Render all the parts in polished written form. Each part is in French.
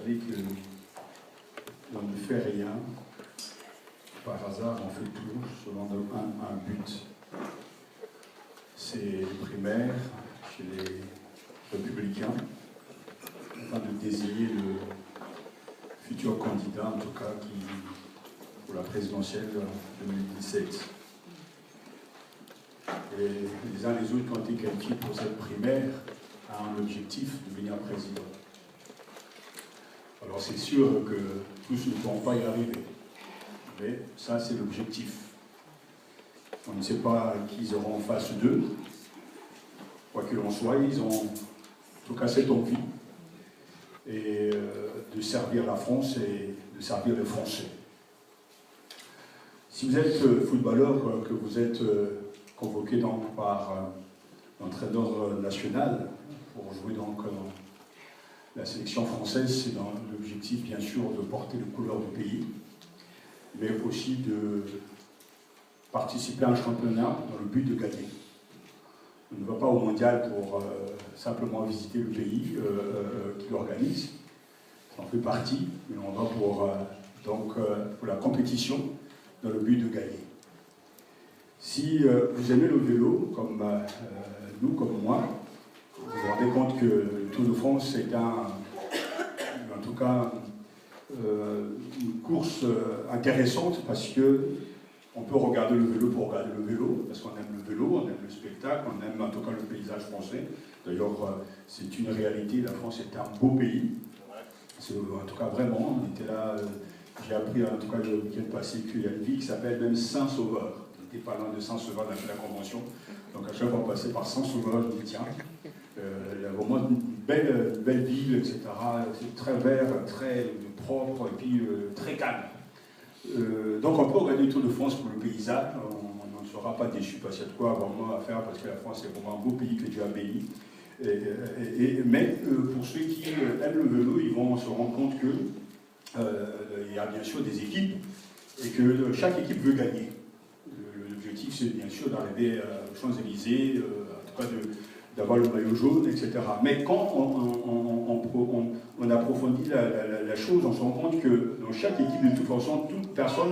savez qu'on ne fait rien par hasard, on fait tout selon un but. C'est les primaires chez les républicains, afin de désigner le futur candidat, en tout cas, pour la présidentielle 2017. Et les uns et les autres, quand ils qualifient pour cette primaire, ont un objectif de devenir président. Alors c'est sûr que tous ne pourront pas y arriver, mais ça c'est l'objectif. On ne sait pas qui ils auront en face d'eux. Quoi qu'il en soit, ils ont en tout cas cette envie et de servir la France et de servir les Français. Si vous êtes footballeur, que vous êtes convoqué donc par l'entraîneur national pour jouer donc la sélection française, c'est dans l'objectif bien sûr de porter les couleurs du pays, mais aussi de participer à un championnat dans le but de gagner. On ne va pas au mondial pour simplement visiter le pays qui l'organise, ça en fait partie, mais on va pour la compétition dans le but de gagner. Si vous aimez le vélo, comme nous, comme moi, vous vous rendez compte que le Tour de France est en tout cas une course intéressante parce que on peut regarder le vélo pour regarder le vélo, parce qu'on aime le vélo, on aime le spectacle, on aime en tout cas le paysage français. D'ailleurs, c'est une réalité, la France est un beau pays. En tout cas, vraiment, on était là, j'ai appris en tout cas le week-end passé qu'il y a une ville qui s'appelle même Saint-Sauveur. On n'était pas loin de Saint-Sauveur, on a fait la convention. Donc à chaque fois qu'on passait par Saint-Sauveur, je me dis tiens, il y a vraiment une belle ville, etc. C'est très vert, très propre, et puis très calme. Donc on peut regarder le Tour de France pour le paysage, on ne sera pas déçu parce qu'il y a de quoi vraiment à faire, parce que la France est vraiment un beau pays que Dieu a béni. Mais pour ceux qui aiment le vélo, ils vont se rendre compte que il y a bien sûr des équipes et que chaque équipe veut gagner. L'objectif c'est bien sûr d'arriver aux Champs-Élysées, en tout cas d'avoir le maillot jaune, etc. Mais quand on approfondit la chose, on se rend compte que dans chaque équipe, de toute façon, toute personne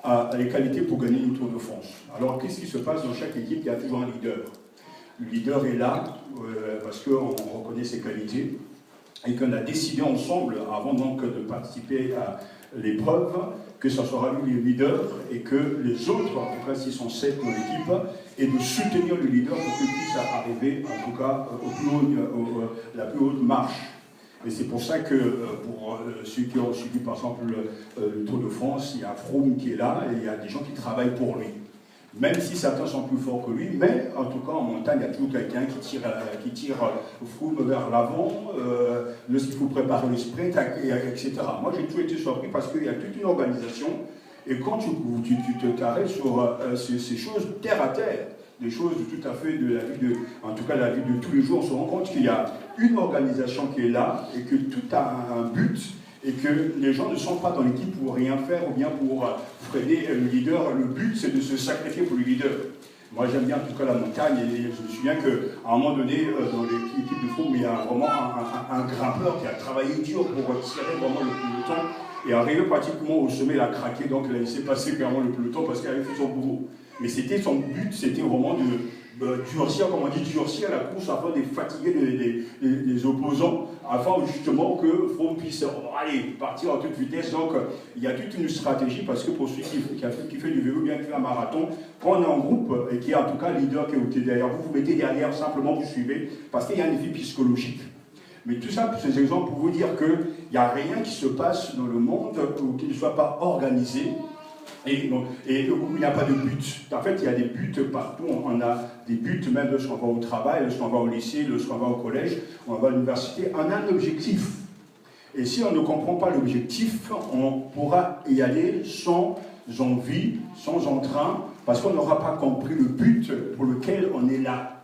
a les qualités pour gagner une Tour de France. Alors qu'est-ce qui se passe dans chaque équipe? Il y a toujours un leader. Le leader est là parce qu'on reconnaît ses qualités et qu'on a décidé ensemble, avant donc de participer à l'épreuve, que ce sera lui le leader et que les autres, en tout cas s'ils sont 7 dans l'équipe, et de soutenir le leader pour qu'il puisse arriver, en tout cas, la plus haute marche. Et c'est pour ça que, pour ceux qui ont suivi par exemple le Tour de France, il y a Froome qui est là et il y a des gens qui travaillent pour lui. Même si certains sont plus forts que lui, mais en tout cas en montagne, il y a toujours quelqu'un qui tire Froome vers l'avant, lorsqu'il faut préparer le sprint, etc. Moi j'ai toujours été surpris parce qu'il y a toute une organisation, et quand tu te carres sur ces choses terre à terre, des choses tout à fait de la vie en tout cas la vie de tous les jours, on se rend compte qu'il y a une organisation qui est là, et que tout a un but, et que les gens ne sont pas dans l'équipe pour rien faire ou bien pour freiner le leader. Le but, c'est de se sacrifier pour le leader. Moi, j'aime bien en tout cas la montagne, et je me souviens qu'à un moment donné, dans l'équipe de Froome, il y a vraiment un grimpeur qui a travaillé dur pour tirer vraiment le peloton, et arrivé pratiquement au sommet, il a craqué, donc il a laissé passer clairement le peloton parce qu'il avait fait son boulot. Mais c'était son but, c'était vraiment de durcir, comme on dit, durcir la course afin de fatiguer les opposants, afin justement que Froome puisse partir en toute vitesse. Donc il y a toute une stratégie, parce que pour celui qui fait du vélo, bien qu'il fait un marathon, quand on est en groupe et qui est en tout cas leader qui est derrière vous, vous mettez derrière, simplement vous suivez, parce qu'il y a un effet psychologique. Mais tout ça, ces exemples pour vous dire qu'il n'y a rien qui se passe dans le monde qui ne soit pas organisé. Et où il n'y a pas de but. En fait, il y a des buts partout. On a des buts même lorsqu'on va au travail, lorsqu'on va au lycée, lorsqu'on va au collège, on va à l'université. On a un objectif. Et si on ne comprend pas l'objectif, on pourra y aller sans envie, sans entrain, parce qu'on n'aura pas compris le but pour lequel on est là.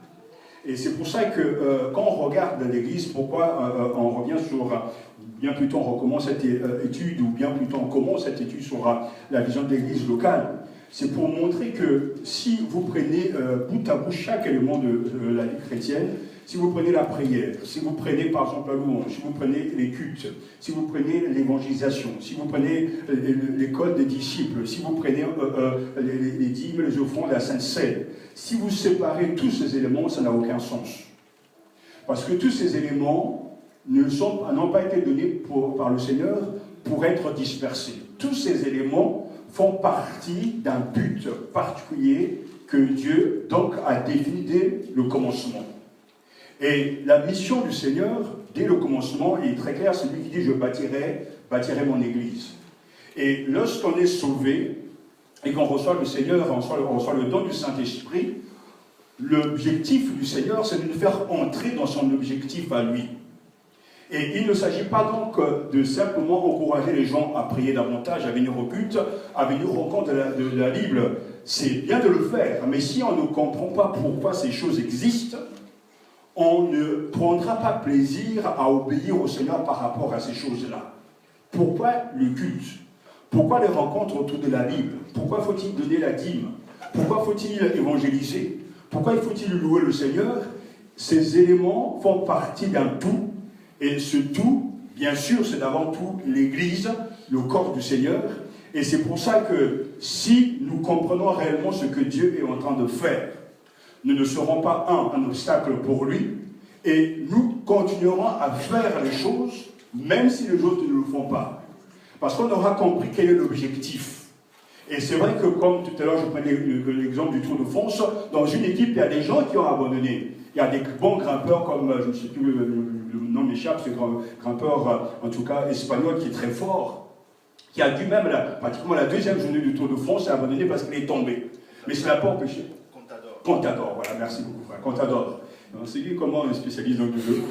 Et c'est pour ça que quand on regarde l'Église, pourquoi on revient sur... bien plutôt on recommence cette étude, ou bien plutôt on commence cette étude sur la vision de l'Église locale, c'est pour montrer que si vous prenez bout à bout chaque élément de la vie chrétienne, si vous prenez la prière, si vous prenez par exemple la louange, si vous prenez les cultes, si vous prenez l'évangélisation, si vous prenez l'école des disciples, si vous prenez les dîmes, les offrandes, la Sainte Seine, si vous séparez tous ces éléments, ça n'a aucun sens. Parce que tous ces éléments n'ont pas été donnés par le Seigneur pour être dispersés. Tous ces éléments font partie d'un but particulier que Dieu donc a défini dès le commencement. Et la mission du Seigneur, dès le commencement, est très claire, c'est lui qui dit « je bâtirai mon Église ». Et lorsqu'on est sauvé et qu'on reçoit le Seigneur, on reçoit le don du Saint-Esprit, l'objectif du Seigneur, c'est de nous faire entrer dans son objectif à lui. Et il ne s'agit pas donc de simplement encourager les gens à prier davantage, à venir au culte, à venir au compte de la Bible. C'est bien de le faire, mais si on ne comprend pas pourquoi ces choses existent, on ne prendra pas plaisir à obéir au Seigneur par rapport à ces choses-là. Pourquoi le culte? Pourquoi les rencontres autour de la Bible? Pourquoi faut-il donner la dîme? Pourquoi faut-il évangéliser? Pourquoi faut-il louer le Seigneur? Ces éléments font partie d'un tout, et ce tout, bien sûr, c'est avant tout l'Église, le corps du Seigneur, et c'est pour ça que si nous comprenons réellement ce que Dieu est en train de faire, nous ne serons pas un obstacle pour lui, et nous continuerons à faire les choses, même si les autres ne le font pas. Parce qu'on aura compris quel est l'objectif. Et c'est vrai que, comme tout à l'heure, je prenais l'exemple du Tour de France, dans une équipe, il y a des gens qui ont abandonné. Il y a des bons grimpeurs, comme, je ne sais plus, le nom m'échappe, c'est un grimpeur, en tout cas, espagnol, qui est très fort, qui a dû même, pratiquement la deuxième journée du Tour de France, abandonner parce qu'il est tombé. Mais ça n'a pas empêché. Contador, voilà, merci beaucoup, frère. Contador. C'est lui comment on est spécialiste dans le jeu.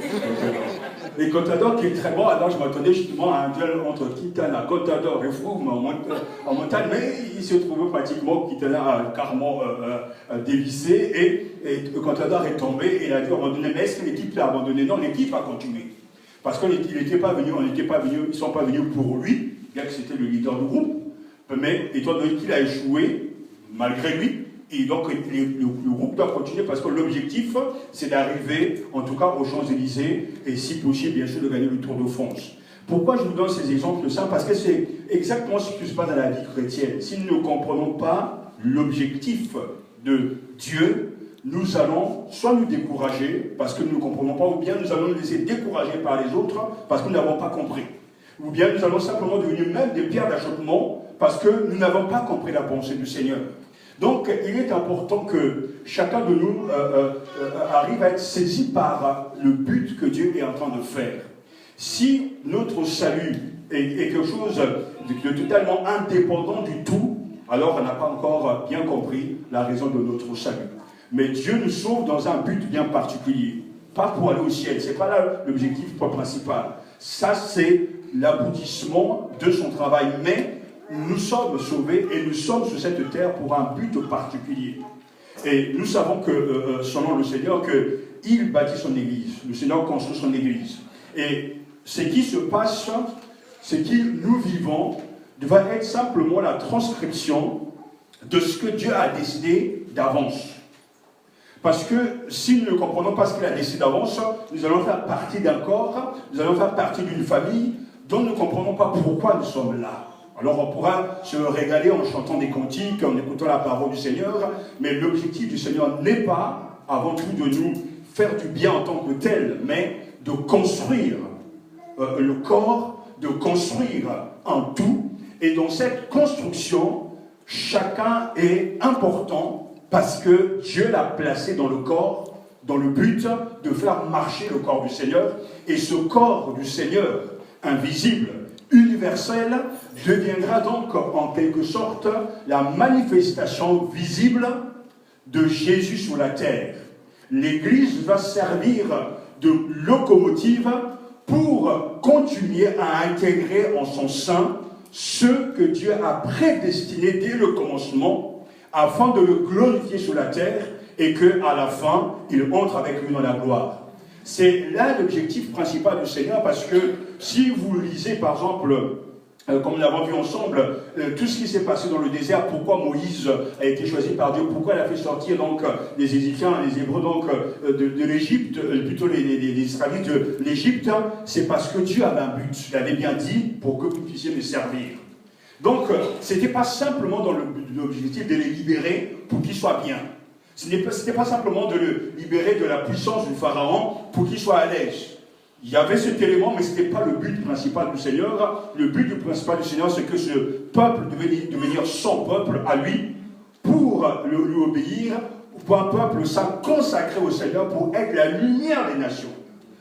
Et Contador qui est très bon, alors je m'attendais justement à un duel entre Quintana, Contador et Froome en montagne, mais il se trouvait pratiquement, Quintana a carrément dévissé, et Contador est tombé, et il a dû abandonner. Mais est-ce que l'équipe l'a abandonné? Non, l'équipe a continué. Parce qu'ils n'étaient pas venus, ils ne sont pas venus pour lui, bien que c'était le leader du groupe, mais étant donné qu'il a échoué, malgré lui, et donc le groupe doit continuer parce que l'objectif, c'est d'arriver, en tout cas, aux Champs-Élysées, et si possible, bien sûr, de gagner le Tour de France. Pourquoi je vous donne ces exemples simples? Parce que c'est exactement ce qui se passe dans la vie chrétienne. Si nous ne comprenons pas l'objectif de Dieu, nous allons soit nous décourager parce que nous ne comprenons pas, ou bien nous allons nous laisser décourager par les autres parce que nous n'avons pas compris. Ou bien nous allons simplement devenir même des pierres d'achoppement parce que nous n'avons pas compris la pensée du Seigneur. Donc, il est important que chacun de nous arrive à être saisi par le but que Dieu est en train de faire. Si notre salut est quelque chose de totalement indépendant du tout, alors on n'a pas encore bien compris la raison de notre salut. Mais Dieu nous sauve dans un but bien particulier. Pas pour aller au ciel, ce n'est pas là l'objectif principal. Ça, c'est l'aboutissement de son travail. Mais nous sommes sauvés et nous sommes sur cette terre pour un but particulier. Et nous savons que, selon le Seigneur, qu'il bâtit son Église. Le Seigneur construit son Église. Et ce qui se passe, ce que nous vivons, doit être simplement la transcription de ce que Dieu a décidé d'avance. Parce que si nous ne comprenons pas ce qu'il a décidé d'avance, nous allons faire partie d'un corps, nous allons faire partie d'une famille dont nous ne comprenons pas pourquoi nous sommes là. Alors on pourra se régaler en chantant des cantiques, en écoutant la parole du Seigneur, mais l'objectif du Seigneur n'est pas, avant tout, de nous faire du bien en tant que tel, mais de construire le corps, de construire un tout, et dans cette construction, chacun est important parce que Dieu l'a placé dans le corps, dans le but de faire marcher le corps du Seigneur, et ce corps du Seigneur, invisible, universel, deviendra donc en quelque sorte la manifestation visible de Jésus sur la terre. L'Église va servir de locomotive pour continuer à intégrer en son sein ce que Dieu a prédestiné dès le commencement afin de le glorifier sur la terre et qu'à la fin, il entre avec lui dans la gloire. C'est là l'objectif principal du Seigneur, parce que si vous lisez par exemple comme nous l'avons vu ensemble, tout ce qui s'est passé dans le désert, pourquoi Moïse a été choisi par Dieu, pourquoi il a fait sortir donc les Égyptiens, les Hébreux donc de l'Égypte, plutôt les Israélites de l'Égypte, c'est parce que Dieu avait un but. Il avait bien dit pour que vous puissiez me servir. Donc, ce n'était pas simplement dans l'objectif de les libérer pour qu'ils soient bien. Ce n'était pas simplement de le libérer de la puissance du Pharaon pour qu'il soit à l'aise. Il y avait cet élément, mais ce n'était pas le but principal du Seigneur. Le but principal du Seigneur, c'est que ce peuple devenir son peuple à lui, pour lui obéir, pour un peuple consacré au Seigneur, pour être la lumière des nations.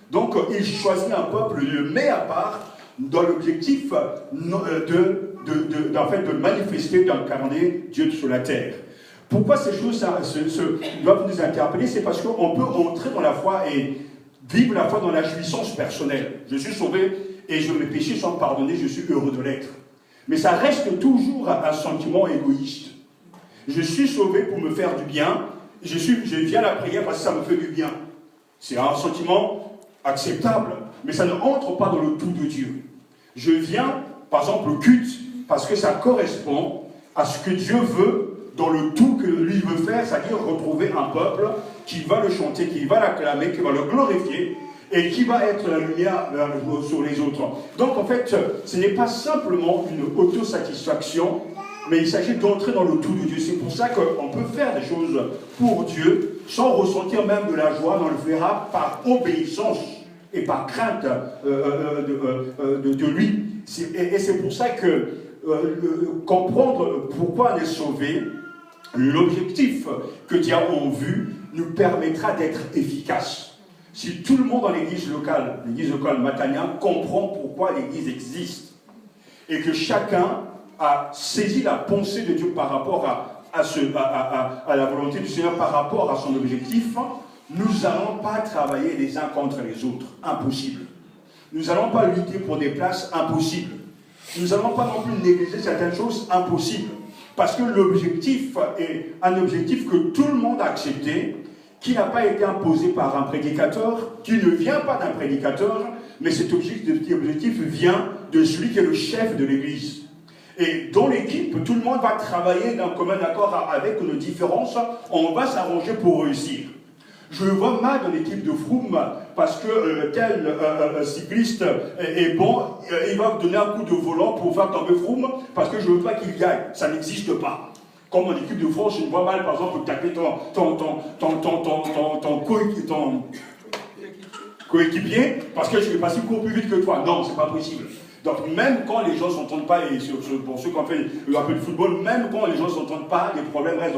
Donc, il choisit un peuple, il le met à part, dans l'objectif de manifester, d'incarner Dieu sur la terre. Pourquoi ces choses doivent nous interpeller? C'est parce qu'on peut entrer dans la foi et vivre la foi dans la jouissance personnelle. Je suis sauvé et mes péchés sont pardonnés, je suis heureux de l'être. Mais ça reste toujours un sentiment égoïste. Je suis sauvé pour me faire du bien, je viens à la prière parce que ça me fait du bien. C'est un sentiment acceptable, mais ça ne entre pas dans le tout de Dieu. Je viens, par exemple, au culte, parce que ça correspond à ce que Dieu veut dans le tout que lui veut faire, c'est-à-dire retrouver un peuple qui va le chanter, qui va l'acclamer, qui va le glorifier et qui va être la lumière sur les autres. Donc en fait, ce n'est pas simplement une autosatisfaction, mais il s'agit d'entrer dans le tout de Dieu. C'est pour ça qu'on peut faire des choses pour Dieu sans ressentir même de la joie, on le fera par obéissance et par crainte de lui. Et c'est pour ça que comprendre pourquoi on est sauvé, l'objectif que Dieu a en vue, nous permettra d'être efficace. Si tout le monde dans l'église locale Matania, comprend pourquoi l'église existe, et que chacun a saisi la pensée de Dieu par rapport à la volonté du Seigneur, par rapport à son objectif, nous n'allons pas travailler les uns contre les autres. Impossible. Nous n'allons pas lutter pour des places. Impossible. Nous n'allons pas non plus négliger certaines choses. Impossible. Parce que l'objectif est un objectif que tout le monde a accepté, qui n'a pas été imposé par un prédicateur, qui ne vient pas d'un prédicateur, mais cet objectif vient de celui qui est le chef de l'Église. Et dans l'équipe, tout le monde va travailler d'un commun accord avec nos différences, on va s'arranger pour réussir. Je le vois mal dans l'équipe de Froome, parce que tel cycliste est bon, il va donner un coup de volant pour faire tomber Froome, parce que je ne veux pas qu'il gagne. Ça n'existe pas. Comme en équipe de France, je vois mal, par exemple, taper ton coéquipier, parce que je vais passer beaucoup plus vite que toi. Non, c'est pas possible. Donc même quand les gens ne s'entendent pas, et pour ceux qui ont fait un peu de football, même quand les gens ne s'entendent pas, les problèmes restent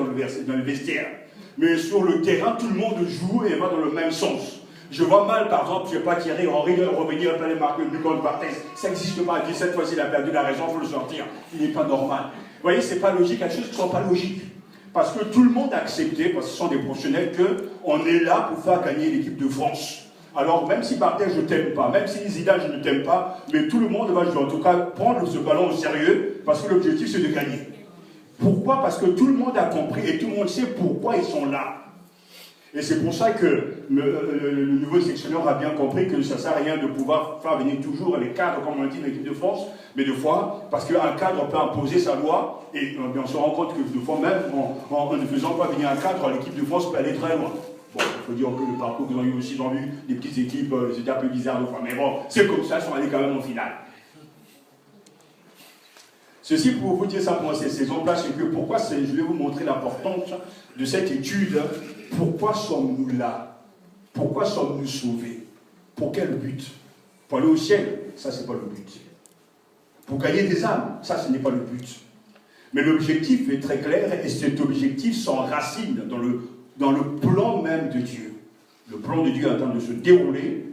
dans le vestiaire. Mais sur le terrain, tout le monde joue et va dans le même sens. Je vois mal, par exemple, je ne sais pas, Thierry Henry revenir à marquer le but contre Barthez. Ça n'existe pas. 17 fois, il a perdu la raison, il faut le sortir. Il n'est pas normal. Vous voyez, ce n'est pas logique, il y a des choses qui ne sont pas logiques. Parce que tout le monde a accepté, parce que ce sont des professionnels, qu'on est là pour faire gagner l'équipe de France. Alors, même si Barthez, je ne t'aime pas, même si Zidane, je ne t'aime pas, mais tout le monde va, en tout cas, prendre ce ballon au sérieux, parce que l'objectif, c'est de gagner. Pourquoi? Parce que tout le monde a compris et tout le monde sait pourquoi ils sont là. Et c'est pour ça que le nouveau sélectionneur a bien compris que ça ne sert à rien de pouvoir faire venir toujours les cadres, comme on dit, de l'équipe de France, mais des fois, parce qu'un cadre peut imposer sa loi, et on se rend compte que des fois, même en ne faisant pas venir un cadre, l'équipe de France peut aller très loin. Bon, il faut dire que le parcours qu'ils ont eu aussi, ils ont vu des petites équipes, c'était un peu bizarre de fois, mais bon, c'est comme ça, ils sont allés quand même en finale. Ceci pour vous dire simplement ces saisons-là, c'est que pourquoi je vais vous montrer l'importance de cette étude. Pourquoi sommes-nous là? Pourquoi sommes-nous sauvés? Pour quel but? Pour aller au ciel? Ça, ce n'est pas le but. Pour gagner des âmes? Ça, ce n'est pas le but. Mais l'objectif est très clair et cet objectif s'enracine dans le plan même de Dieu. Le plan de Dieu est en train de se dérouler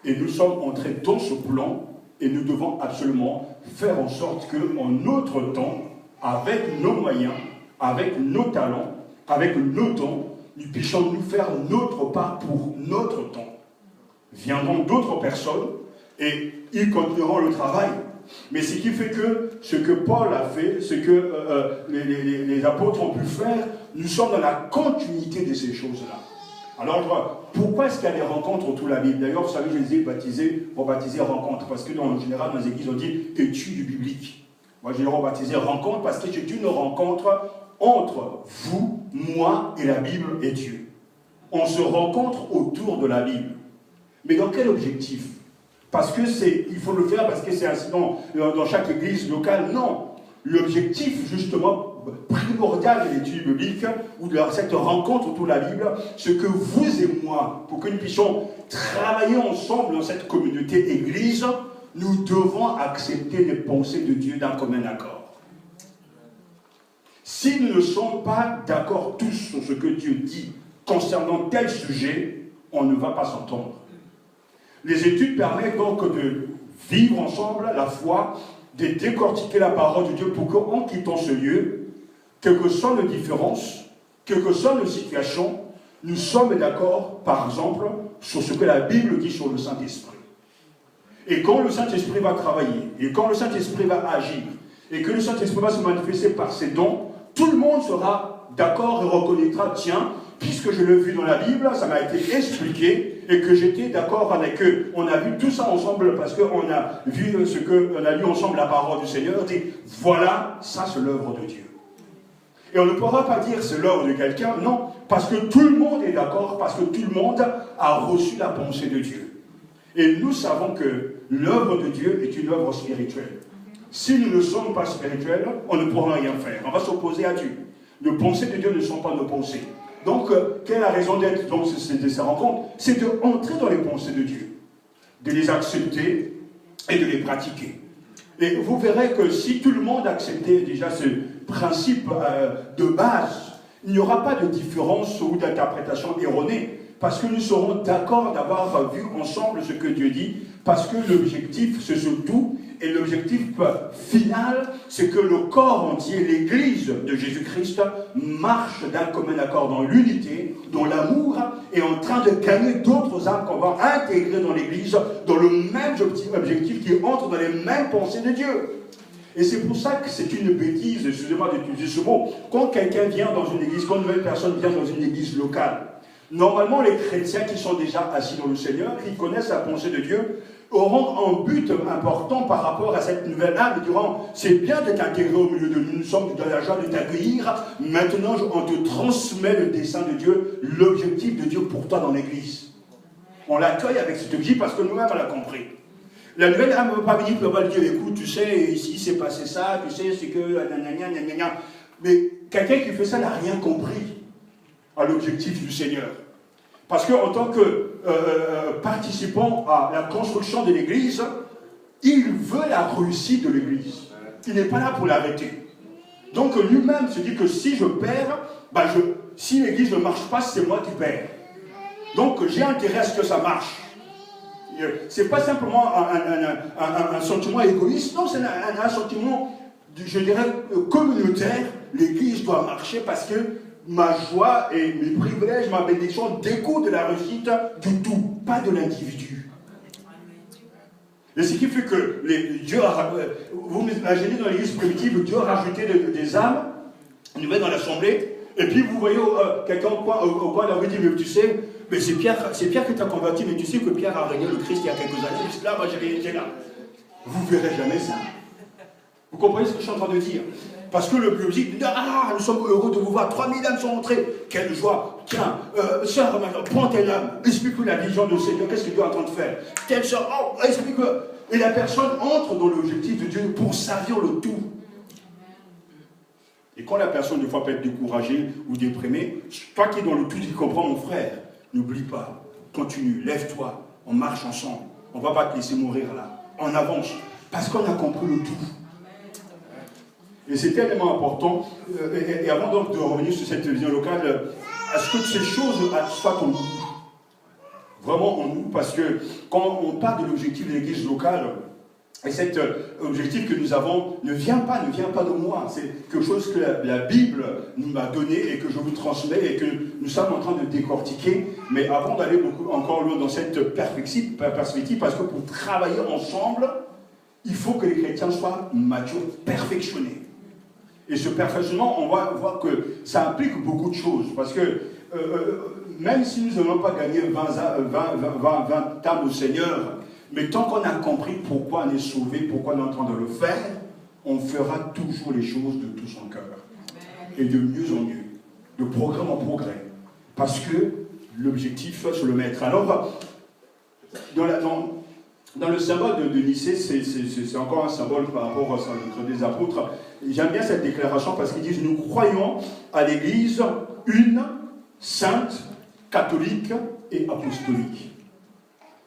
et nous sommes entrés dans ce plan. Et nous devons absolument faire en sorte qu'en notre temps, avec nos moyens, avec nos talents, avec nos temps, nous puissions nous faire notre part pour notre temps. Viendront d'autres personnes et ils continueront le travail. Mais ce qui fait que ce que Paul a fait, ce que les apôtres ont pu faire, nous sommes dans la continuité de ces choses-là. Alors, pourquoi est-ce qu'il y a des rencontres autour de la Bible? D'ailleurs, vous savez, je les ai baptisés pour baptiser rencontre, parce que en général, dans les églises, on dit étude biblique. Moi, je les ai baptisés rencontre parce que c'est une rencontre entre vous, moi et la Bible et Dieu. On se rencontre autour de la Bible. Mais dans quel objectif? Parce que il faut le faire parce que c'est ainsi dans chaque église locale? Non. L'objectif, justement, primordial de l'étude biblique, ou de cette rencontre autour de la Bible, c'est que vous et moi, pour que nous puissions travailler ensemble dans cette communauté église, nous devons accepter les pensées de Dieu d'un commun accord. Si nous ne sommes pas d'accord tous sur ce que Dieu dit concernant tel sujet, on ne va pas s'entendre. Les études permettent donc de vivre ensemble la foi, de décortiquer la parole de Dieu pour qu'en quittant ce lieu, quelles que soient nos différences, quelles que soient nos situations, nous sommes d'accord, par exemple, sur ce que la Bible dit sur le Saint-Esprit. Et quand le Saint-Esprit va travailler, et quand le Saint-Esprit va agir, et que le Saint-Esprit va se manifester par ses dons, tout le monde sera d'accord et reconnaîtra, tiens, puisque je l'ai vu dans la Bible, ça m'a été expliqué, et que j'étais d'accord avec eux. On a vu tout ça ensemble, parce qu'on a vu on a lu ensemble la parole du Seigneur, et dit, voilà, ça c'est l'œuvre de Dieu. Et on ne pourra pas dire c'est l'œuvre de quelqu'un, non, parce que tout le monde est d'accord, parce que tout le monde a reçu la pensée de Dieu. Et nous savons que l'œuvre de Dieu est une œuvre spirituelle. Si nous ne sommes pas spirituels, on ne pourra rien faire. On va s'opposer à Dieu. Les pensées de Dieu ne sont pas nos pensées. Donc, quelle est la raison d'être de ces rencontres? C'est d'entrer dans les pensées de Dieu, de les accepter et de les pratiquer. Et vous verrez que si tout le monde acceptait déjà ce principe de base, il n'y aura pas de différence ou d'interprétation erronée, parce que nous serons d'accord d'avoir vu ensemble ce que Dieu dit, parce que l'objectif, c'est surtout, et l'objectif final, c'est que le corps entier, l'Église de Jésus-Christ, marche d'un commun accord dans l'unité, dans l'amour, et en train de gagner d'autres âmes qu'on va intégrer dans l'Église, dans le même objectif qui entre dans les mêmes pensées de Dieu. Et c'est pour ça que c'est une bêtise, excusez-moi d'utiliser ce mot, quand quelqu'un vient dans une église, quand une nouvelle personne vient dans une église locale, normalement les chrétiens qui sont déjà assis dans le Seigneur, qui connaissent la pensée de Dieu, auront un but important par rapport à cette nouvelle âme, et diront, c'est bien d'être intégré au milieu de nous, nous sommes dans la joie de t'accueillir, maintenant on te transmet le dessein de Dieu, l'objectif de Dieu pour toi dans l'église. On l'accueille avec cet objectif parce que nous-mêmes on l'a compris. La nouvelle âme ne veut pas venir pour dire, écoute, tu sais, ici c'est passé ça, tu sais, c'est que... Mais quelqu'un qui fait ça n'a rien compris à l'objectif du Seigneur. Parce qu'en tant que participant à la construction de l'Église, il veut la réussite de l'Église. Il n'est pas là pour l'arrêter. Donc lui-même se dit que si je perds, si l'Église ne marche pas, c'est moi qui perds. Donc j'ai intérêt à ce que ça marche. Ce n'est pas simplement un sentiment égoïste, non, c'est un sentiment, je dirais, communautaire. L'Église doit marcher parce que ma joie et mes privilèges, ma bénédiction découlent de la réussite du tout, pas de l'individu. Et ce qui fait que Dieu a, vous imaginez dans l'Église primitive, Dieu a rajouté des âmes, nouvelles dans l'assemblée, et puis vous voyez quelqu'un au coin de la rue dit, mais tu sais, mais c'est Pierre qui t'a converti, mais tu sais que Pierre a régné le Christ il y a quelques années, juste là, moi j'étais là. Vous ne verrez jamais ça. Vous comprenez ce que je suis en train de dire? Parce que le public dit, nous sommes heureux de vous voir, 3000 âmes sont entrées, quelle joie. Tiens, sœur, prends telle âme, explique-lui la vision du Seigneur, qu'est-ce que Dieu est en train de faire. Telle sœur, explique-lui. Et la personne entre dans l'objectif de Dieu pour servir le tout. Et quand la personne, des fois, peut être découragée ou déprimée, toi qui es dans le tout, tu comprends, mon frère, n'oublie pas, continue, lève-toi, on marche ensemble. On ne va pas te laisser mourir là. On avance, parce qu'on a compris le tout. Et c'est tellement important, et avant donc de revenir sur cette vision locale, à ce que ces choses soient en nous. Vraiment en nous, parce que quand on parle de l'objectif de l'église locale, et cet objectif que nous avons ne vient pas de moi. C'est quelque chose que la Bible nous m'a donné et que je vous transmets et que nous sommes en train de décortiquer. Mais avant d'aller encore loin dans cette perspective, parce que pour travailler ensemble, il faut que les chrétiens soient matures, perfectionnés. Et ce perfectionnement, on va voir que ça implique beaucoup de choses. Parce que même si nous n'allons pas gagner 20 âmes au Seigneur, mais tant qu'on a compris pourquoi on est sauvé, pourquoi on est en train de le faire, on fera toujours les choses de tout son cœur. Et de mieux en mieux, de progrès en progrès. Parce que l'objectif, c'est le maître. Alors, dans le symbole de Nicée, c'est encore un symbole par rapport à des apôtres. J'aime bien cette déclaration parce qu'ils disent « Nous croyons à l'Église une, sainte, catholique et apostolique. »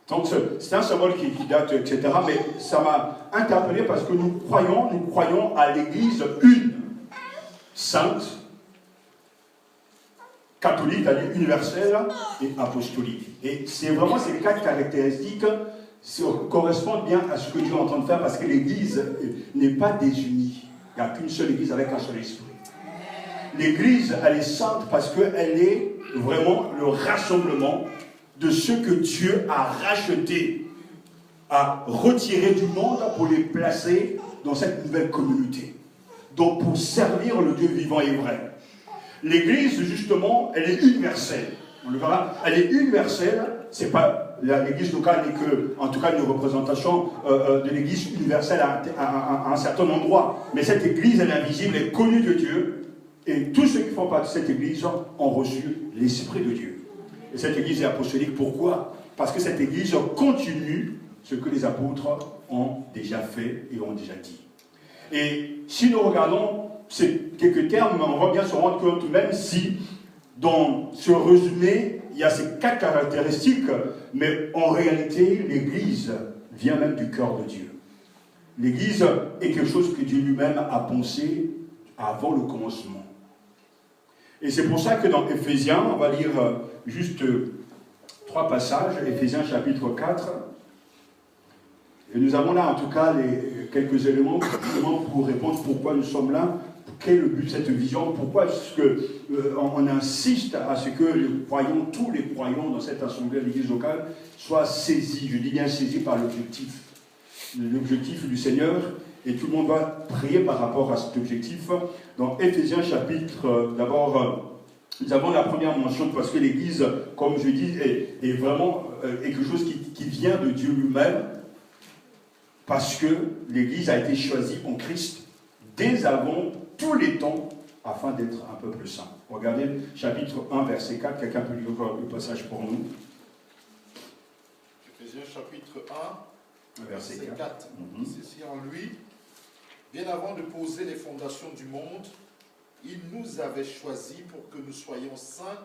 Donc c'est un symbole qui date, etc. Mais ça m'a interpellé parce que nous croyons à l'Église une, sainte, catholique, c'est-à-dire universelle et apostolique. Et c'est vraiment ces quatre caractéristiques correspondent bien à ce que Dieu est en train de faire parce que l'Église n'est pas désunie. Il n'y a qu'une seule Église avec un seul esprit. L'Église, elle est sainte parce qu'elle est vraiment le rassemblement de ceux que Dieu a rachetés, a retirés du monde pour les placer dans cette nouvelle communauté. Donc pour servir le Dieu vivant et vrai. L'Église, justement, elle est universelle. On le verra, elle est universelle. C'est pas l'Église locale n'est que, en tout cas, une représentation de l'Église universelle à un certain endroit. Mais cette Église, elle est invisible, elle est connue de Dieu. Et tous ceux qui font partie de cette Église ont reçu l'Esprit de Dieu. Et cette Église est apostolique. Pourquoi? Parce que cette Église continue ce que les apôtres ont déjà fait et ont déjà dit. Et si nous regardons ces quelques termes, on va bien se rendre compte, même si dans ce résumé, il y a ces quatre caractéristiques, mais en réalité, l'Église vient même du cœur de Dieu. L'Église est quelque chose que Dieu lui-même a pensé avant le commencement. Et c'est pour ça que dans Éphésiens, on va lire juste 3 passages, Éphésiens chapitre 4, et nous avons là en tout cas quelques éléments pour répondre pourquoi nous sommes là, quel est le but de cette vision, pourquoi est-ce qu'on insiste à ce que les croyants, tous les croyants dans cette assemblée de l'Église locale soient saisis, je dis bien saisis par l'objectif du Seigneur, et tout le monde va prier par rapport à cet objectif. Dans Éphésiens chapitre, d'abord, nous avons la première mention, parce que l'Église, comme je dis, est vraiment quelque chose qui vient de Dieu lui-même, parce que l'Église a été choisie en Christ dès avant tous les temps, afin d'être un peuple saint. Regardez chapitre 1, verset 4, quelqu'un peut lire le passage pour nous. Éphésiens chapitre 1, verset 4. C'est en lui, bien avant de poser les fondations du monde, il nous avait choisis pour que nous soyons saints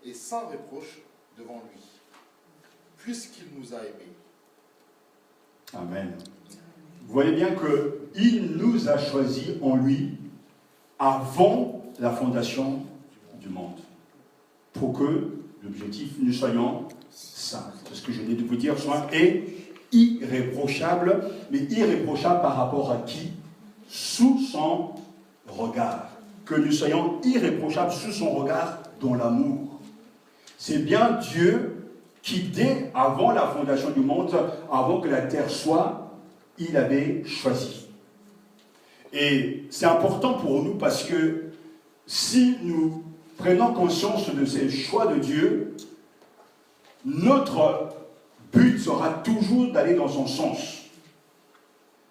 et sans reproche devant lui, puisqu'il nous a aimés. Amen. Vous voyez bien qu'il nous a choisis en lui avant la fondation du monde, pour que l'objectif, nous soyons saints. C'est ce que je viens de vous dire, soit est irréprochable, mais irréprochable par rapport à qui? Sous son regard. Que nous soyons irréprochables sous son regard dans l'amour. C'est bien Dieu qui, dès avant la fondation du monde, avant que la terre soit, il avait choisi. Et c'est important pour nous parce que si nous prenons conscience de ces choix de Dieu, notre but sera toujours d'aller dans son sens.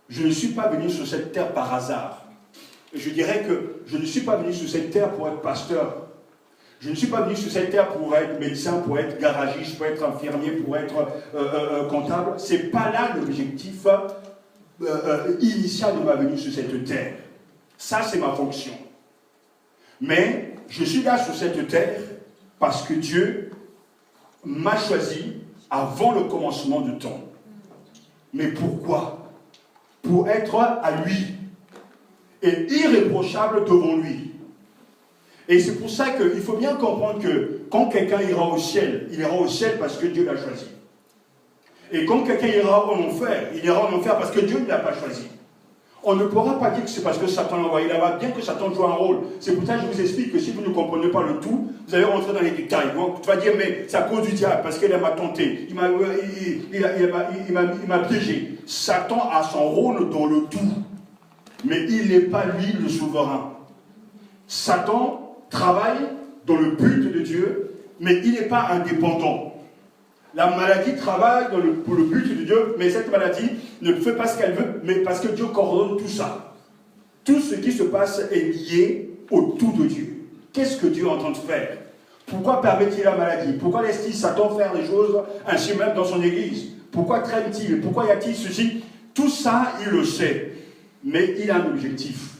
Je ne suis pas venu sur cette terre par hasard. Je dirais que je ne suis pas venu sur cette terre pour être pasteur. Je ne suis pas venu sur cette terre pour être médecin, pour être garagiste, pour être infirmier, pour être comptable. Ce n'est pas là l'objectif initial de ma venue sur cette terre. Ça, c'est ma fonction. Mais je suis là sur cette terre parce que Dieu m'a choisi avant le commencement du temps. Mais pourquoi? Pour être à lui et irréprochable devant lui. Et c'est pour ça qu'il faut bien comprendre que quand quelqu'un ira au ciel, il ira au ciel parce que Dieu l'a choisi. Et quand quelqu'un ira en enfer, il ira en enfer parce que Dieu ne l'a pas choisi. On ne pourra pas dire que c'est parce que Satan l'a envoyé là-bas, bien que Satan joue un rôle. C'est pour ça que je vous explique que si vous ne comprenez pas le tout, vous allez rentrer dans les détails. Donc, tu vas dire, mais c'est à cause du diable, parce qu'il m'a tenté, il m'a piégé. Satan a son rôle dans le tout, mais il n'est pas lui le souverain. Satan travaille dans le but de Dieu mais il n'est pas indépendant. La maladie travaille pour le but de Dieu, mais cette maladie ne fait pas ce qu'elle veut, mais parce que Dieu coordonne tout ça. Tout ce qui se passe est lié au tout de Dieu. Qu'est-ce que Dieu est en train de faire? Pourquoi permet-il la maladie? Pourquoi laisse-t-il Satan faire les choses ainsi même dans son église? Pourquoi traîne-t-il? Pourquoi y a-t-il ceci? Tout ça, il le sait. Mais il a un objectif.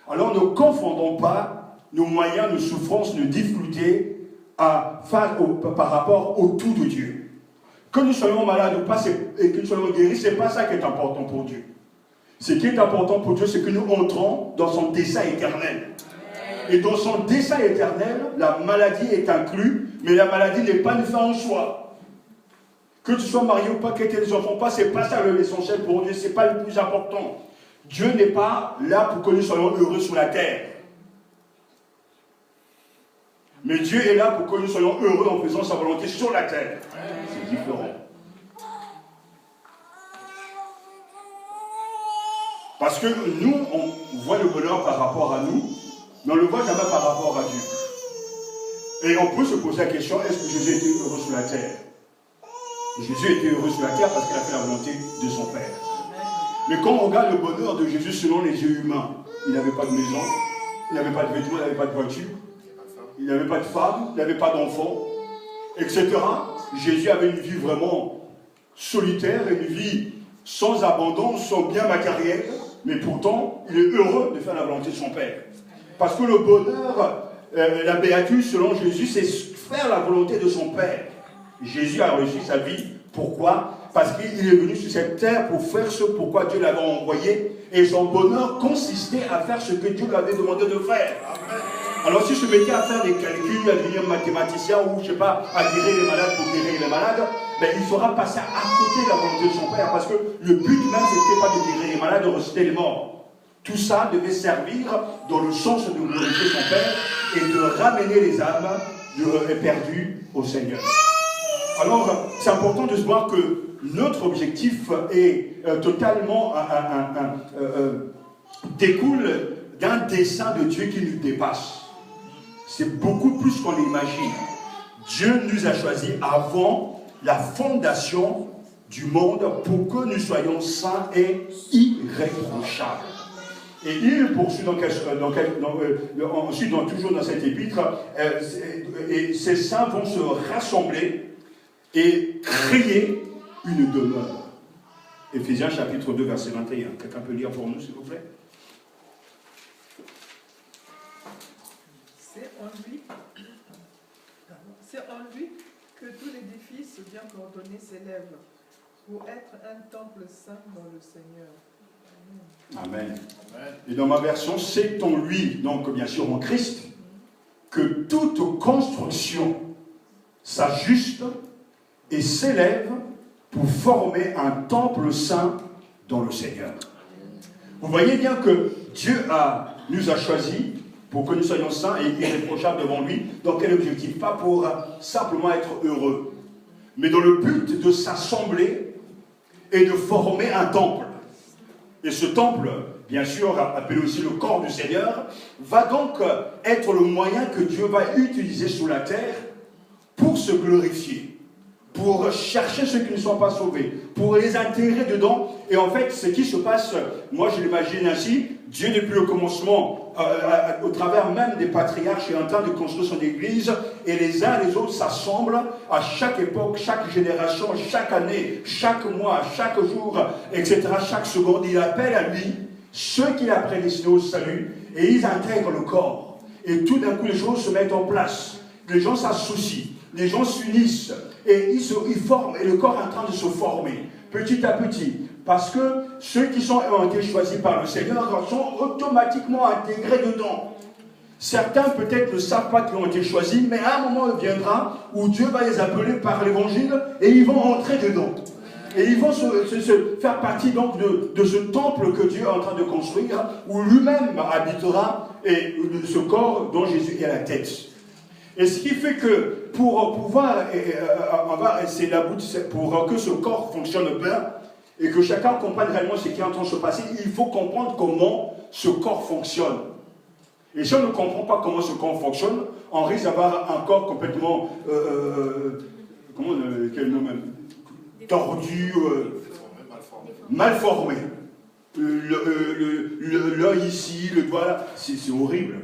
Alors ne confondons pas nos moyens de souffrance, de difficulté par rapport au tout de Dieu. Que nous soyons malades ou pas, et que nous soyons guéris, ce n'est pas ça qui est important pour Dieu. Ce qui est important pour Dieu, c'est que nous entrons dans son dessein éternel. Et dans son dessein éternel, la maladie est inclue, mais la maladie n'est pas une fin en soi. Que tu sois marié ou pas, que tu aies des enfants ou pas, ce n'est pas ça l'essentiel pour Dieu, ce n'est pas le plus important. Dieu n'est pas là pour que nous soyons heureux sur la terre. Mais Dieu est là pour que nous soyons heureux en faisant sa volonté sur la terre. C'est différent. Parce que nous, on voit le bonheur par rapport à nous, mais on ne le voit jamais par rapport à Dieu. Et on peut se poser la question, est-ce que Jésus était heureux sur la terre? Jésus était heureux sur la terre parce qu'il a fait la volonté de son Père. Mais quand on regarde le bonheur de Jésus selon les yeux humains, il n'avait pas de maison, il n'avait pas de vêtements, il n'avait pas de voiture, il n'avait pas de femme, il n'avait pas d'enfants, etc. Jésus avait une vie vraiment solitaire, une vie sans abandon, sans bien matériel, mais pourtant, il est heureux de faire la volonté de son Père. Parce que le bonheur, la béatitude selon Jésus, c'est faire la volonté de son Père. Jésus a réussi sa vie. Pourquoi? Parce qu'il est venu sur cette terre pour faire ce pourquoi Dieu l'avait envoyé. Et son bonheur consistait à faire ce que Dieu lui avait demandé de faire. Alors si je me mettais à faire des calculs, à devenir mathématicien ou je ne sais pas, à guérir les malades pour guérir les malades, ben, il faudra passer à côté de la volonté de son Père. Parce que le but même, ce n'était pas de guérir les malades, de ressusciter les morts. Tout ça devait servir dans le sens de glorifier son Père et de ramener les âmes perdues au Seigneur. Alors, c'est important de se voir que notre objectif est totalement découle d'un dessein de Dieu qui nous dépasse. C'est beaucoup plus qu'on l'imagine. Dieu nous a choisis avant la fondation du monde pour que nous soyons saints et irréprochables. Et il poursuit ensuite, toujours dans cet épître, et ces saints vont se rassembler et créer une demeure. Éphésiens chapitre 2, verset 21. Quelqu'un peut lire pour nous, s'il vous plaît? C'est en lui que tout l'édifice bien coordonné s'élève pour être un temple saint dans le Seigneur. Amen. Et dans ma version, c'est en lui, donc bien sûr en Christ, que toute construction s'ajuste et s'élève pour former un temple saint dans le Seigneur. Vous voyez bien que Dieu nous a choisis pour que nous soyons saints et irréprochables devant lui. Dans quel objectif? Pas pour simplement être heureux, mais dans le but de s'assembler et de former un temple. Et ce temple, bien sûr, appelé aussi le corps du Seigneur, va donc être le moyen que Dieu va utiliser sur la terre pour se glorifier, pour chercher ceux qui ne sont pas sauvés, pour les intégrer dedans. Et en fait, ce qui se passe, moi je l'imagine ainsi, Dieu depuis le commencement, au travers même des patriarches, est en train de construire son église, et les uns et les autres s'assemblent à chaque époque, chaque génération, chaque année, chaque mois, chaque jour, etc., chaque seconde. Il appelle à lui ceux qu'il a prédestinés au salut, et ils intègrent le corps. Et tout d'un coup, les choses se mettent en place. Les gens s'associent, les gens s'unissent, et ils forment, et le corps est en train de se former, petit à petit. Parce que ceux qui ont été choisis par le Seigneur sont automatiquement intégrés dedans. Certains peut-être ne savent pas qu'ils ont été choisis, mais à un moment viendra où Dieu va les appeler par l'évangile et ils vont entrer dedans. Et ils vont se faire partie donc de ce temple que Dieu est en train de construire, où lui-même habitera, et de ce corps dont Jésus est la tête. Et ce qui fait que pour pouvoir, pour que ce corps fonctionne bien, et que chacun comprenne réellement ce qui est en train de se passer, il faut comprendre comment ce corps fonctionne. Et si on ne comprend pas comment ce corps fonctionne, on risque d'avoir un corps complètement, quel nom même, tordu, mal formé. L'œil ici, le doigt là, c'est horrible.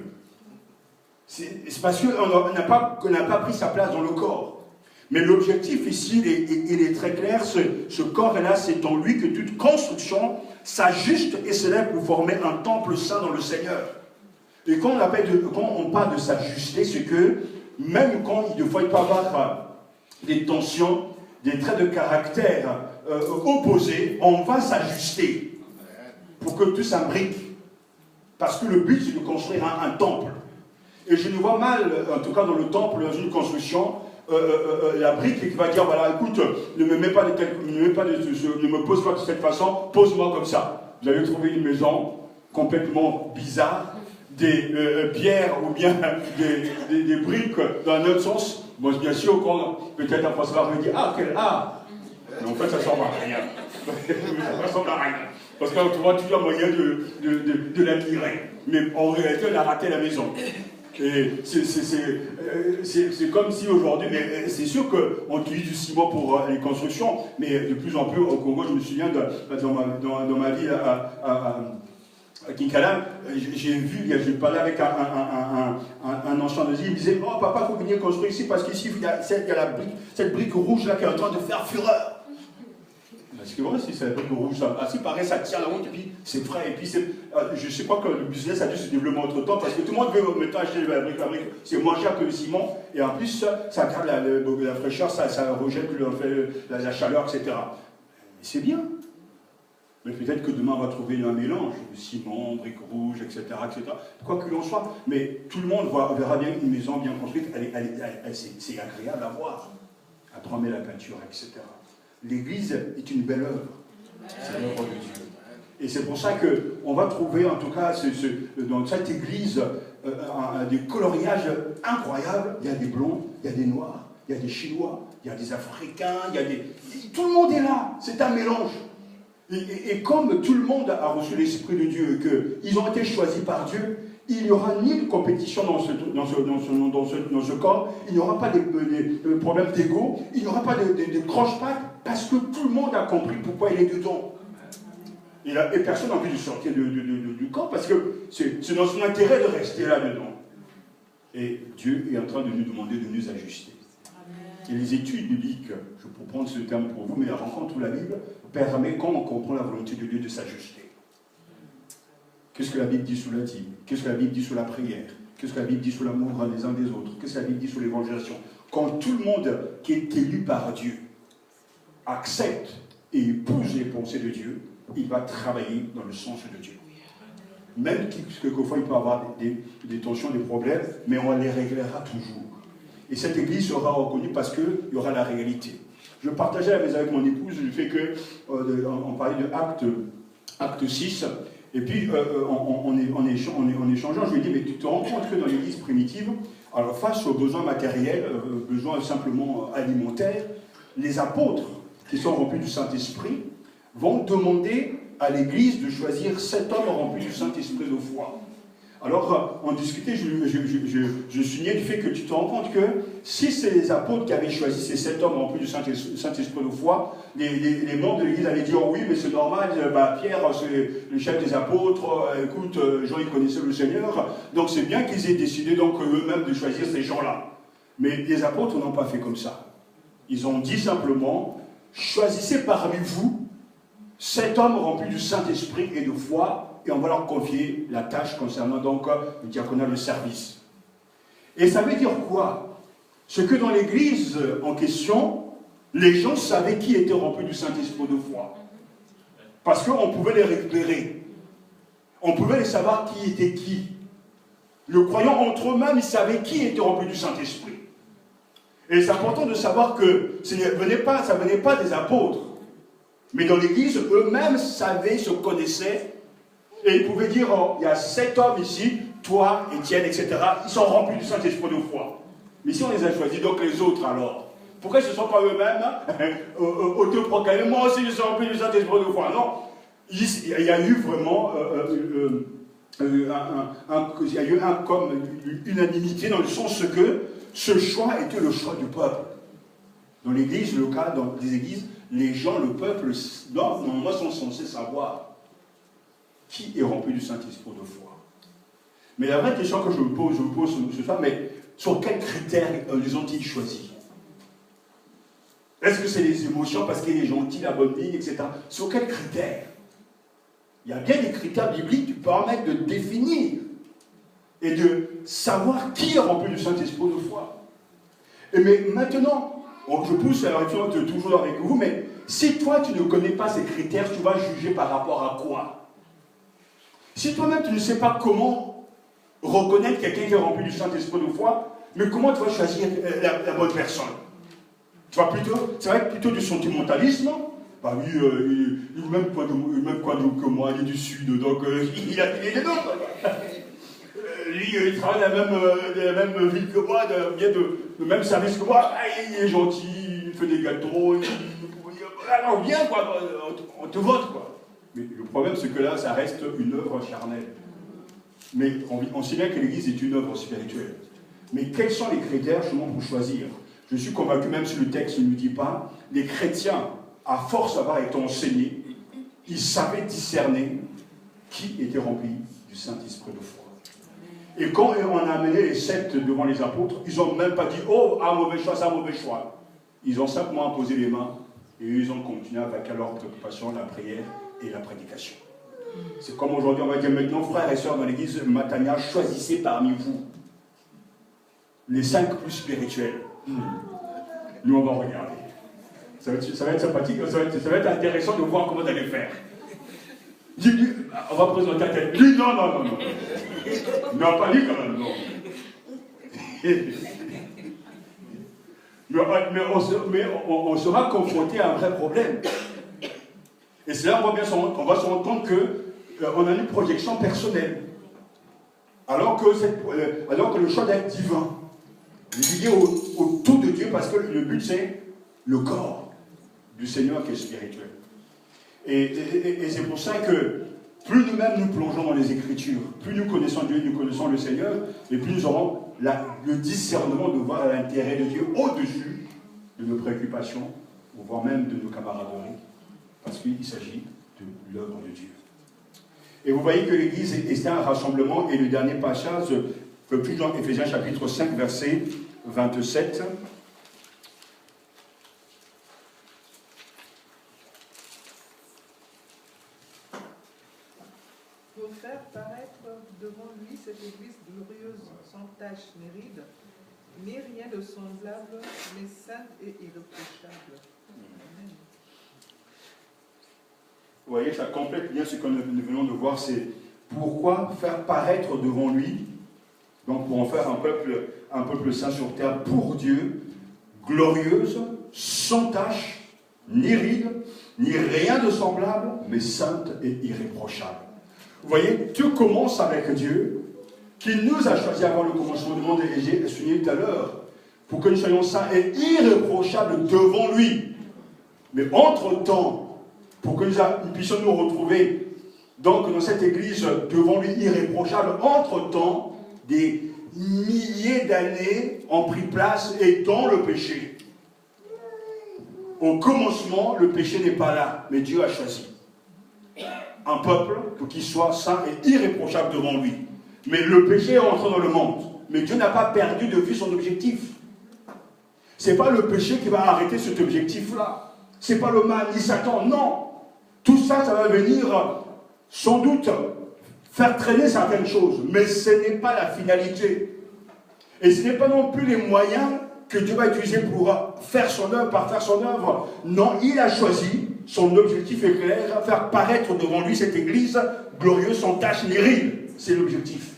C'est parce qu'on n'a pas pris sa place dans le corps. Mais l'objectif ici, il est très clair, ce corps-là, c'est en lui que toute construction s'ajuste et s'élève pour former un temple saint dans le Seigneur. Et quand on parle de s'ajuster, c'est que même quand des fois il peut y avoir des tensions, des traits de caractère opposés, on va s'ajuster pour que tout s'imbrique. Parce que le but, c'est de construire un temple. Et je ne vois mal, en tout cas dans le temple, dans une construction, la brique qui va dire, voilà, écoute, ne me pose pas de cette façon, pose-moi comme ça. Vous avez trouvé une maison complètement bizarre, des pierres ou bien des briques dans un autre sens. Bon, bien sûr, peut-être un François va me dire, ah, quel art! Mais en fait, ça ne ressemble à rien. Ça ne ressemble à rien. Parce qu'on trouvera toujours un moyen de l'admirer. Mais en réalité, on a raté la maison. Et c'est comme si aujourd'hui, mais c'est sûr qu'on utilise du ciment pour les constructions, mais de plus en plus au Congo, je me souviens dans ma vie à Kinkala, j'ai parlé avec un ancien de il me disait, oh papa, il faut venir construire ici parce qu'ici, il y a cette brique rouge là qui est en train de faire fureur. Parce que si c'est la brique rouge, ça paraît, ça tient la route, et puis c'est frais, et puis je sais pas que le business a dû se développer entre temps, parce que tout le monde veut maintenant acheter la brique, c'est moins cher que le ciment, et en plus, ça garde la fraîcheur, ça rejette la chaleur, etc. C'est bien. Mais peut-être que demain on va trouver un mélange de ciment, briques rouges, etc., etc. Quoi qu'il en soit, mais tout le monde verra bien une maison bien construite, c'est agréable à voir, à tremper la peinture, etc. L'Église est une belle œuvre. C'est l'œuvre de Dieu. Et c'est pour ça qu'on va trouver, en tout cas, dans cette Église, des coloriages incroyables. Il y a des blonds, il y a des noirs, il y a des Chinois, il y a des Africains, tout le monde est là. C'est un mélange. Et comme tout le monde a reçu l'Esprit de Dieu et qu'ils ont été choisis par Dieu, il n'y aura ni de compétition dans ce corps, il n'y aura pas de problème d'ego, il n'y aura pas de croche-patte, parce que tout le monde a compris pourquoi il est dedans. Et personne n'a envie de sortir du corps, parce que c'est dans son intérêt de rester là-dedans. Et Dieu est en train de nous demander de nous ajuster. Et les études bibliques, je peux prendre ce terme pour vous, mais la rencontre de la Bible permet, quand on comprend la volonté de Dieu, de s'ajuster. Qu'est-ce que la Bible dit sur la dîme? Qu'est-ce que la Bible dit sur la prière? Qu'est-ce que la Bible dit sur l'amour des uns des autres? Qu'est-ce que la Bible dit sur l'évangélisation? Quand tout le monde qui est élu par Dieu accepte et épouse les pensées de Dieu, il va travailler dans le sens de Dieu. Même quelquefois il peut y avoir des tensions, des problèmes, mais on les réglera toujours. Et cette église sera reconnue parce qu'il y aura la réalité. Je partageais avec mon épouse le fait qu'on parlait de acte 6, et puis en échangeant, je lui ai dit, mais tu te rends compte que dans l'église primitive, alors face aux besoins matériels, besoins simplement alimentaires, les apôtres qui sont remplis du Saint-Esprit vont demander à l'église de choisir 7 hommes remplis du Saint-Esprit de foi. Alors, on discutait, je soulignais du fait que tu te rends compte que si c'est les apôtres qui avaient choisi ces 7 hommes remplis du Saint-Esprit de foi, les membres de l'église allaient dire, oui, mais c'est normal, Pierre, c'est le chef des apôtres, écoute, Jean, il connaissait le Seigneur, donc c'est bien qu'ils aient décidé donc eux-mêmes de choisir ces gens-là. Mais les apôtres n'ont pas fait comme ça. Ils ont dit simplement, choisissez parmi vous 7 hommes remplis du Saint-Esprit et de foi, et on va leur confier la tâche concernant donc le diaconat, le service. Et ça veut dire quoi? Ce que dans l'église en question, les gens savaient qui était rempli du Saint-Esprit de foi. Parce qu'on pouvait les repérer. On pouvait les savoir qui était qui. Le croyant entre eux-mêmes, ils savaient qui était rempli du Saint-Esprit. Et c'est important de savoir que ça ne venait pas des apôtres. Mais dans l'église, eux-mêmes savaient, se connaissaient. Et ils pouvaient dire, oh, il y a 7 hommes ici, toi, Étienne, etc. Ils sont remplis du Saint-Esprit de foi. Mais si on les a choisis, donc les autres alors, pourquoi ils ne se sont pas eux-mêmes autoproclamés? Moi aussi, je suis rempli du Saint-Esprit de foi. Non, il y a eu vraiment il y a eu comme une unanimité dans le sens que ce choix était le choix du peuple. Dans l'église, le cas, dans les églises, les gens, le peuple, normalement sont censés savoir qui est rempli du Saint-Esprit de foi. Mais la vraie question que je me pose ce soir, mais sur quels critères les ont-ils choisis? Est-ce que c'est les émotions parce qu'il est gentil, la bonne ligne, etc. Sur quels critères? Il y a bien des critères bibliques qui permettent de définir et de savoir qui est rempli du Saint-Esprit de foi. Mais maintenant, je pousse la réflexion toujours avec vous, mais si toi tu ne connais pas ces critères, tu vas juger par rapport à quoi? Si toi-même tu ne sais pas comment reconnaître quelqu'un qui est rempli du Saint-Esprit de foi, mais comment tu vas choisir la bonne personne? Ça va être plutôt du sentimentalisme. Bah oui, il même quoi que moi, il est du Sud, donc il est des nôtres. Lui, il travaille dans la même ville que moi, vient de même service que moi. Ah, il est gentil, il fait des gâteaux, alors viens, quoi, on te vote, quoi. Mais le problème, c'est que là, ça reste une œuvre charnelle. Mais on sait bien que l'Église est une œuvre spirituelle. Mais quels sont les critères justement pour choisir? Je suis convaincu, même si le texte ne nous dit pas, les chrétiens, à force d'avoir été enseignés, ils savaient discerner qui était rempli du Saint-Esprit de foi. Et quand on a amené les 7 devant les apôtres, ils n'ont même pas dit « Oh, un mauvais choix, c'est un mauvais choix ». Ils ont simplement posé les mains et ils ont continué avec leur préoccupation, la prière et la prédication. C'est comme aujourd'hui, on va dire maintenant, frères et sœurs dans l'église Matania, choisissez parmi vous les 5 plus spirituels. Nous, on va regarder. Ça va être sympathique, ça va être intéressant de voir comment vous allez faire. On va présenter un tel. Lui, non. Non, pas lui quand même, non. mais on sera confronté à un vrai problème. Et c'est là qu'on va se rendre compte qu'on a une projection personnelle. Alors que le choix d'être divin est lié au tout de Dieu, parce que le but c'est le corps du Seigneur qui est spirituel. Et c'est pour ça que plus nous-mêmes nous plongeons dans les Écritures, plus nous connaissons Dieu, nous connaissons le Seigneur, et plus nous aurons le discernement de voir l'intérêt de Dieu au-dessus de nos préoccupations, voire même de nos camaraderies, parce qu'il s'agit de l'œuvre de Dieu. Et vous voyez que l'Église est un rassemblement, et le dernier passage, toujours dans Éphésiens chapitre 5, verset 27. Pour faire paraître devant lui cette Église glorieuse, sans tache ni ride, ni rien de semblable, mais sainte et irréprochable. Amen. Vous voyez, ça complète bien ce que nous venons de voir, c'est pourquoi faire paraître devant lui, donc pour en faire un peuple saint sur terre pour Dieu, glorieuse, sans tache, ni ride, ni rien de semblable, mais sainte et irréprochable. Vous voyez, tout commence avec Dieu, qui nous a choisi avant le commencement du monde, et j'ai souligné tout à l'heure, pour que nous soyons saints et irréprochables devant lui. Mais entre-temps, pour que nous puissions nous retrouver donc dans cette église devant lui irréprochable, entre-temps, des milliers d'années ont pris place et dans le péché. Au commencement, le péché n'est pas là, mais Dieu a choisi un peuple pour qu'il soit saint et irréprochable devant lui. Mais le péché est entré dans le monde. Mais Dieu n'a pas perdu de vue son objectif. Ce n'est pas le péché qui va arrêter cet objectif-là. Ce n'est pas le mal, ni Satan, non. Tout ça, ça va venir sans doute faire traîner certaines choses. Mais ce n'est pas la finalité. Et ce n'est pas non plus les moyens que Dieu va utiliser pour faire son œuvre, par faire son œuvre. Non, il a choisi, son objectif est clair, faire paraître devant lui cette église glorieuse, sans tache ni ride. C'est l'objectif.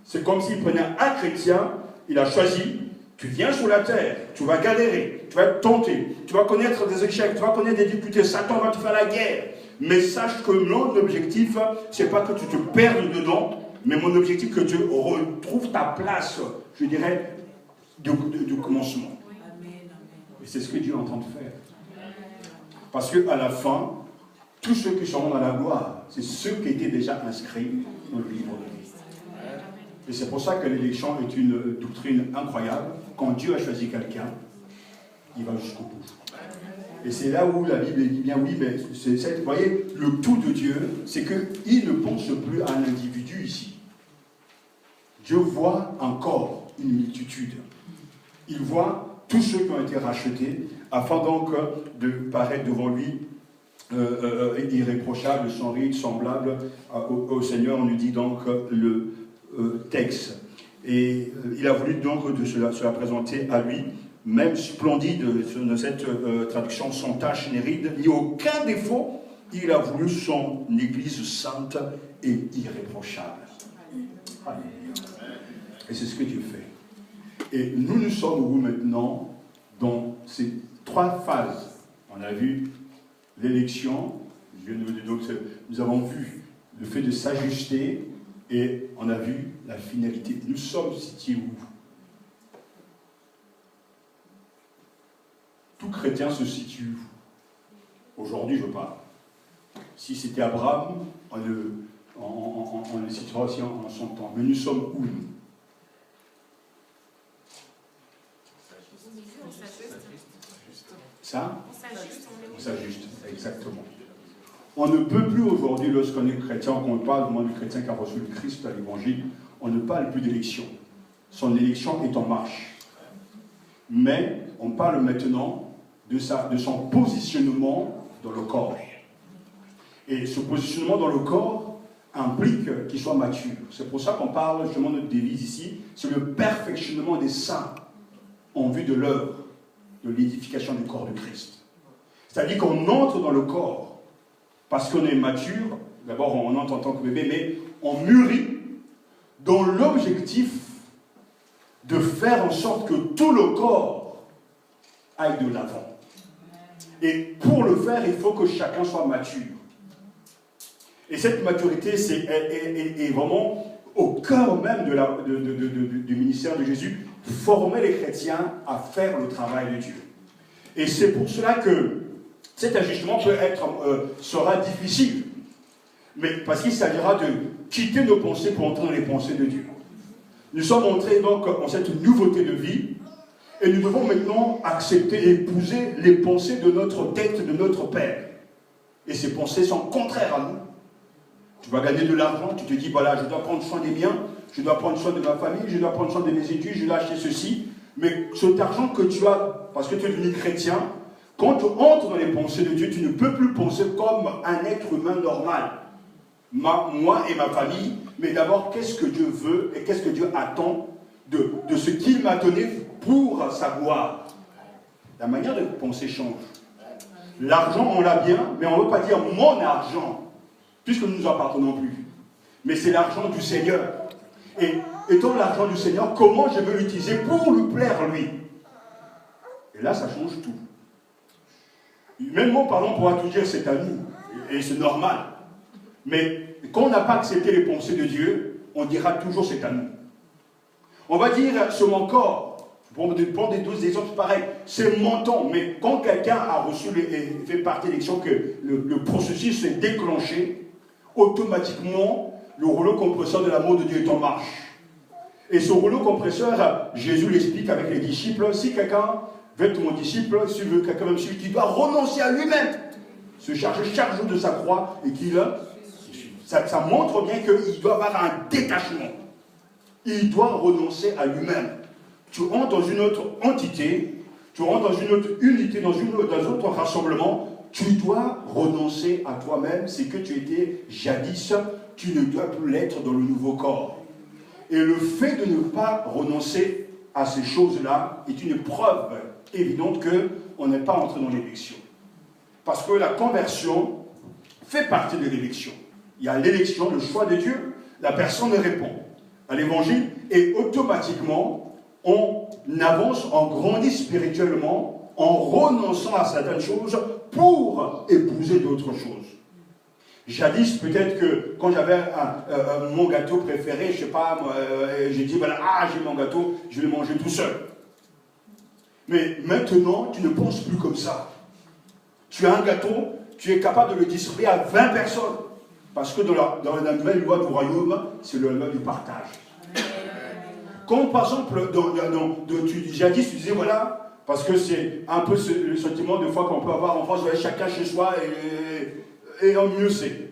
C'est comme s'il prenait un chrétien, il a choisi, tu viens sur la terre, tu vas galérer, tu vas être tenté, tu vas connaître des échecs, tu vas connaître des difficultés, Satan va te faire la guerre. Mais sache que mon objectif, c'est pas que tu te perdes dedans, mais mon objectif, que tu retrouves ta place, je dirais, du commencement. Et c'est ce que Dieu est en train de faire. Parce qu'à la fin, tous ceux qui seront dans la gloire, c'est ceux qui étaient déjà inscrits dans le livre de Dieu. Et c'est pour ça que l'élection est une doctrine incroyable. Quand Dieu a choisi quelqu'un, il va jusqu'au bout. Et c'est là où la Bible dit bien oui, mais vous voyez, le tout de Dieu, c'est qu'il ne pense plus à un individu ici. Dieu voit encore une multitude. Il voit tous ceux qui ont été rachetés, afin donc de paraître devant lui irréprochable, sans ride, semblable au Seigneur. On lui dit donc le texte. Et il a voulu donc de se la présenter à lui, même splendide de cette traduction, sans tache ni ride, ni aucun défaut. Il a voulu son Église sainte et irréprochable. Et c'est ce que Dieu fait. Et nous sommes où maintenant dans ces 3 phases. On a vu l'élection, nous avons vu le fait de s'ajuster et on a vu la finalité. Nous sommes situés où? Tout chrétien se situe où? Aujourd'hui, je parle. Si c'était Abraham, on le situera aussi en son temps. Mais nous sommes où, nous? Ça? On s'ajuste, exactement. On ne peut plus aujourd'hui, lorsqu'on est chrétien, qu'on parle du monde du chrétien qui a reçu le Christ à l'évangile, on ne parle plus d'élection. Son élection est en marche. Mais on parle maintenant de son positionnement dans le corps. Et ce positionnement dans le corps implique qu'il soit mature. C'est pour ça qu'on parle justement de notre devise ici, c'est le perfectionnement des saints en vue de l'œuvre de l'édification du corps de Christ. C'est-à-dire qu'on entre dans le corps parce qu'on est mature, d'abord on entre en tant que bébé, mais on mûrit dans l'objectif de faire en sorte que tout le corps aille de l'avant. Et pour le faire, il faut que chacun soit mature. Et cette maturité est vraiment au cœur même du ministère de Jésus, former les chrétiens à faire le travail de Dieu. Et c'est pour cela que cet ajustement sera difficile. Mais parce qu'il s'agira de quitter nos pensées pour entrer dans les pensées de Dieu. Nous sommes entrés donc en cette nouveauté de vie, et nous devons maintenant accepter et épouser les pensées de notre tête, de notre Père. Et ces pensées sont contraires à nous. Tu vas gagner de l'argent, tu te dis, voilà, je dois prendre soin des miens, je dois prendre soin de ma famille, je dois prendre soin de mes études, je dois acheter ceci. Mais cet argent que tu as, parce que tu es devenu chrétien, quand tu entres dans les pensées de Dieu, tu ne peux plus penser comme un être humain normal. Moi et ma famille, mais d'abord, qu'est-ce que Dieu veut et qu'est-ce que Dieu attend de ce qu'il m'a donné pour sa gloire. La manière de penser change. L'argent, on l'a bien, mais on ne veut pas dire mon argent, puisque nous ne nous appartenons plus. Mais c'est l'argent du Seigneur. Et étant l'argent du Seigneur, comment je veux l'utiliser pour lui plaire lui? Et là, ça change tout. Même mon pardon pourra tout dire, c'est à nous. Et c'est normal. Mais quand on n'a pas accepté les pensées de Dieu, on dira toujours c'est à nous. On va dire c'est mon corps. Pour prendre des exemples pareils, c'est mon temps. Mais quand quelqu'un a reçu et fait partie de l'élection, que le processus s'est déclenché, automatiquement, le rouleau compresseur de l'amour de Dieu est en marche. Et ce rouleau compresseur, Jésus l'explique avec les disciples, si quelqu'un veut être mon disciple, s'il veut quelqu'un même suivre, qu'il doit renoncer à lui-même, se charger chaque jour de sa croix, et qu'il ça montre bien qu'il doit avoir un détachement. Il doit renoncer à lui-même. Tu rentres dans une autre entité, tu rentres dans une autre unité, dans un autre rassemblement, tu dois renoncer à toi-même, c'est que tu étais jadis, tu ne dois plus l'être dans le nouveau corps. Et le fait de ne pas renoncer à ces choses-là est une preuve évidente qu'on n'est pas entré dans l'élection. Parce que la conversion fait partie de l'élection. Il y a l'élection, le choix de Dieu, la personne répond à l'évangile et automatiquement on avance, on grandit spirituellement en renonçant à certaines choses pour épouser d'autres choses. Jadis, peut-être que quand j'avais mon gâteau préféré, je ne sais pas, j'ai dit, voilà, j'ai mon gâteau, je vais le manger tout seul. Mais maintenant, tu ne penses plus comme ça. Tu as un gâteau, tu es capable de le distribuer à 20 personnes. Parce que dans la nouvelle loi du royaume, c'est la loi du partage. Quand par exemple, jadis tu disais voilà, parce que c'est un peu le sentiment de fois qu'on peut avoir en France, chacun chez soi et en mieux c'est.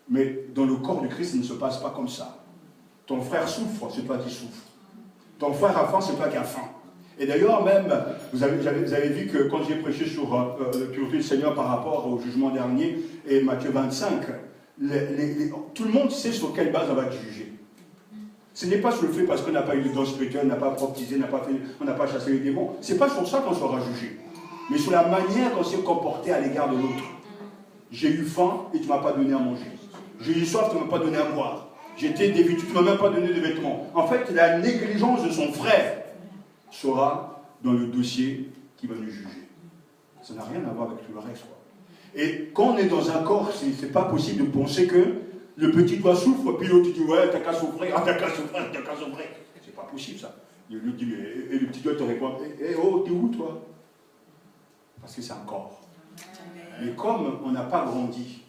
Mais dans le corps du Christ, il ne se passe pas comme ça. Ton frère souffre, c'est toi qui souffres. Ton frère a faim, c'est toi qui as faim. Et d'ailleurs même, vous avez vu que quand j'ai prêché sur l'autorité du Seigneur par rapport au jugement dernier, et Matthieu 25, tout le monde sait sur quelle base on va être jugé. Ce n'est pas sur le fait parce qu'on n'a pas eu de don spirituel, on n'a pas prophétisé, on n'a pas chassé les démons. Ce n'est pas sur ça qu'on sera jugé. Mais sur la manière qu'on s'est comporté à l'égard de l'autre. J'ai eu faim et tu ne m'as pas donné à manger. J'ai eu soif, tu ne m'as pas donné à boire. J'étais dévêtu, tu ne m'as même pas donné de vêtements. En fait, la négligence de son frère sera dans le dossier qui va nous juger. Ça n'a rien à voir avec tout le reste. Et quand on est dans un corps, ce n'est pas possible de penser que le petit doigt souffre, puis l'autre dit ouais, t'as qu'à souffrir, t'as qu'à souffrir, t'as qu'à souffrir. C'est pas possible ça. Et le petit doigt te répond oh, t'es où toi? Parce que c'est un corps. Mais comme on n'a pas grandi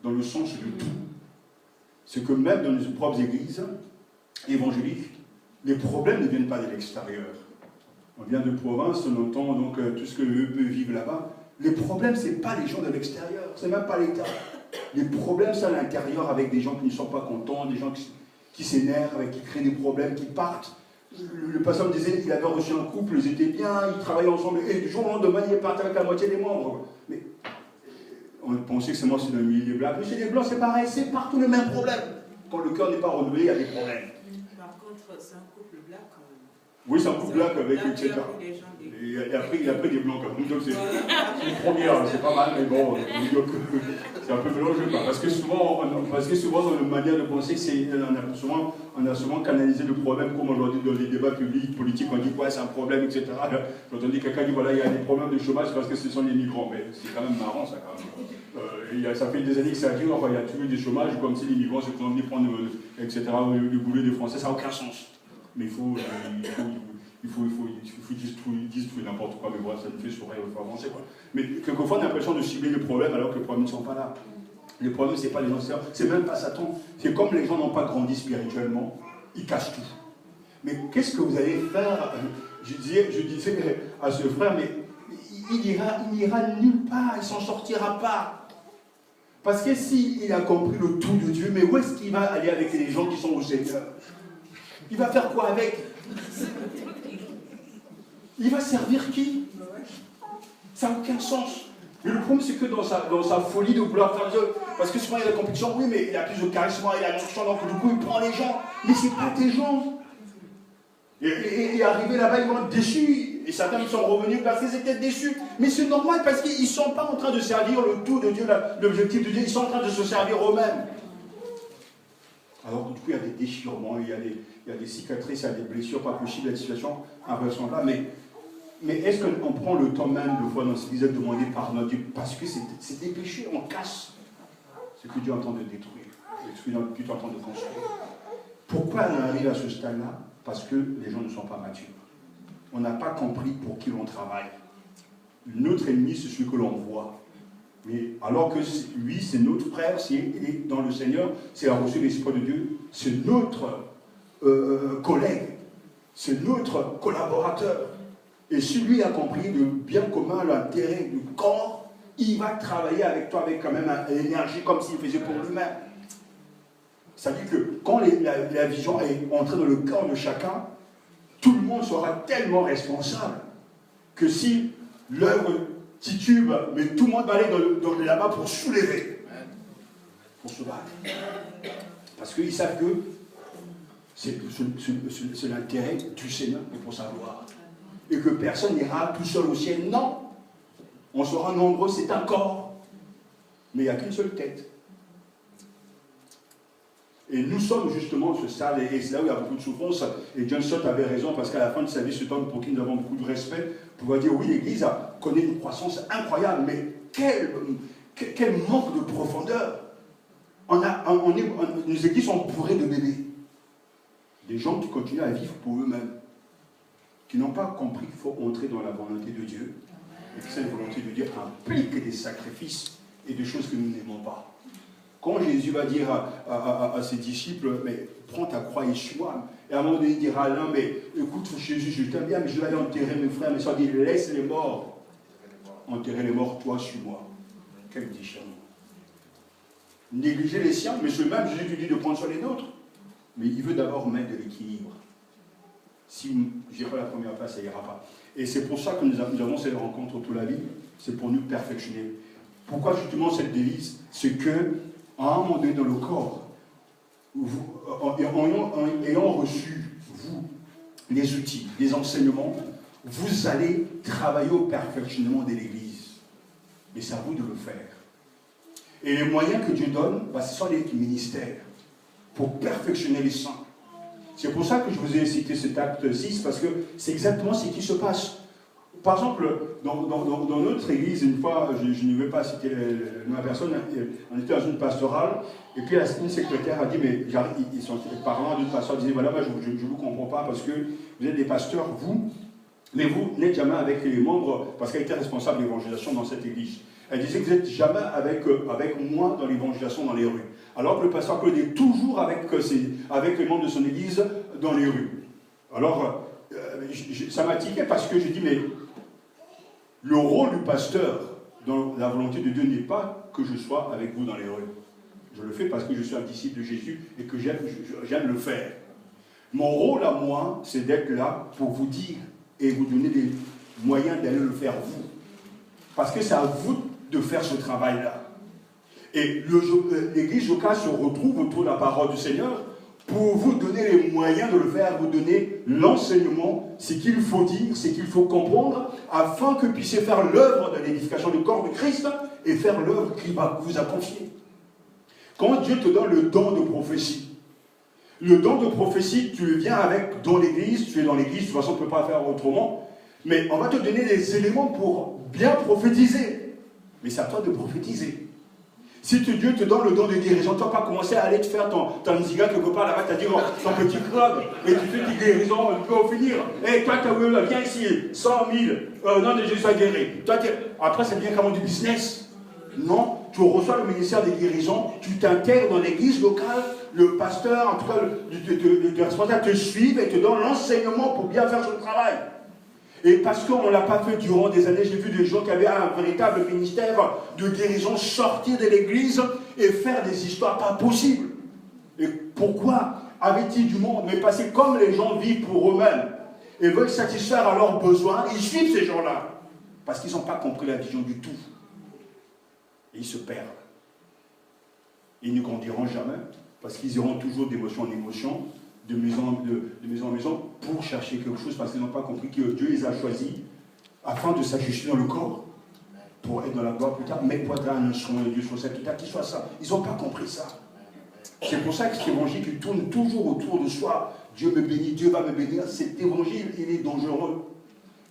dans le sens de tout, c'est que même dans nos propres églises évangéliques, les problèmes ne viennent pas de l'extérieur. On vient de province, on entend donc tout ce que eux vivent là-bas. Les problèmes, ce n'est pas les gens de l'extérieur, ce n'est même pas l'État. Les problèmes, c'est à l'intérieur avec des gens qui ne sont pas contents, des gens qui s'énervent, qui créent des problèmes, qui partent. Le pasteur me disait qu'il avait reçu un couple, ils étaient bien, ils travaillaient ensemble, et du jour au lendemain, ils partent avec la moitié des membres. Mais on pensait que c'est moi, c'est dans le milieu des blancs. Mais chez les blancs, c'est pareil, c'est partout le même problème. Quand le cœur n'est pas renouvelé, il y a des problèmes. Par contre, c'est un couple black quand même. Oui, c'est un couple black avec, etc. Et après, il a pris des blancs comme nous, donc c'est une première, c'est pas mal, mais bon, c'est un peu mélangé. Parce que souvent, dans notre manière de penser, on a souvent canalisé le problème, comme aujourd'hui dans les débats publics, politiques, on dit quoi, c'est un problème, etc. Quand on dit quelqu'un dit voilà, il y a des problèmes de chômage parce que ce sont les migrants, mais c'est quand même marrant ça quand même. Ça fait des années que ça dure, il y a toujours des chômages, comme si les migrants se sont venus prendre, etc., le boulot des Français, ça n'a aucun sens. Mais il faut dire n'importe quoi, mais voilà, ça nous fait sourire, il faut avancer. Quoi. Mais quelquefois, on a l'impression de cibler les problèmes alors que les problèmes ne sont pas là. Les problèmes, ce n'est pas les gens, c'est même pas Satan. C'est comme les gens n'ont pas grandi spirituellement, ils cachent tout. Mais qu'est-ce que vous allez faire? Je disais à ce frère, mais il n'ira nulle part, il ne s'en sortira pas. Parce que s'il a compris le tout de Dieu, mais où est-ce qu'il va aller avec les gens qui sont au Seigneur? Il va faire quoi avec? Il va servir qui? Ça n'a aucun sens. Mais le problème, c'est que dans sa folie de vouloir faire Dieu, parce que souvent il y a la compétition, oui, mais il a plus de charisme, il a l'onction, donc du coup il prend les gens. Mais ce n'est pas tes gens. Et arrivé là-bas, ils vont être déçus. Et certains sont revenus parce qu'ils étaient déçus. Mais c'est normal parce qu'ils ne sont pas en train de servir le tout de Dieu, l'objectif de Dieu, ils sont en train de se servir eux-mêmes. Alors du coup, il y a des déchirements, il y a des cicatrices, il y a des blessures, pas possible, la situation invraisemblable. Mais est-ce qu'on prend le temps même de voir dans ce épisode demander pardon à Dieu? Parce que c'est des péchés, on casse ce que Dieu entend de détruire, ce que Dieu est en train de construire. Pourquoi on arrive à ce stade-là? Parce que les gens ne sont pas matures. On n'a pas compris pour qui l'on travaille. Notre ennemi, c'est celui que l'on voit. Mais alors que lui, c'est notre frère, il est dans le Seigneur, c'est a reçu l'Esprit de Dieu, c'est notre collègue, c'est notre collaborateur. Et si lui a compris le bien commun, l'intérêt du corps, il va travailler avec toi avec quand même l'énergie comme s'il faisait pour lui-même. Ça dit que quand la vision est entrée dans le cœur de chacun, tout le monde sera tellement responsable que si l'œuvre titube, mais tout le monde va aller là-bas pour soulever, pour se battre. Parce qu'ils savent que c'est l'intérêt du Seigneur et pour sa gloire. Et que personne n'ira tout seul au ciel. Non. On sera nombreux, c'est un corps. Mais il n'y a qu'une seule tête. Et nous sommes justement ce stade, et c'est là où il y a beaucoup de souffrance. Et John Stott avait raison, parce qu'à la fin de sa vie, cet homme pour qui nous avons beaucoup de respect, pouvoir dire oui, l'Église connaît une croissance incroyable, mais quel manque de profondeur. Nos églises sont bourrées de bébés. Des gens qui continuent à vivre pour eux-mêmes, qui n'ont pas compris qu'il faut entrer dans la volonté de Dieu, et que cette volonté de Dieu implique des sacrifices et des choses que nous n'aimons pas. Quand Jésus va dire à ses disciples, mais prends ta croix et suis-moi. Et à un moment donné, il dira à l'un, mais écoute Jésus, je t'aime bien, mais je vais aller enterrer mes frères, mes soeurs. Il dit, laisse les morts. Enterrer les morts, toi, suis-moi. Quel déchirement. Négliger les siens, mais ce même Jésus qui dit de prendre soin des nôtres. Mais il veut d'abord mettre de l'équilibre. Si je n'ai pas la première place, ça n'ira pas. Et c'est pour ça que nous avons cette rencontre toute la vie. C'est pour nous perfectionner. Pourquoi justement cette devise? C'est que, à un moment donné dans le corps, ayant reçu, vous, les outils, les enseignements, vous allez travailler au perfectionnement de l'Église. Mais c'est à vous de le faire. Et les moyens que Dieu donne, ce sont les ministères pour perfectionner les saints. C'est pour ça que je vous ai cité cet acte 6, parce que c'est exactement ce qui se passe. Par exemple, dans notre église, une fois, je ne vais pas citer le nom de la personne, on était dans une pastorale, et puis une secrétaire a dit, mais ils sont parlant d'une pasteur, disait, voilà, moi je ne vous comprends pas, parce que vous êtes des pasteurs, vous, mais vous n'êtes jamais avec les membres, parce qu'elle était responsable de l'évangélisation dans cette église. Elle disait que vous n'êtes jamais avec moi dans l'évangélisation dans les rues. Alors que le pasteur Claude est toujours avec les membres de son église dans les rues. Alors, ça m'a tiqué parce que je dis, mais le rôle du pasteur dans la volonté de Dieu n'est pas que je sois avec vous dans les rues. Je le fais parce que je suis un disciple de Jésus et que j'aime le faire. Mon rôle à moi, c'est d'être là pour vous dire et vous donner des moyens d'aller le faire vous. Parce que c'est à vous de faire ce travail-là. Et l'église locale se retrouve autour de la parole du Seigneur pour vous donner les moyens de le faire, vous donner l'enseignement, ce qu'il faut dire, ce qu'il faut comprendre, afin que vous puissiez faire l'œuvre de l'édification du corps de Christ et faire l'œuvre qu'il vous a confiée. Quand Dieu te donne le don de prophétie, le don de prophétie, tu le viens avec dans l'église, tu es dans l'église, de toute façon, on ne peut pas faire autrement, mais on va te donner des éléments pour bien prophétiser. Mais c'est à toi de prophétiser. Si Dieu te donne le don de guérison, tu ne vas pas commencer à aller te faire ton ziga quelque part là-bas, tu as dit ton petit club, et tu fais tes guérisons, tu peux en finir. Et toi, viens ici, 100 000, nom de Jésus a guéri. Toi, après, c'est bien comme du business. Non, tu reçois le ministère des guérisons, tu t'intègres dans l'église locale, le pasteur, en tout cas, le responsable te suit et te donne l'enseignement pour bien faire son travail. Et parce qu'on ne l'a pas fait durant des années, j'ai vu des gens qui avaient un véritable ministère de guérison sortir de l'église et faire des histoires pas possibles. Et pourquoi avaient-ils du monde? Mais parce que comme les gens vivent pour eux-mêmes et veulent satisfaire à leurs besoins, ils suivent ces gens-là. Parce qu'ils n'ont pas compris la vision du tout. Et ils se perdent. Ils ne grandiront jamais parce qu'ils iront toujours d'émotion en émotion, de maison en maison, pour chercher quelque chose, parce qu'ils n'ont pas compris que Dieu les a choisis afin de s'ajuster dans le corps, pour être dans la gloire plus tard. Mais pour être un instrument de Dieu sur cette terre, qu'il soit ça. Ils n'ont pas compris ça. C'est pour ça que cet évangile qui tourne toujours autour de soi, Dieu me bénit, Dieu va me bénir, cet évangile, il est dangereux.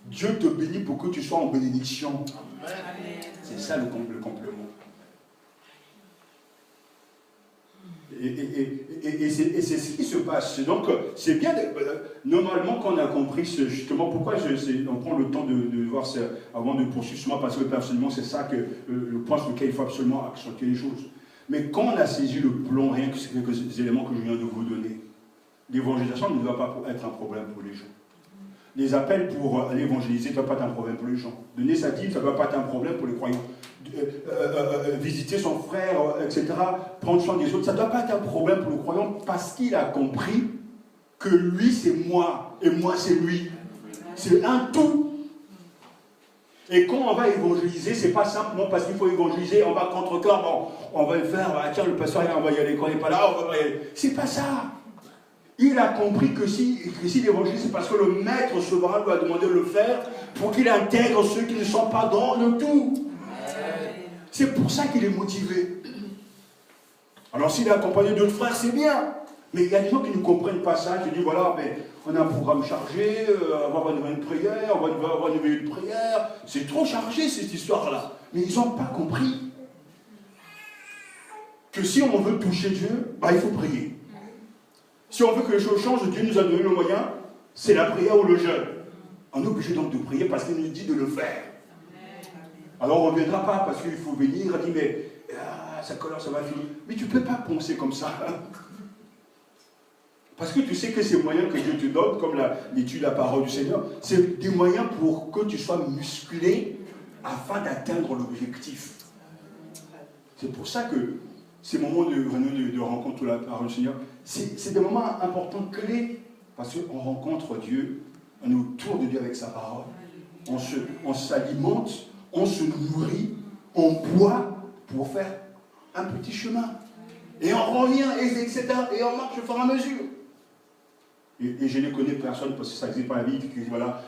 Dieu te bénit pour que tu sois en bénédiction. C'est ça le complément. Et c'est ce qui se passe. Donc, c'est bien, normalement, qu'on a compris justement pourquoi on prend le temps de voir ça avant de poursuivre, justement, parce que personnellement, c'est ça que le point sur lequel il faut absolument accentuer les choses. Mais quand on a saisi le plan, rien que ces quelques éléments que je viens de vous donner, l'évangélisation ne doit pas être un problème pour les gens. Les appels pour aller évangéliser ne doivent pas être un problème pour les gens. Donner sa dîme, ça ne doit pas être un problème pour les croyants. Visiter son frère, etc., prendre soin des autres, ça ne doit pas être un problème pour le croyant parce qu'il a compris que lui c'est moi et moi c'est lui. C'est un tout. Et quand on va évangéliser, c'est pas simplement parce qu'il faut évangéliser, on va contre-cœur, on va le faire, tiens le pasteur on va y aller, quand il n'est pas là, on va y aller. C'est pas ça. Il a compris que si l'évangile, c'est parce que le maître souverain lui a demandé de le faire pour qu'il intègre ceux qui ne sont pas dans le tout. C'est pour ça qu'il est motivé. Alors s'il est accompagné d'autres frères, c'est bien. Mais il y a des gens qui ne comprennent pas ça, qui disent voilà, mais on a un programme chargé, on va avoir une prière, on va avoir une veillée de prière. C'est trop chargé cette histoire-là. Mais ils n'ont pas compris que si on veut toucher Dieu, il faut prier. Si on veut que les choses changent, Dieu nous a donné le moyen, c'est la prière ou le jeûne. On est obligé donc de prier parce qu'il nous dit de le faire. Alors on ne viendra pas parce qu'il faut venir, on dit mais sa colère, ça va finir. Mais tu ne peux pas penser comme ça. Parce que tu sais que ces moyens que Dieu te donne, comme l'étude de la parole du Seigneur, c'est des moyens pour que tu sois musclé afin d'atteindre l'objectif. C'est pour ça que ces moments de rencontre de la parole du Seigneur, c'est des moments importants, clés, parce qu'on rencontre Dieu, on est autour de Dieu avec sa parole, on s'alimente, on se nourrit, on boit pour faire un petit chemin. Et on revient, etc. Et on marche au fur et à mesure. Et je ne connais personne, parce que ça n'existe pas la vie, qui voilà.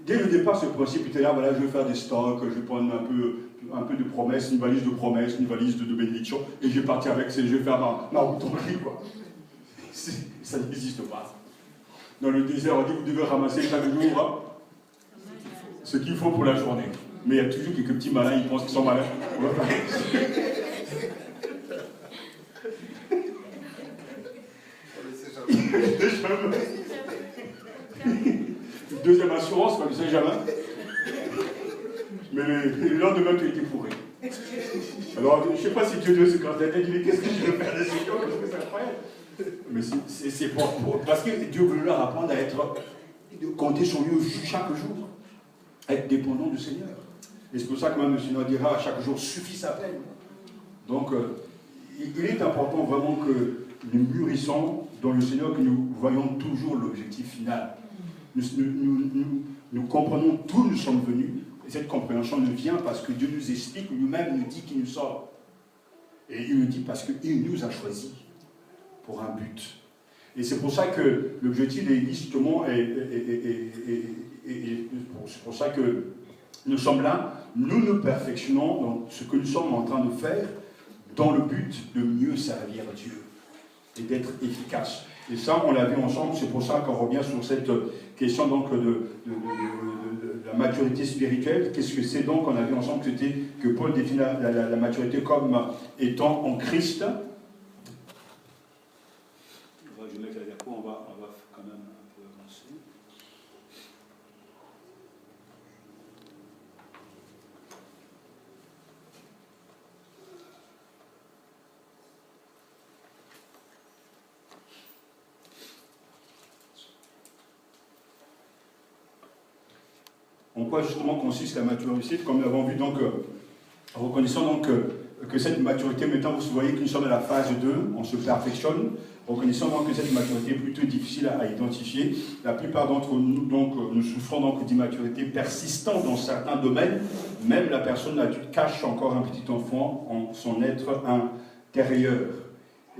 Dès le départ, ce principe était là, voilà, je vais faire des stocks, je vais prendre un peu de promesses, une valise de promesses, une valise de bénédictions, et je vais partir avec, je vais faire ma autonomie, quoi. Ça n'existe pas. Dans le désert, on dit, vous devez ramasser chaque jour ce qu'il faut pour la journée. Mais il y a toujours quelques petits malins, ils pensent qu'ils sont malins. Deuxième assurance, on ne sait jamais. Mais le lendemain, tu étais fourré. Alors, je ne sais pas si Dieu se quand il dit, qu'est-ce que je vais faire de ces gens, parce que c'est incroyable. Mais c'est parce que Dieu veut leur apprendre de compter sur lui chaque jour, être dépendant du Seigneur. Et c'est pour ça que même le Seigneur dira, chaque jour suffit sa peine. Donc, il est important vraiment que nous mûrissons dans le Seigneur, que nous voyons toujours l'objectif final. Nous comprenons d'où nous sommes venus, et cette compréhension nous vient parce que Dieu nous explique, lui-même nous dit qu'il nous sort. Et il nous dit parce qu'il nous a choisis pour un but. Et c'est pour ça que l'objectif de l'Église, justement, c'est pour ça que nous sommes là, nous nous perfectionnons dans ce que nous sommes en train de faire, dans le but de mieux servir Dieu et d'être efficace. Et ça, on l'a vu ensemble, c'est pour ça qu'on revient sur cette question donc, de la maturité spirituelle. Qu'est-ce que c'est donc? On a vu ensemble que Paul définit la maturité comme étant en Christ. Je vais mettre la diapo, on va quand même un peu avancer. En quoi justement consiste la maturité? Comme nous l'avons vu, donc, reconnaissant donc que cette maturité, maintenant vous voyez que nous sommes à la phase 2, on se perfectionne, reconnaissant donc que cette maturité est plutôt difficile à identifier. La plupart d'entre nous, donc, nous souffrons donc d'immaturité persistante dans certains domaines. Même la personne adulte cache encore un petit enfant en son être intérieur.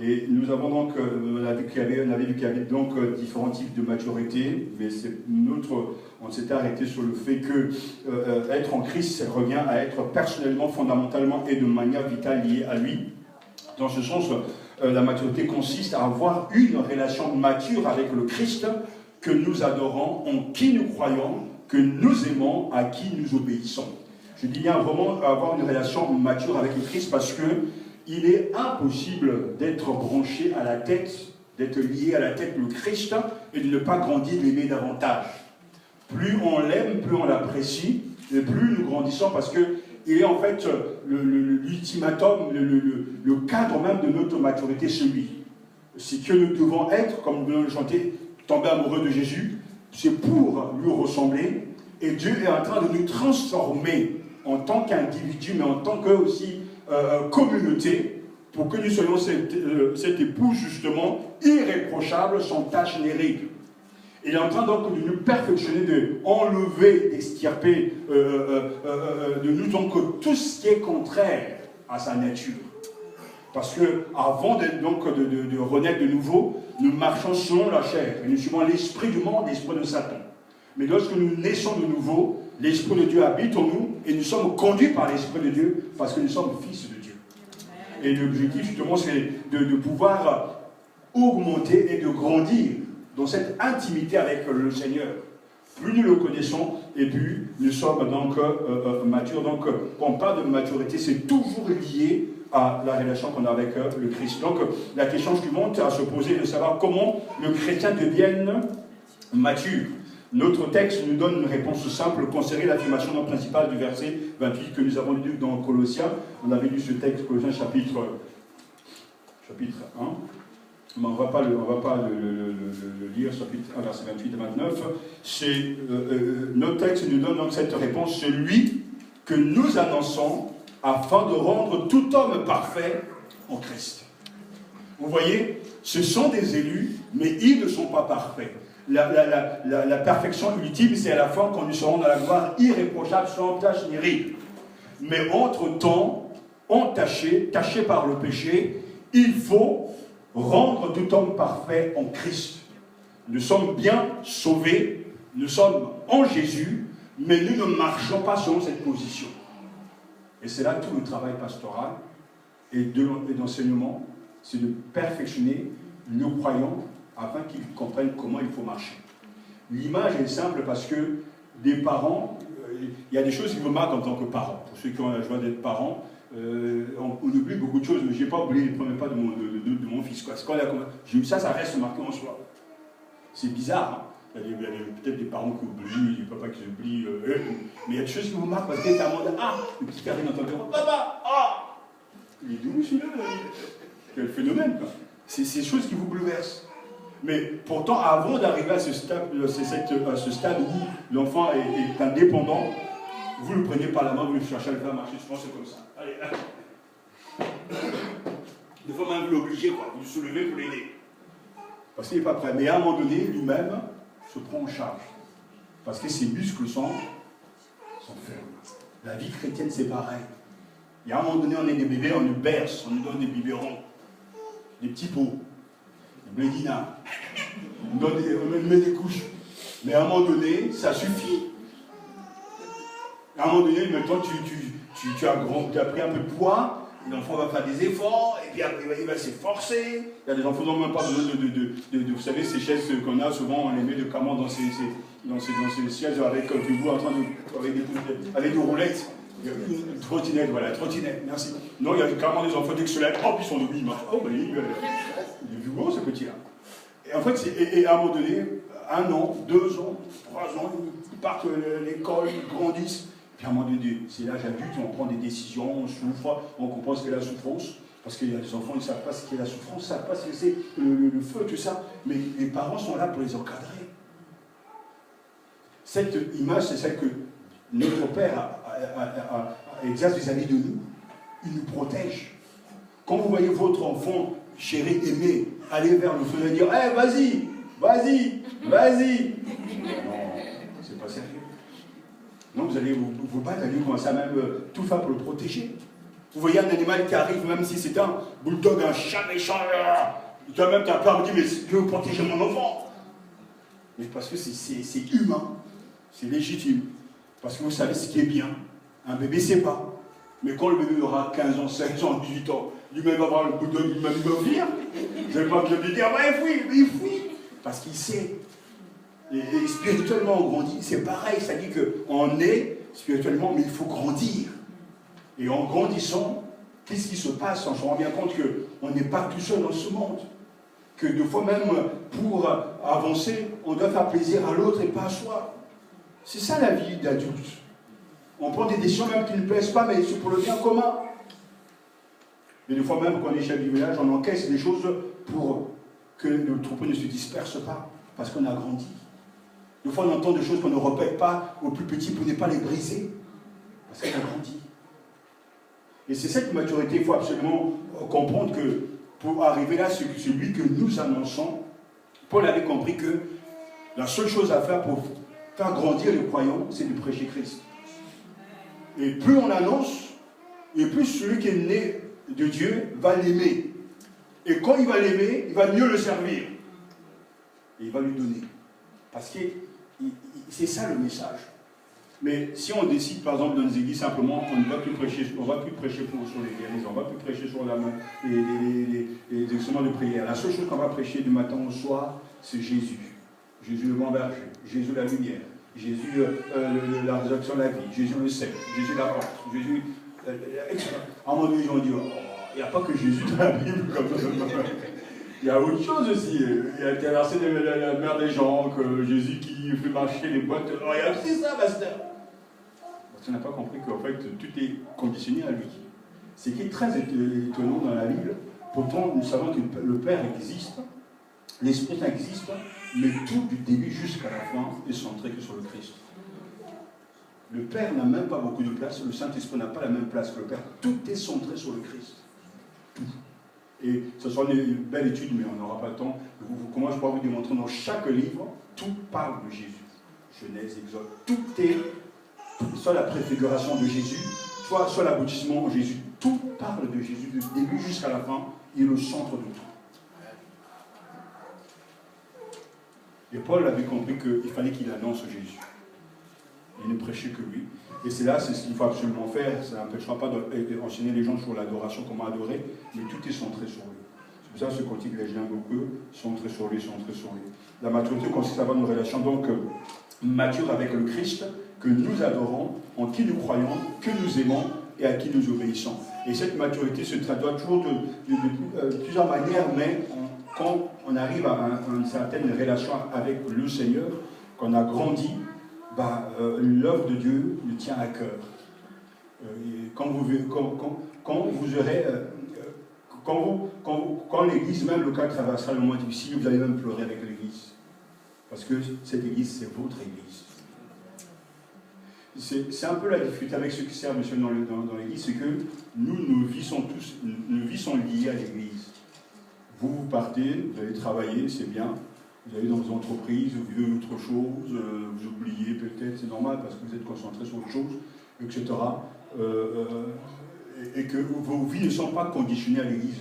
Et nous avons donc, on avait vu qu'il y avait donc différents types de maturité, mais on s'était arrêté sur le fait que être en Christ revient à être personnellement, fondamentalement et de manière vitale liée à lui. Dans ce sens, la maturité consiste à avoir une relation mature avec le Christ que nous adorons, en qui nous croyons, que nous aimons, à qui nous obéissons. Je dis bien vraiment avoir une relation mature avec le Christ parce que il est impossible d'être branché à la tête, d'être lié à la tête du Christ et de ne pas grandir, l'aimer davantage. Plus on l'aime, plus on l'apprécie, et plus nous grandissons parce qu'il est en fait l'ultimatum, le cadre même de notre maturité, celui. C'est que nous devons être, comme nous venons de le chanter, tomber amoureux de Jésus, c'est pour lui ressembler, et Dieu est en train de nous transformer en tant qu'individu, mais en tant que aussi communauté, pour que nous soyons cette épouse justement irréprochable, sans tache ni ride. Il est en train donc de nous perfectionner, de enlever, d'extirper de nous donc tout ce qui est contraire à sa nature. Parce que avant de renaître de nouveau, nous marchons selon la chair et nous suivons l'esprit du monde, l'esprit de Satan. Mais lorsque nous naissons de nouveau, l'Esprit de Dieu habite en nous et nous sommes conduits par l'Esprit de Dieu parce que nous sommes fils de Dieu. Et l'objectif justement c'est de pouvoir augmenter et de grandir dans cette intimité avec le Seigneur. Plus nous le connaissons et plus nous sommes donc matures. Donc quand on parle de maturité, c'est toujours lié à la relation qu'on a avec le Christ. Donc la question suivante à se poser est de savoir comment le chrétien devienne mature. Notre texte nous donne une réponse simple. Considérez l'affirmation principale du verset 28 que nous avons lu dans Colossiens. On avait lu ce texte, Colossiens chapitre 1. Mais on ne va pas le lire, chapitre 1, verset 28 et 29. Notre texte nous donne donc cette réponse, celui que nous annonçons afin de rendre tout homme parfait en Christ. Vous voyez, ce sont des élus, mais ils ne sont pas parfaits. La perfection ultime, c'est à la fin quand nous serons dans la gloire irréprochable, sans tache ni ride. Mais entre-temps, entaché par le péché, il faut rendre tout homme parfait en Christ. Nous sommes bien sauvés, nous sommes en Jésus, mais nous ne marchons pas selon cette position. Et c'est là tout le travail pastoral et d'enseignement, c'est de perfectionner nos croyants afin qu'ils comprennent comment il faut marcher. L'image est simple parce que des parents, il y a des choses qui me marquent en tant que parent. Pour ceux qui ont la joie d'être parents, on oublie beaucoup de choses, mais je n'ai pas oublié les premiers pas de mon fils. J'ai eu ça reste marqué en soi. C'est bizarre, hein. Il y a peut-être des parents qui oublient, des papas qui oublient, mais il y a des choses qui vous marquent parce que c'est un monde, le petit qui arrive dans ton bureau, papa, il est doux celui-là, quel phénomène, quoi. C'est ces choses qui vous bouleversent. Mais pourtant, avant d'arriver à ce stade où l'enfant est indépendant, vous le prenez par la main, vous le cherchez à le faire marcher, souvent c'est comme ça. Allez, là. Des fois même vous l'obligez, quoi. Vous le soulevez pour l'aider. Parce qu'il n'est pas prêt. Mais à un moment donné, lui-même se prend en charge. Parce que ses muscles sont fermes. La vie chrétienne, c'est pareil. Et à un moment donné, on est des bébés, on nous berce, on nous donne des biberons, des petits pots, des blédina, on nous met des couches. Mais à un moment donné, ça suffit. À un moment donné, maintenant, tu as pris un peu de poids, l'enfant va faire des efforts, et puis après, il va s'efforcer. Il y a des enfants qui n'ont même pas besoin de vous savez, ces chaises qu'on a, souvent, on les met de comment dans ces sièges avec du bout en train de. Avec des roulettes. Une trottinette, voilà, trottinette, merci. Non, il y a carrément des enfants dès que se lèvent, hop, ils sont debout, ils marchent. Oh, ben il est vigoureux, ce petit-là. Et en fait, et à un moment donné, 1 an, 2 ans, 3 ans, ils partent à l'école, ils grandissent. Puis à un moment donné, c'est l'âge adulte, on prend des décisions, on souffre, on comprend ce qu'est la souffrance. Parce qu'il y a des enfants, ils ne savent pas ce qu'est la souffrance, ils ne savent pas ce que c'est le feu, tout ça. Mais les parents sont là pour les encadrer. Cette image, c'est celle que notre Père exerce vis-à-vis de nous. Il nous protège. Quand vous voyez votre enfant chéri, aimé, aller vers le feu et dire hey, vas-y. Non, c'est pas sérieux. Non, vous allez vous battre, allez commencer à même tout faire pour le protéger. Vous voyez un animal qui arrive, même si c'est un bulldog, un chat méchant, toi-même tu as peur de dire mais je veux protéger mon enfant. Mais parce que c'est humain, c'est légitime. Parce que vous savez ce qui est bien. Un bébé ne sait pas. Mais quand le bébé aura 15 ans, 16 ans, 18 ans, lui-même va voir le bulldog, lui-même il va fuir. Vous n'avez pas besoin de lui dire il fuit. Parce qu'il sait. Et spirituellement, on grandit. C'est pareil, ça dit qu'on est spirituellement, mais il faut grandir. Et en grandissant, qu'est-ce qui se passe? On se rend bien compte qu'on n'est pas tout seul dans ce monde. Que des fois même, pour avancer, on doit faire plaisir à l'autre et pas à soi. C'est ça la vie d'adulte. On prend des décisions même qui ne plaisent pas, mais c'est pour le bien commun. Et des fois même, quand on est chef du village, on encaisse des choses pour que le troupeau ne se disperse pas, parce qu'on a grandi. Des fois, on entend des choses qu'on ne répète pas aux plus petits pour ne pas les briser, parce qu'on a grandi. Et c'est cette maturité, il faut absolument comprendre que pour arriver là, c'est celui que nous annonçons, Paul avait compris que la seule chose à faire pour faire grandir les croyants, c'est de prêcher Christ. Et plus on annonce, et plus celui qui est né de Dieu va l'aimer. Et quand il va l'aimer, il va mieux le servir. Et il va lui donner. Parce que c'est ça le message. Mais si on décide, par exemple, dans les églises, simplement, on ne va plus prêcher, sur les guérisons, on ne va plus prêcher sur les instruments de prière. La seule chose qu'on va prêcher du matin au soir, c'est Jésus. Jésus le bon berger, Jésus la lumière, Jésus la résurrection de la vie, Jésus le sel, Jésus la porte, Jésus... À un moment donné, ils vont dire, il n'y a pas que Jésus dans la Bible comme ça. Il y a autre chose aussi. Il y a traversé la mer des gens, que Jésus qui fait marcher les boîtes. Oh, il y a aussi ça, Pasteur. Parce qu'on n'a pas compris qu'en fait, tout est conditionné à lui. C'est qui est très étonnant dans la Bible. Pourtant, nous savons que le Père existe, l'Esprit existe, mais tout du début jusqu'à la fin est centré que sur le Christ. Le Père n'a même pas beaucoup de place, le Saint-Esprit n'a pas la même place que le Père. Tout est centré sur le Christ. Tout. Et ce sera une belle étude, mais on n'aura pas le temps. Comment je pourrais vous démontrer dans chaque livre, tout parle de Jésus. Genèse, Exode, tout est soit la préfiguration de Jésus, soit l'aboutissement de Jésus. Tout parle de Jésus, du début jusqu'à la fin, il est le centre de tout. Et Paul avait compris qu'il fallait qu'il annonce Jésus. Il ne prêchait que lui. Et c'est là, c'est ce qu'il faut absolument faire. Ça n'empêchera pas d'enseigner les gens sur l'adoration, comment adorer, mais tout est centré sur lui. C'est pour ça que ce cantique, les gens beaucoup, centré sur lui, centré sur lui. La maturité consiste à avoir une relation donc mature avec le Christ, que nous adorons, en qui nous croyons, que nous aimons et à qui nous obéissons. Et cette maturité se traduit toujours de plusieurs manières, mais quand on arrive à une certaine relation avec le Seigneur, qu'on a grandi, l'œuvre de Dieu nous tient à cœur. Quand l'Église, même le cas traversera le moment difficile, vous allez même pleurer avec l'Église. Parce que cette Église, c'est votre Église. C'est un peu la difficulté avec ceux qui servent Monsieur dans l'Église, c'est que nous vies sont liés à l'Église. Vous partez, vous allez travailler, c'est bien. Vous allez dans vos entreprises, vous vivez autre chose, vous oubliez peut-être, c'est normal parce que vous êtes concentré sur autre chose, etc. Et que vos vies ne sont pas conditionnées à l'Église.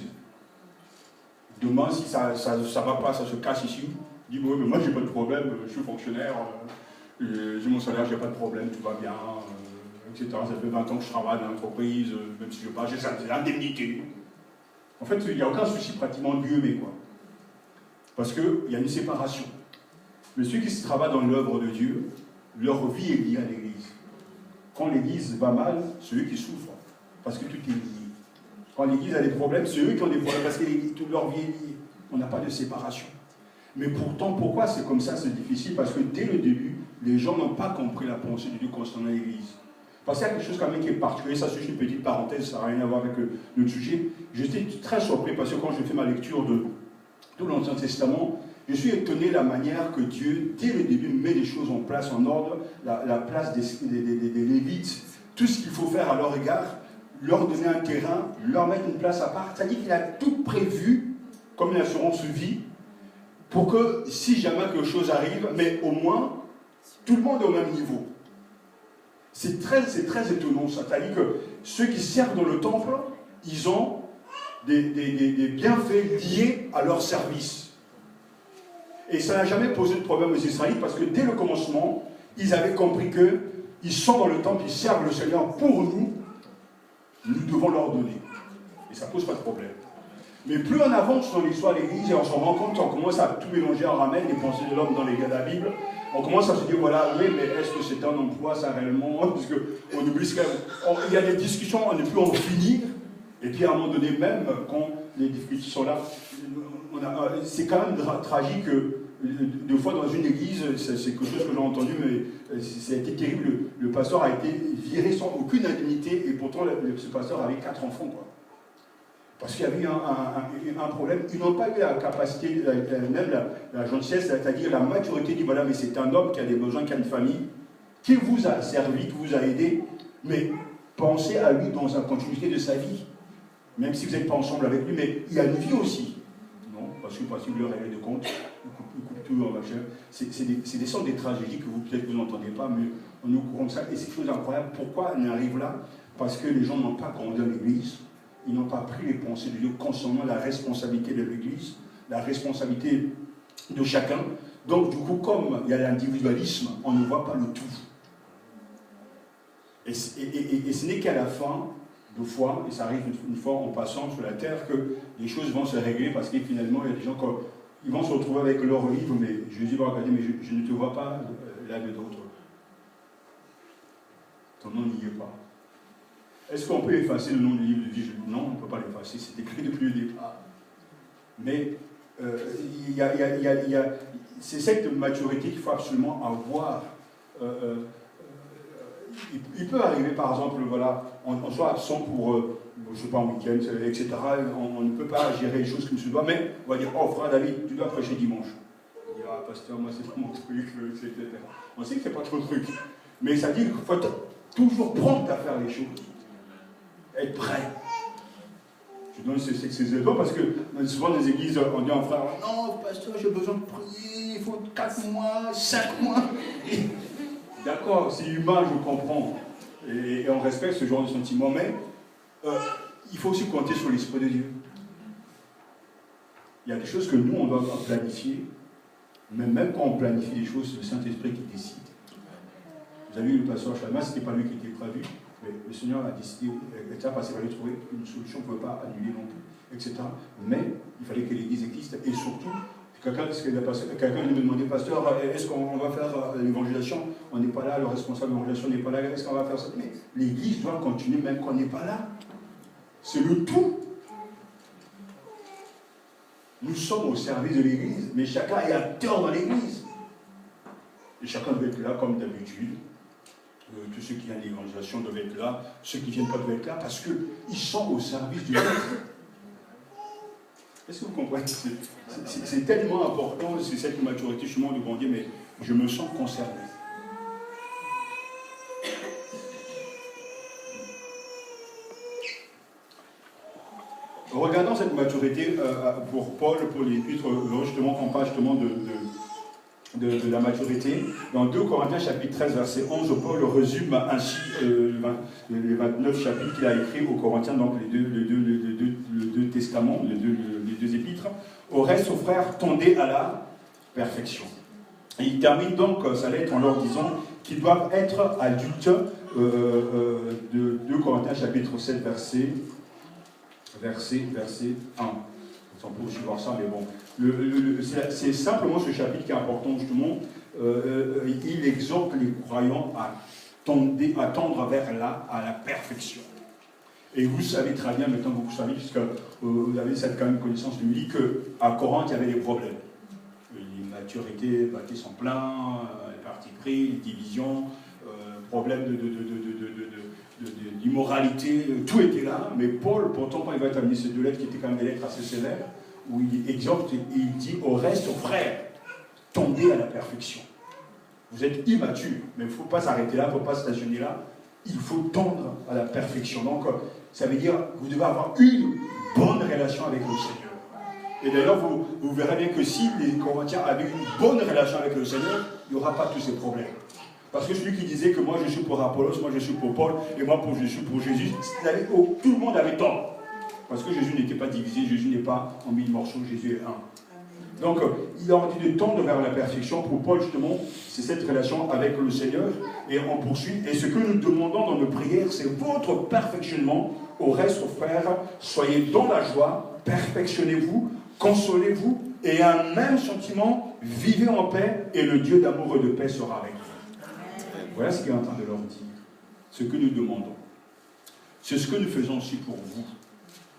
Demain, si ça ne va pas, ça se casse ici, dis moi, mais moi j'ai pas de problème, je suis fonctionnaire, j'ai mon salaire, j'ai pas de problème, tout va bien, etc. Ça fait 20 ans que je travaille dans l'entreprise, même si je pas, j'ai l'indemnité. En fait, il n'y a aucun souci pratiquement de Dieu, mais quoi. Parce qu'il y a une séparation. Mais ceux qui travaillent dans l'œuvre de Dieu, leur vie est liée à l'Église. Quand l'Église va mal, c'est eux qui souffrent, parce que tout est lié. Quand l'Église a des problèmes, c'est eux qui ont des problèmes, parce que toute leur vie est liée. On n'a pas de séparation. Mais pourtant, pourquoi c'est comme ça, c'est difficile? Parce que dès le début, les gens n'ont pas compris la pensée de Dieu concernant l'Église. Parce qu'il y a quelque chose quand même qui est particulier, ça c'est juste une petite parenthèse, ça n'a rien à voir avec notre sujet. J'étais très surpris parce que quand je fais ma lecture de tout l'Ancien Testament, je suis étonné de la manière que Dieu, dès le début, met les choses en place, en ordre, la place des Lévites, tout ce qu'il faut faire à leur égard, leur donner un terrain, leur mettre une place à part. C'est-à-dire qu'il a tout prévu comme une assurance vie pour que si jamais quelque chose arrive, mais au moins, tout le monde est au même niveau. C'est très étonnant ça. C'est-à-dire que ceux qui servent dans le temple, ils ont des bienfaits liés à leur service. Et ça n'a jamais posé de problème aux Israélites parce que dès le commencement, ils avaient compris qu'ils sont dans le temple, ils servent le Seigneur pour nous, nous devons leur donner. Et ça ne pose pas de problème. Mais plus on avance dans l'histoire de l'Église et on s'en rend compte, on commence à tout mélanger, on ramène les pensées de l'homme dans la Bible, on commence à se dire, voilà, oui, mais est-ce que c'est un emploi, ça réellement? Parce qu'on oublie quand même. Il y a des discussions, on ne peut en finir. Et puis à un moment donné, même quand les difficultés sont là, c'est quand même tragique que, deux fois dans une église, c'est quelque chose que j'ai entendu, mais ça a été terrible. Le pasteur a été viré sans aucune indemnité, et pourtant ce pasteur avait 4 enfants, quoi. Parce qu'il y avait un problème. Ils n'ont pas eu la capacité, même la gentillesse, c'est-à-dire la maturité, dit voilà, mais c'est un homme qui a des besoins, qui a une famille, qui vous a servi, qui vous a aidé, mais pensez à lui dans la continuité de sa vie. Même si vous n'êtes pas ensemble avec lui, mais il y a une vie aussi. Non, parce que vous leur règle de compte, il coupe tout en machin. C'est des sortes de tragédies que peut-être vous n'entendez pas, mais on est au courant de ça. Et c'est quelque chose d'incroyable. Pourquoi on arrive là? Parce que les gens n'ont pas grandi dans l'Église. Ils n'ont pas pris les pensées de Dieu concernant la responsabilité de l'Église, la responsabilité de chacun. Donc, du coup, comme il y a l'individualisme, on ne voit pas le tout. Et ce n'est qu'à la fin, deux fois, et ça arrive une fois en passant sur la terre, que les choses vont se régler parce que finalement, il y a des gens qui vont se retrouver avec leur livre, mais Jésus va regarder, mais je ne te vois pas là de d'autres. Ton nom n'y est pas. Est-ce qu'on peut effacer le nom du livre de vie? Non, on ne peut pas l'effacer, c'est écrit depuis le départ. Mais C'est cette maturité qu'il faut absolument avoir. Il peut arriver, par exemple, voilà, on soit absent pour, je ne sais pas, un week-end, etc. On ne peut pas gérer les choses comme se doit, mais on va dire, oh frère David, tu dois prêcher dimanche. Il dit, ah pasteur, moi c'est pas mon truc, etc. On sait que c'est pas ton truc, mais ça dit qu'il faut être toujours prompt à faire les choses. Être prêt. Je donne ces exemples parce que souvent dans les églises, on dit en frère, non pasteur, j'ai besoin de prier, il faut 4 mois, 5 mois. D'accord, c'est humain, je comprends. Et on respecte ce genre de sentiment, mais il faut aussi compter sur l'Esprit de Dieu. Il y a des choses que nous, on doit planifier, mais même quand on planifie les choses, c'est le Saint-Esprit qui décide. Vous avez vu le pasteur Chalma, ce n'était pas lui qui était prévu, mais le Seigneur a décidé, parce qu'il fallait trouver une solution, on ne pouvait pas annuler non plus, etc. Mais il fallait que l'Église existe, et surtout, quelqu'un me demandait, pasteur, est-ce qu'on va faire l'évangélisation? On n'est pas là, le responsable de l'évangélisation n'est pas là, est-ce qu'on va faire ça? Mais l'Église doit continuer même quand on n'est pas là. C'est le tout. Nous sommes au service de l'Église, mais chacun est acteur dans l'Église. Et chacun doit être là comme d'habitude. Tous ceux qui viennent à l'évangélisation doivent être là, ceux qui ne viennent pas doivent être là, parce qu'ils sont au service de l'Église. Est-ce que vous comprenez? C'est tellement important, c'est cette maturité justement de grandir, mais je me sens concerné. Regardons cette maturité pour Paul, pour l'épître, justement, qu'on parle justement de la maturité. Dans 2 Corinthiens chapitre 13, verset 11, Paul résume ainsi les 29 chapitres qu'il a écrits aux Corinthiens, donc les deux testaments, les deux épîtres. Au reste, aux frères, tendez à la perfection. Et il termine donc sa lettre en leur disant qu'ils doivent être adultes de 2 Corinthiens chapitre 7, verset 1. On peut aussi voir ça, mais bon. C'est simplement ce chapitre qui est important, justement. Il exhorte les croyants à tendre vers à la perfection. Et vous savez très bien, maintenant vous savez, puisque vous avez cette quand même connaissance biblique, qu'à Corinthe, il y avait des problèmes. L'immaturité battait son plein, les partis pris, les divisions, problèmes d'immoralité, tout était là. Mais Paul, pourtant, quand il va terminer ces 2 lettres, qui étaient quand même des lettres assez sévères, où il exhorte et il dit au reste, aux frères, tendez à la perfection. Vous êtes immature, mais il ne faut pas s'arrêter là, il ne faut pas stationner là. Il faut tendre à la perfection. Donc, ça veut dire que vous devez avoir une bonne relation avec le Seigneur. Et d'ailleurs, vous verrez bien que si les Corinthiens avaient une bonne relation avec le Seigneur, il n'y aura pas tous ces problèmes. Parce que celui qui disait que moi je suis pour Apollos, moi je suis pour Paul, et moi je suis pour Jésus, tout le monde avait tort. Parce que Jésus n'était pas divisé, Jésus n'est pas en 1000 morceaux, Jésus est un. Donc, il leur dit de tendre vers la perfection. Pour Paul, justement, c'est cette relation avec le Seigneur. Et on poursuit. Et ce que nous demandons dans nos prières, c'est votre perfectionnement. Au reste, frères, soyez dans la joie, perfectionnez-vous, consolez-vous, et un même sentiment, vivez en paix, et le Dieu d'amour et de paix sera avec vous. Voilà ce qu'il est en train de leur dire. Ce que nous demandons. C'est ce que nous faisons aussi pour vous.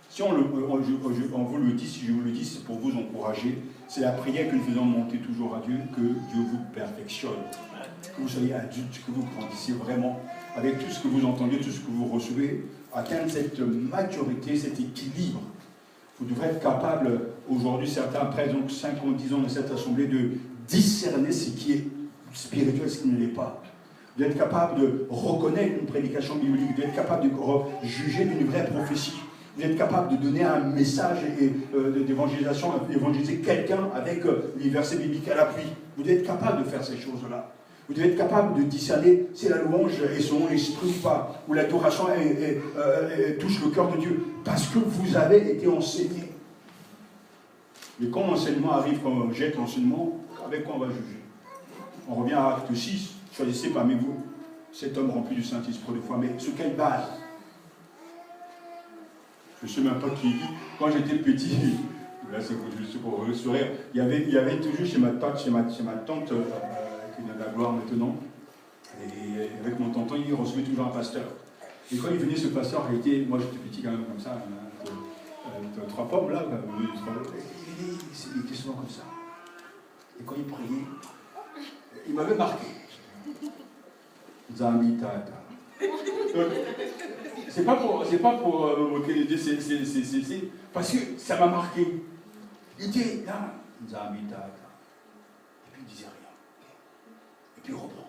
Si on vous le dit, si je vous le dis, c'est pour vous encourager. C'est la prière que nous faisons monter toujours à Dieu, que Dieu vous perfectionne. Que vous soyez adulte, que vous grandissiez vraiment avec tout ce que vous entendez, tout ce que vous recevez, atteindre cette maturité, cet équilibre. Vous devrez être capable, aujourd'hui, certains, après donc 5 ans, 10 ans dans cette assemblée, de discerner ce qui est spirituel et ce qui ne l'est pas. D'être capable de reconnaître une prédication biblique, d'être capable de juger d'une vraie prophétie. Vous êtes capable de donner un message d'évangélisation, évangéliser quelqu'un avec les versets bibliques à l'appui. Vous devez être capable de faire ces choses-là. Vous devez être capable de discerner si la louange est selon l'esprit ou pas, ou l'adoration touche le cœur de Dieu, parce que vous avez été enseigné. Mais quand l'enseignement arrive, quand on jette l'enseignement, avec quoi on va juger? On revient à Acte 6, choisissez parmi vous cet homme rempli du Saint-Esprit de foi, mais sur quelle base? Je ne sais même pas qui dit. Quand j'étais petit, là c'est pour le sourire, il y avait toujours chez ma tante, qui est de la gloire maintenant, et avec mon tonton, il recevait toujours un pasteur. Et quand il venait ce pasteur, moi j'étais petit quand même comme ça, 3 pommes là, il était souvent comme ça. Et quand il priait, il m'avait marqué. Zambitata. C'est pas pour me moquer les deux, c'est parce que ça m'a marqué. Il était là, Zambitata. Et puis il disait rien. Et puis il reprend.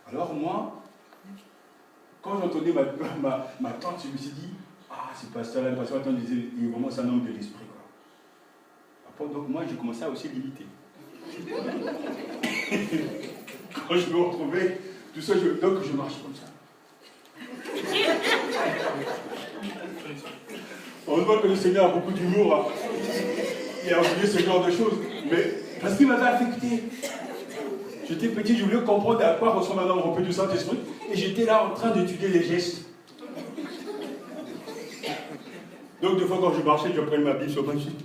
Alors moi, quand j'entendais ma tante, je me suis dit, ah, c'est pas ça, parce que disait, il est vraiment un homme de l'esprit. Après, donc moi, j'ai commencé à aussi limiter. Quand je me retrouvais, tout ça, donc je marche comme ça. On voit que le Seigneur a beaucoup d'humour. Hein. Il a oublié ce genre de choses. Mais parce qu'il m'avait affecté. J'étais petit, je voulais comprendre à quoi ressemble un homme rempli du Saint-Esprit. Et j'étais là en train d'étudier les gestes. Donc, des fois, quand je marchais, je prenais ma Bible sur ma chute.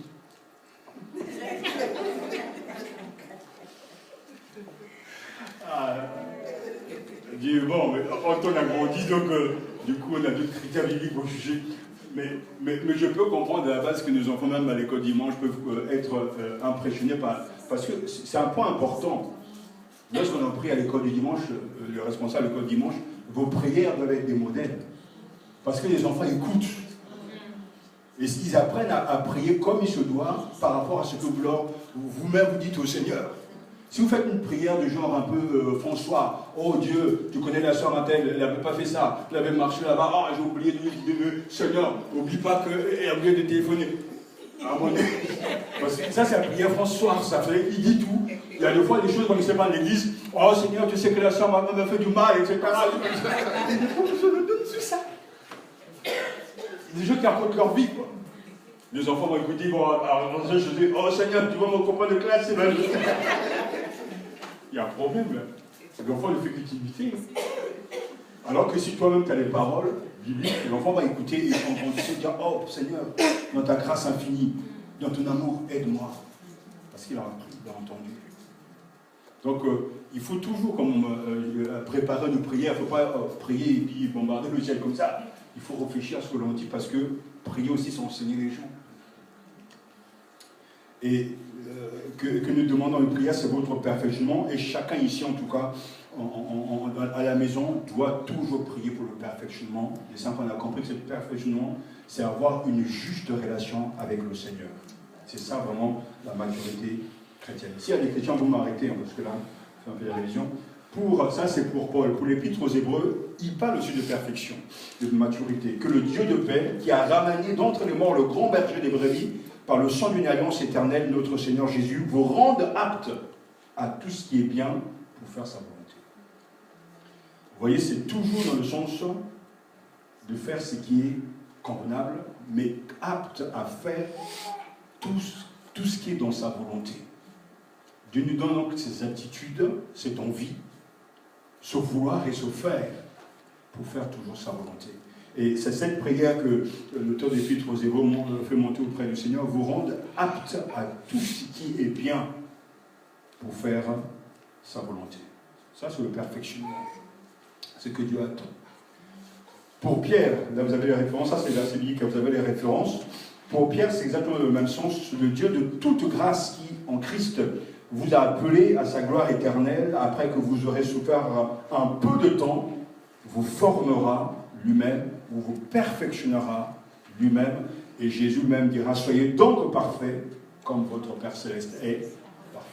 Je dis, bon, mais quand on a grandi, donc, du coup, on a d'autres critères bibliques pour juger. Mais je peux comprendre à la base que nos enfants, même à l'école dimanche, peuvent être impressionnés parce que c'est un point important. Lorsqu'on a pris à l'école du dimanche, le responsable de l'école du dimanche, vos prières doivent être des modèles. Parce que les enfants écoutent. Et ils apprennent à prier comme il se doit par rapport à ce que vous-même vous dites au Seigneur. Si vous faites une prière de genre un peu François, oh Dieu, tu connais la soeur Mathilde, elle n'avait pas fait ça, elle avait marché là-bas, ah j'ai oublié de Seigneur, n'oublie pas qu'elle a oublié de téléphoner. À mon Dieu. Parce que ça c'est la prière François, ça fait, il dit tout. Il y a des fois des choses qu'on ne sait pas à l'église, oh Seigneur, tu sais que la soeur m'a fait du mal, etc. Et des fois, je me donne sur ça. Des gens qui racontent leur vie, quoi. Les enfants vont écouter, vont avancer, je dis, oh Seigneur, tu vois mon copain de classe, c'est mal. Il y a un problème, là. L'enfant ne fait que t'imiter. Alors que si toi-même tu as les paroles bibliques, l'enfant va écouter et entendre se dire, oh Seigneur, dans ta grâce infinie, dans ton amour, aide-moi. Parce qu'il a entendu. Donc, il faut toujours, comme préparer nos prières, il ne faut pas prier et puis bombarder le ciel comme ça. Il faut réfléchir à ce que l'on dit parce que prier aussi, c'est enseigner les gens. Et que nous demandons une prière, c'est votre perfectionnement. Et chacun ici, en tout cas, à la maison, doit toujours prier pour le perfectionnement. Et ça, on a compris que ce perfectionnement, c'est avoir une juste relation avec le Seigneur. C'est ça vraiment la maturité chrétienne. S'il y a des chrétiens, vous m'arrêtez, hein, parce que là, c'est un peu la révision. Ça, c'est pour Paul. Pour l'Épître aux Hébreux, il parle aussi de perfection, de maturité. Que le Dieu de paix, qui a ramené d'entre les morts le grand berger des brebis, par le sang d'une alliance éternelle, notre Seigneur Jésus, vous rende apte à tout ce qui est bien pour faire sa volonté. Vous voyez, c'est toujours dans le sens de faire ce qui est convenable, mais apte à faire tout ce qui est dans sa volonté. Dieu nous donne donc ses aptitudes, cette envie, ce vouloir et ce faire pour faire toujours sa volonté. Et c'est cette prière que l'auteur des Épîtres aux Hébreux fait monter auprès du Seigneur, vous rende apte à tout ce qui est bien pour faire sa volonté. Ça, c'est le perfectionnement. C'est ce que Dieu attend. Pour Pierre, là vous avez les références, ça c'est le verset biblique, vous avez les références. Pour Pierre, c'est exactement le même sens. Le Dieu de toute grâce qui, en Christ, vous a appelé à sa gloire éternelle, après que vous aurez souffert un peu de temps, vous formera lui-même, ou vous perfectionnera lui-même, et Jésus même dira, soyez donc parfaits, comme votre Père Céleste est parfait.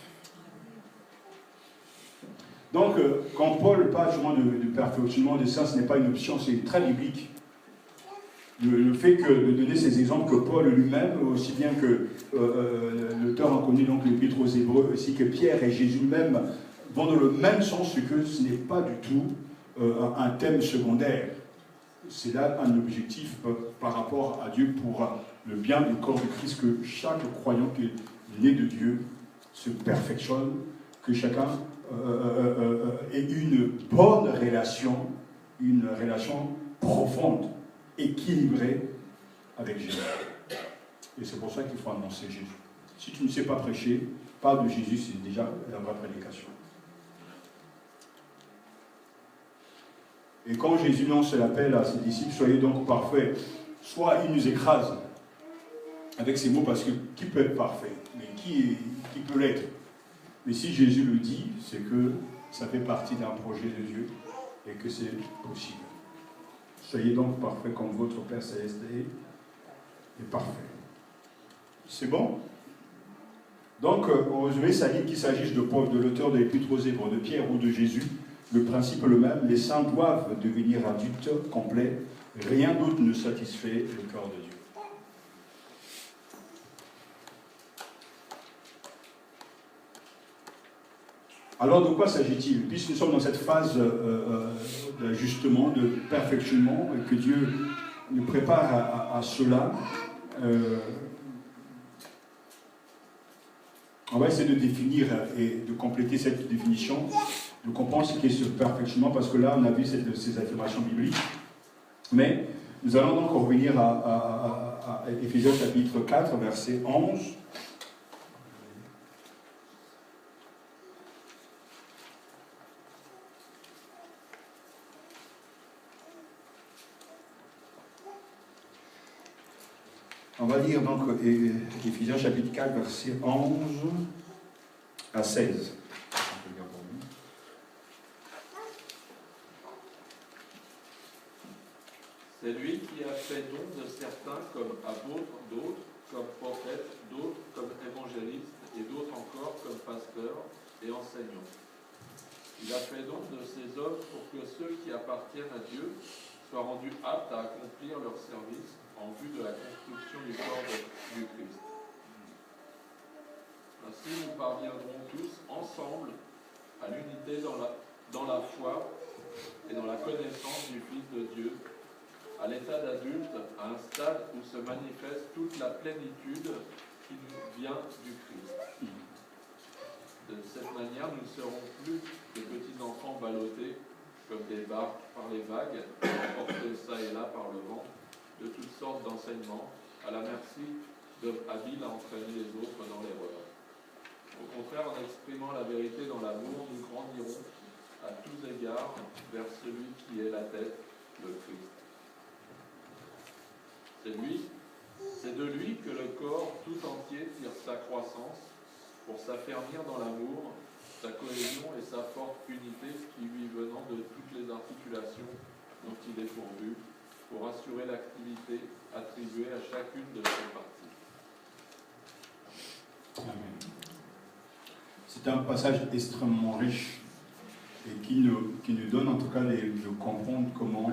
Donc, quand Paul parle justement de perfectionnement, de ça, ce n'est pas une option, c'est très biblique. Le fait de donner ces exemples que Paul lui-même, aussi bien que l'auteur a connu donc l'Épître aux Hébreux, ainsi que Pierre et Jésus lui-même, vont dans le même sens que ce n'est pas du tout un thème secondaire. C'est là un objectif par rapport à Dieu pour le bien du corps de Christ, que chaque croyant qui est né de Dieu se perfectionne, que chacun ait une bonne relation, une relation profonde, équilibrée avec Jésus. Et c'est pour ça qu'il faut annoncer Jésus. Si tu ne sais pas prêcher, parle de Jésus, c'est déjà la vraie prédication. Et quand Jésus lance l'appel à ses disciples, soyez donc parfaits, soit il nous écrase avec ces mots, parce que qui peut être parfait? Mais qui peut l'être? Mais si Jésus le dit, c'est que ça fait partie d'un projet de Dieu et que c'est possible. Soyez donc parfaits comme votre Père Céleste est parfait. C'est bon? Donc, au résumé, ça dit qu'il s'agisse de Paul, de l'auteur de l'Épître aux Hébreux, de Pierre ou de Jésus, le principe est le même, les saints doivent devenir adultes complets, rien d'autre ne satisfait le cœur de Dieu. Alors de quoi s'agit-il? Puisque nous sommes dans cette phase d'ajustement, de perfectionnement, et que Dieu nous prépare à cela, on va essayer de définir et de compléter cette définition, de comprendre ce qu'est ce perfectionnement, parce que là on a vu ces affirmations bibliques, mais nous allons donc revenir à Éphésiens chapitre 4, verset 11. On va lire donc Éphésiens chapitre 4, verset 11 à 16. C'est lui qui a fait don de certains comme apôtres, d'autres comme prophètes, d'autres comme évangélistes et d'autres encore comme pasteurs et enseignants. Il a fait don de ces hommes pour que ceux qui appartiennent à Dieu soient rendus aptes à accomplir leur service en vue de la construction du corps du Christ. Ainsi, nous parviendrons tous ensemble à l'unité dans la foi et dans la connaissance du Fils de Dieu, à l'état d'adulte, à un stade où se manifeste toute la plénitude qui nous vient du Christ. De cette manière, nous ne serons plus des petits enfants ballottés comme des barques par les vagues, emportés ça et là par le vent, de toutes sortes d'enseignements, à la merci d'hommes habiles à entraîner les autres dans l'erreur. Au contraire, en exprimant la vérité dans l'amour, nous grandirons à tous égards vers celui qui est la tête, le Christ. C'est de lui que le corps tout entier tire sa croissance pour s'affermir dans l'amour, sa cohésion et sa forte unité qui lui venant de toutes les articulations dont il est pourvu, pour assurer l'activité attribuée à chacune de ses parties. Amen. C'est un passage extrêmement riche et qui nous donne en tout cas de comprendre comment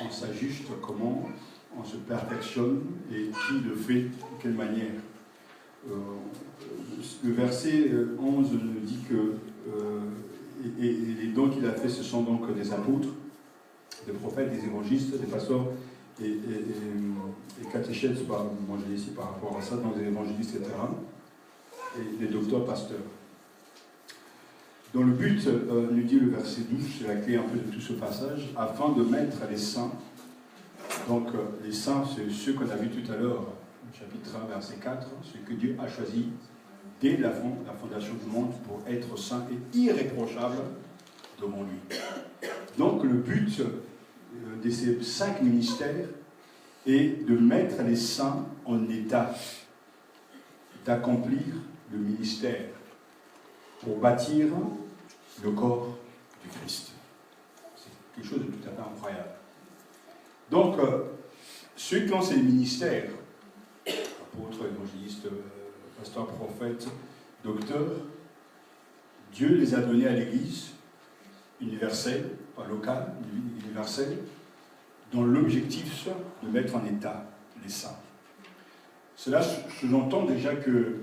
on s'ajuste, comment on se perfectionne et qui le fait, de quelle manière. Le verset 11 nous dit que les dons qu'il a fait, ce sont donc des apôtres, des prophètes, des évangélistes, des pasteurs et catéchètes, moi je l'ai ici par rapport à ça, donc des évangélistes, etc. Et des docteurs pasteurs. Dans le but, nous dit le verset 12, c'est la clé un peu de tout ce passage, afin de mettre les saints. Donc les saints, c'est ceux qu'on a vus tout à l'heure, chapitre 1, verset 4, ceux que Dieu a choisis dès la fondation du monde pour être saints et irréprochables devant lui. Donc le but de ces 5 ministères est de mettre les saints en état d'accomplir le ministère pour bâtir le corps du Christ. C'est quelque chose de tout à fait incroyable. Donc, ceux qui ont ces ministères, apôtres, évangélistes, pasteurs, prophètes, docteurs, Dieu les a donnés à l'Église universelle, pas locale, universelle, dont l'objectif de mettre en état les saints. Cela sous-entend déjà que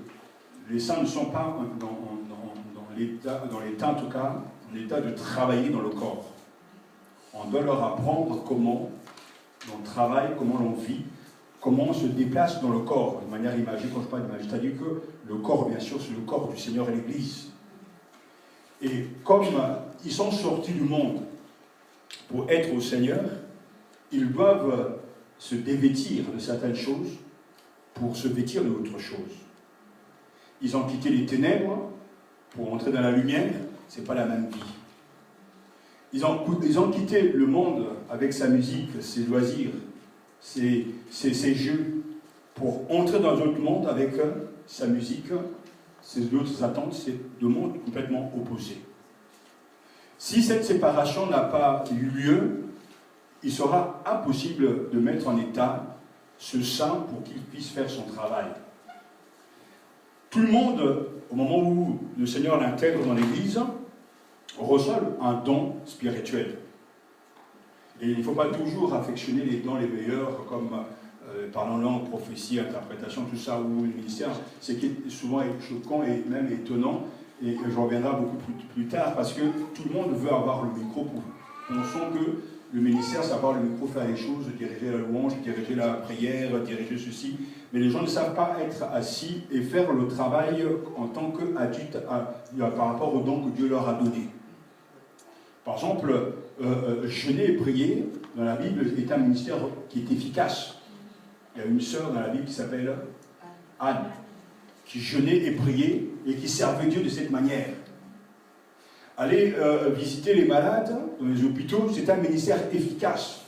les saints ne sont pas dans l'état, en tout cas, en état de travailler dans le corps. On doit leur apprendre comment on travaille, comment on vit, comment on se déplace dans le corps, de manière imagée. Quand je parle d'imagée, c'est-à-dire que le corps, bien sûr, c'est le corps du Seigneur et l'Église. Et comme ils sont sortis du monde pour être au Seigneur, ils doivent se dévêtir de certaines choses pour se vêtir d'autres choses. Ils ont quitté les ténèbres pour entrer dans la lumière, ce n'est pas la même vie. Ils ont quitté le monde avec sa musique, ses loisirs, ses jeux, pour entrer dans un autre monde avec sa musique, ses autres attentes, c'est deux mondes complètement opposés. Si cette séparation n'a pas eu lieu, il sera impossible de mettre en état ce saint pour qu'il puisse faire son travail. Tout le monde, au moment où le Seigneur l'intègre dans l'Église, reçoit un don spirituel. Et il ne faut pas toujours affectionner les dons les meilleurs, comme parlant langue, prophétie, interprétation, tout ça, ou le ministère. C'est qui souvent est choquant et même étonnant, et je reviendrai beaucoup plus tard, parce que tout le monde veut avoir le micro. Pensons que le ministère, c'est avoir le micro, faire les choses, diriger la louange, diriger la prière, diriger ceci. Mais les gens ne savent pas être assis et faire le travail en tant qu'adulte par rapport au don que Dieu leur a donné. Par exemple, jeûner et prier, dans la Bible, est un ministère qui est efficace. Il y a une sœur dans la Bible qui s'appelle Anne, qui jeûnait et priait et qui servait Dieu de cette manière. Aller visiter les malades dans les hôpitaux, c'est un ministère efficace.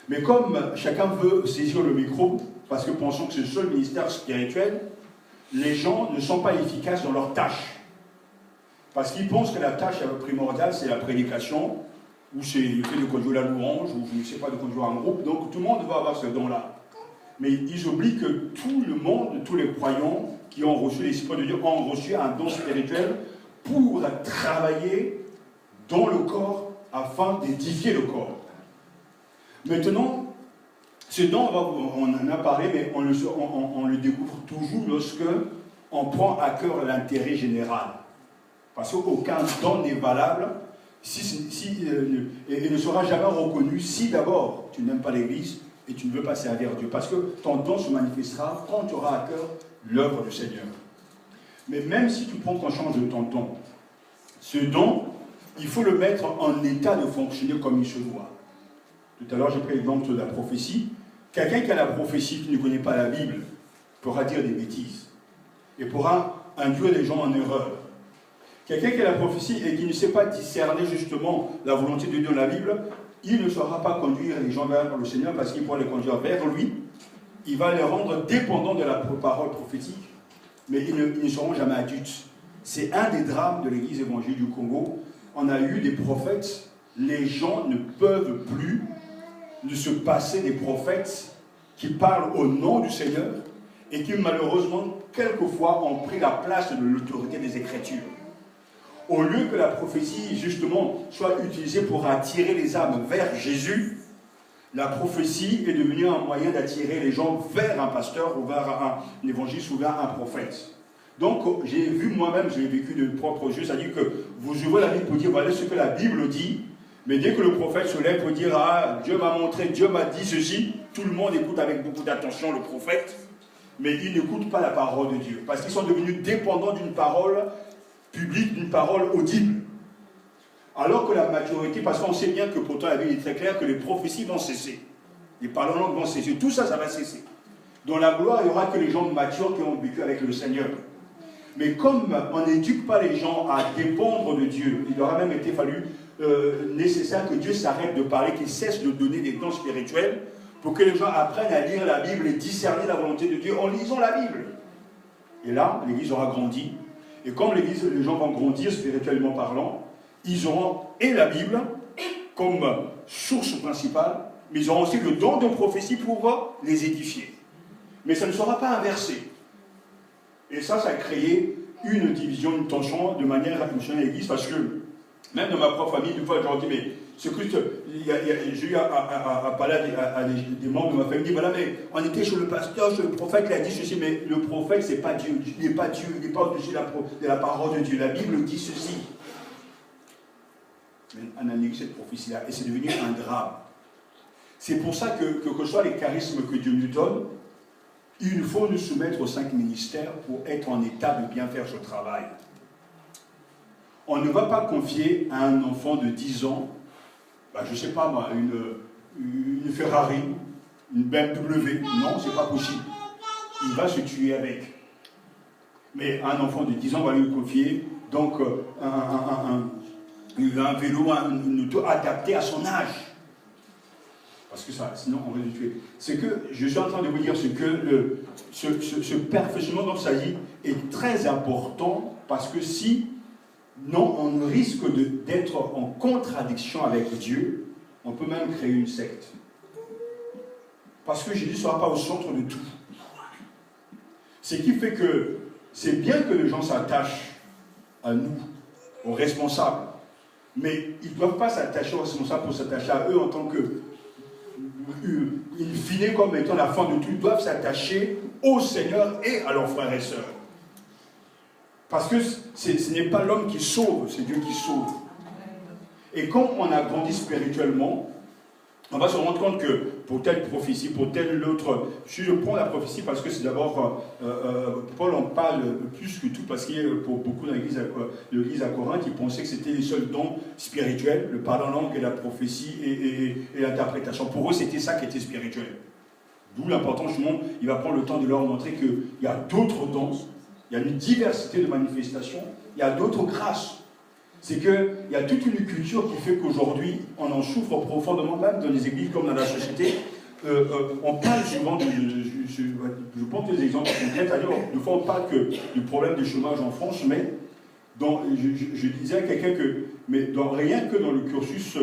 Mais comme chacun veut saisir le micro, parce que pensons que c'est le seul ministère spirituel, les gens ne sont pas efficaces dans leur tâche. Parce qu'ils pensent que la tâche primordiale, c'est la prédication, ou c'est le fait de conduire la louange, ou je ne sais pas, de conduire un groupe. Donc tout le monde va avoir ce don-là. Mais ils oublient que tout le monde, tous les croyants qui ont reçu l'Esprit de Dieu, ont reçu un don spirituel pour travailler dans le corps afin d'édifier le corps. Maintenant, ce don, on en a parlé, mais on le découvre toujours lorsque on prend à cœur l'intérêt général. Parce qu'aucun don n'est valable et ne sera jamais reconnu si d'abord tu n'aimes pas l'Église et tu ne veux pas servir Dieu. Parce que ton don se manifestera quand tu auras à cœur l'œuvre du Seigneur. Mais même si tu prends conscience de ton don, ce don, il faut le mettre en état de fonctionner comme il se doit. Tout à l'heure, j'ai pris l'exemple de la prophétie. Quelqu'un qui a la prophétie, qui ne connaît pas la Bible, pourra dire des bêtises et pourra induire les gens en erreur. Quelqu'un qui a la prophétie et qui ne sait pas discerner justement la volonté de Dieu dans la Bible, il ne saura pas conduire les gens vers le Seigneur parce qu'il pourra les conduire vers lui. Il va les rendre dépendants de la parole prophétique, mais ils ne seront jamais adultes. C'est un des drames de l'Église évangélique du Congo. On a eu des prophètes, les gens ne peuvent plus de se passer des prophètes qui parlent au nom du Seigneur et qui malheureusement, quelquefois, ont pris la place de l'autorité des Écritures. Au lieu que la prophétie, justement, soit utilisée pour attirer les âmes vers Jésus, la prophétie est devenue un moyen d'attirer les gens vers un pasteur ou vers un évangéliste ou vers un prophète. Donc, j'ai vu moi-même, je l'ai vécu de propre yeux, c'est-à-dire que vous ouvrez la Bible pour dire, voilà ce que la Bible dit, mais dès que le prophète se lève pour dire, ah, Dieu m'a montré, Dieu m'a dit ceci, tout le monde écoute avec beaucoup d'attention le prophète, mais ils n'écoutent pas la parole de Dieu, parce qu'ils sont devenus dépendants d'une parole publique, d'une parole audible. Alors que la majorité, parce qu'on sait bien que pourtant la Bible est très claire, que les prophéties vont cesser, les paroles en langue vont cesser, tout ça, ça va cesser. Dans la gloire, il n'y aura que les gens matures qui ont vécu avec le Seigneur. Mais comme on n'éduque pas les gens à dépendre de Dieu, il aurait même été nécessaire que Dieu s'arrête de parler, qu'il cesse de donner des dons spirituels, pour que les gens apprennent à lire la Bible et discerner la volonté de Dieu en lisant la Bible. Et là, l'Église aura grandi. Et comme l'Église, les gens vont grandir spirituellement parlant, ils auront et la Bible comme source principale, mais ils auront aussi le don de prophétie pour les édifier. Mais ça ne sera pas inversé. Et ça a créé une division, une tension de manière à fonctionner l'Église, parce que même dans ma propre famille, une fois, je leur dis, mais ce que j'ai eu à parler à des membres de ma famille, voilà, mais on était chez le pasteur, chez le prophète, il a dit ceci, mais le prophète, c'est pas Dieu, il n'est pas Dieu, il n'est pas au-dessus de la parole de Dieu. La Bible dit ceci. Mais on a négligé cette prophétie-là, et c'est devenu un drame. C'est pour ça que ce soit les charismes que Dieu nous donne, il faut nous soumettre aux 5 ministères pour être en état de bien faire ce travail. On ne va pas confier à un enfant de 10 ans, je ne sais pas moi, une Ferrari, une BMW. Non, ce n'est pas possible. Il va se tuer avec. Mais un enfant de 10 ans, on va lui confier donc un vélo, une auto adaptée à son âge. Parce que ça, sinon on va le tuer. C'est que, je suis en train de vous dire, c'est que ce perfectionnement dans sa vie est très important, parce que si, non, on risque d'être en contradiction avec Dieu, on peut même créer une secte. Parce que Jésus ne sera pas au centre de tout. Ce qui fait que c'est bien que les gens s'attachent à nous, aux responsables, mais ils ne doivent pas s'attacher aux responsables pour s'attacher à eux en tant que, in fine, comme étant la fin de tout. Ils doivent s'attacher au Seigneur et à leurs frères et sœurs. Parce que ce n'est pas l'homme qui sauve, c'est Dieu qui sauve. Et quand on a grandi spirituellement, on va se rendre compte que pour telle prophétie, pour telle autre... Si je prends la prophétie parce que c'est d'abord... Paul en parle plus que tout, parce que pour beaucoup dans l'église à Corinthe, ils pensaient que c'était les seuls dons spirituels, le parler en langue et la prophétie et l'interprétation. Pour eux, c'était ça qui était spirituel. D'où l'importance du monde. Il va prendre le temps de leur montrer qu'il y a d'autres dons, il y a une diversité de manifestations, il y a d'autres grâces. C'est qu'il y a toute une culture qui fait qu'aujourd'hui, on en souffre profondément, même dans les églises comme dans la société. On parle souvent, je prends des exemples concrets, c'est-à-dire, des fois on parle que du problème du chômage en France, mais je disais à quelqu'un que, mais rien que dans le cursus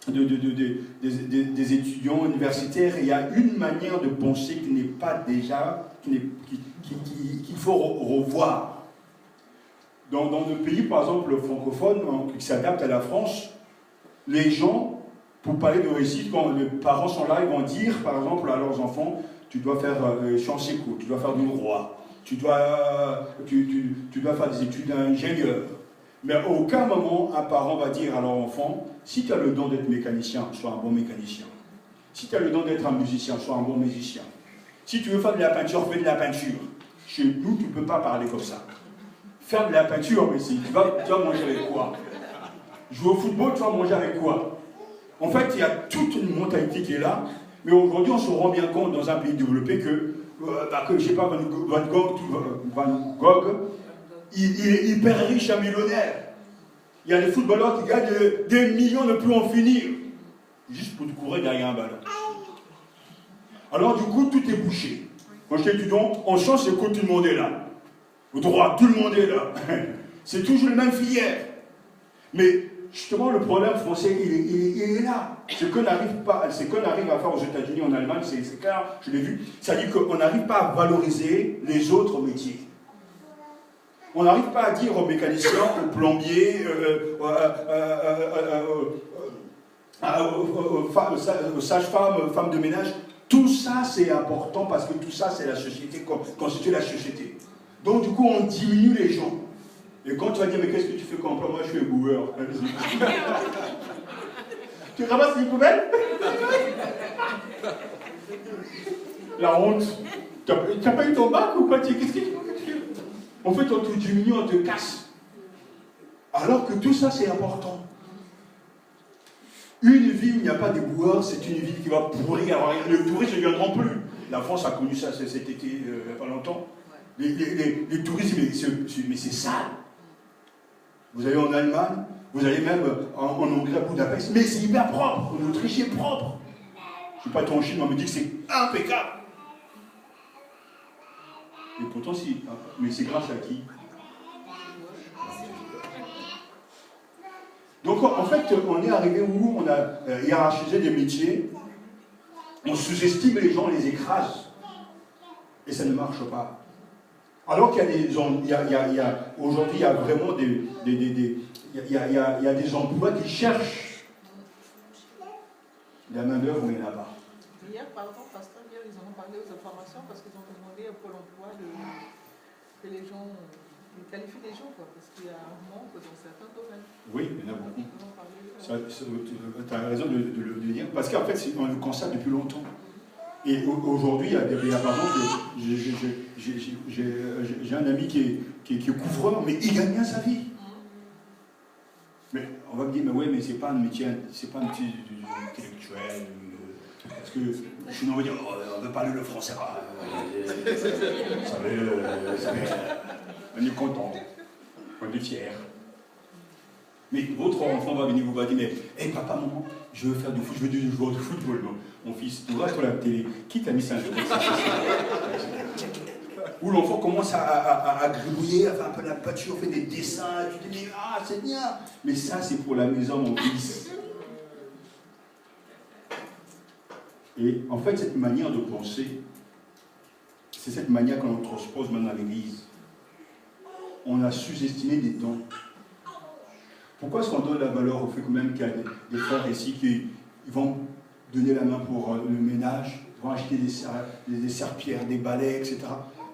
des étudiants universitaires, il y a une manière de penser qui n'est pas déjà, qu'il faut revoir. Dans nos pays, par exemple, francophones, qui s'adaptent à la France, les gens, pour parler de réussite, quand les parents sont là, ils vont dire, par exemple, à leurs enfants, tu dois faire Sciences Éco, tu dois faire du droit, tu dois faire des études d'ingénieur. Mais à aucun moment, un parent va dire à leur enfant, si tu as le don d'être mécanicien, sois un bon mécanicien. Si tu as le don d'être un musicien, sois un bon musicien. Si tu veux faire de la peinture, fais de la peinture. Chez nous, tu ne peux pas parler comme ça. Faire de la peinture, mais tu vas manger avec quoi? Jouer au football, tu vas manger avec quoi? En fait, il y a toute une mentalité qui est là, mais aujourd'hui, on se rend bien compte dans un pays développé que je ne sais pas, Van Gogh, il est hyper riche, un millionnaire. Il y a des footballeurs qui gagnent des millions de plus en finir, juste pour courir derrière un ballon. Alors, du coup, tout est bouché. Quand j'étais étudiant, on change, c'est que tout le monde est là. Au droit, tout le monde est là. C'est toujours le même filière. Mais justement, le problème français, il est là. Ce qu'on arrive à faire aux États-Unis, en Allemagne, c'est clair, je l'ai vu, c'est-à-dire qu'on n'arrive pas à valoriser les autres métiers. On n'arrive pas à dire aux mécaniciens, aux plombiers, aux sages-femmes, aux femmes de ménage. Tout ça, c'est important parce que tout ça, c'est la société, constitue la société. Donc, du coup, on diminue les gens. Et quand tu vas dire, mais qu'est-ce que tu fais comme emploi? Moi, je suis éboueur. Tu ramasses les poubelles? La honte. Tu n'as pas eu ton bac ou quoi? Qu'est-ce que tu fais? En fait, on te diminue, on te casse. Alors que tout ça, c'est important. Une ville où il n'y a pas d'éboueurs, c'est une ville qui va pourrir. Alors, les touristes ne viendront plus. La France a connu ça cet été, il n'y a pas longtemps. Les touristes, mais c'est sale. Vous allez en Allemagne, vous allez même en Hongrie, à Budapest, mais c'est hyper propre. En Autriche, c'est propre. Je ne suis pas été en Chine, mais on me dit que c'est impeccable. Et pourtant, si. Mais c'est grâce à qui? Donc, en fait, on est arrivé où on a hiérarchisé des métiers, on sous-estime les gens, on les écrase. Et ça ne marche pas. Alors qu'il y a aujourd'hui, il y a vraiment il y a des emplois qui cherchent la main-d'œuvre, mais il n'y en a pas. Hier, par exemple, pasteur, hier, ils en ont parlé aux informations parce qu'ils ont demandé à Pôle emploi que les gens qualifient les gens, quoi, parce qu'il y a un manque dans certains domaines. Oui, il y en a beaucoup. Tu as raison de le dire, parce qu'en fait, on le constate depuis longtemps. Et aujourd'hui, par exemple, j'ai un ami qui est couvreur, mais il gagne bien sa vie. Mais on va me dire, mais oui, mais c'est pas un métier intellectuel. Parce que sinon on va dire, oh, on veut parler le français. On est content, on est fier. Mais votre enfant va venir vous dire, mais hey, papa, maman, je veux faire du foot, je veux du joueur de football. Non. Mon fils, tu vas sur la télé. Qui t'a mis ça? Où l'enfant commence à gribouiller, à faire un peu la peinture, fait des dessins, tu te dis, ah, c'est bien. Mais ça, c'est pour la maison, mon fils. Et en fait, cette manière de penser, c'est cette manière qu'on transpose maintenant à l'Église. On a sous-estimé des dons. Pourquoi est-ce qu'on donne la valeur au fait quand même qu'il y a des frères ici qui vont donner la main pour le ménage, vont acheter des serpillères, des balais, etc.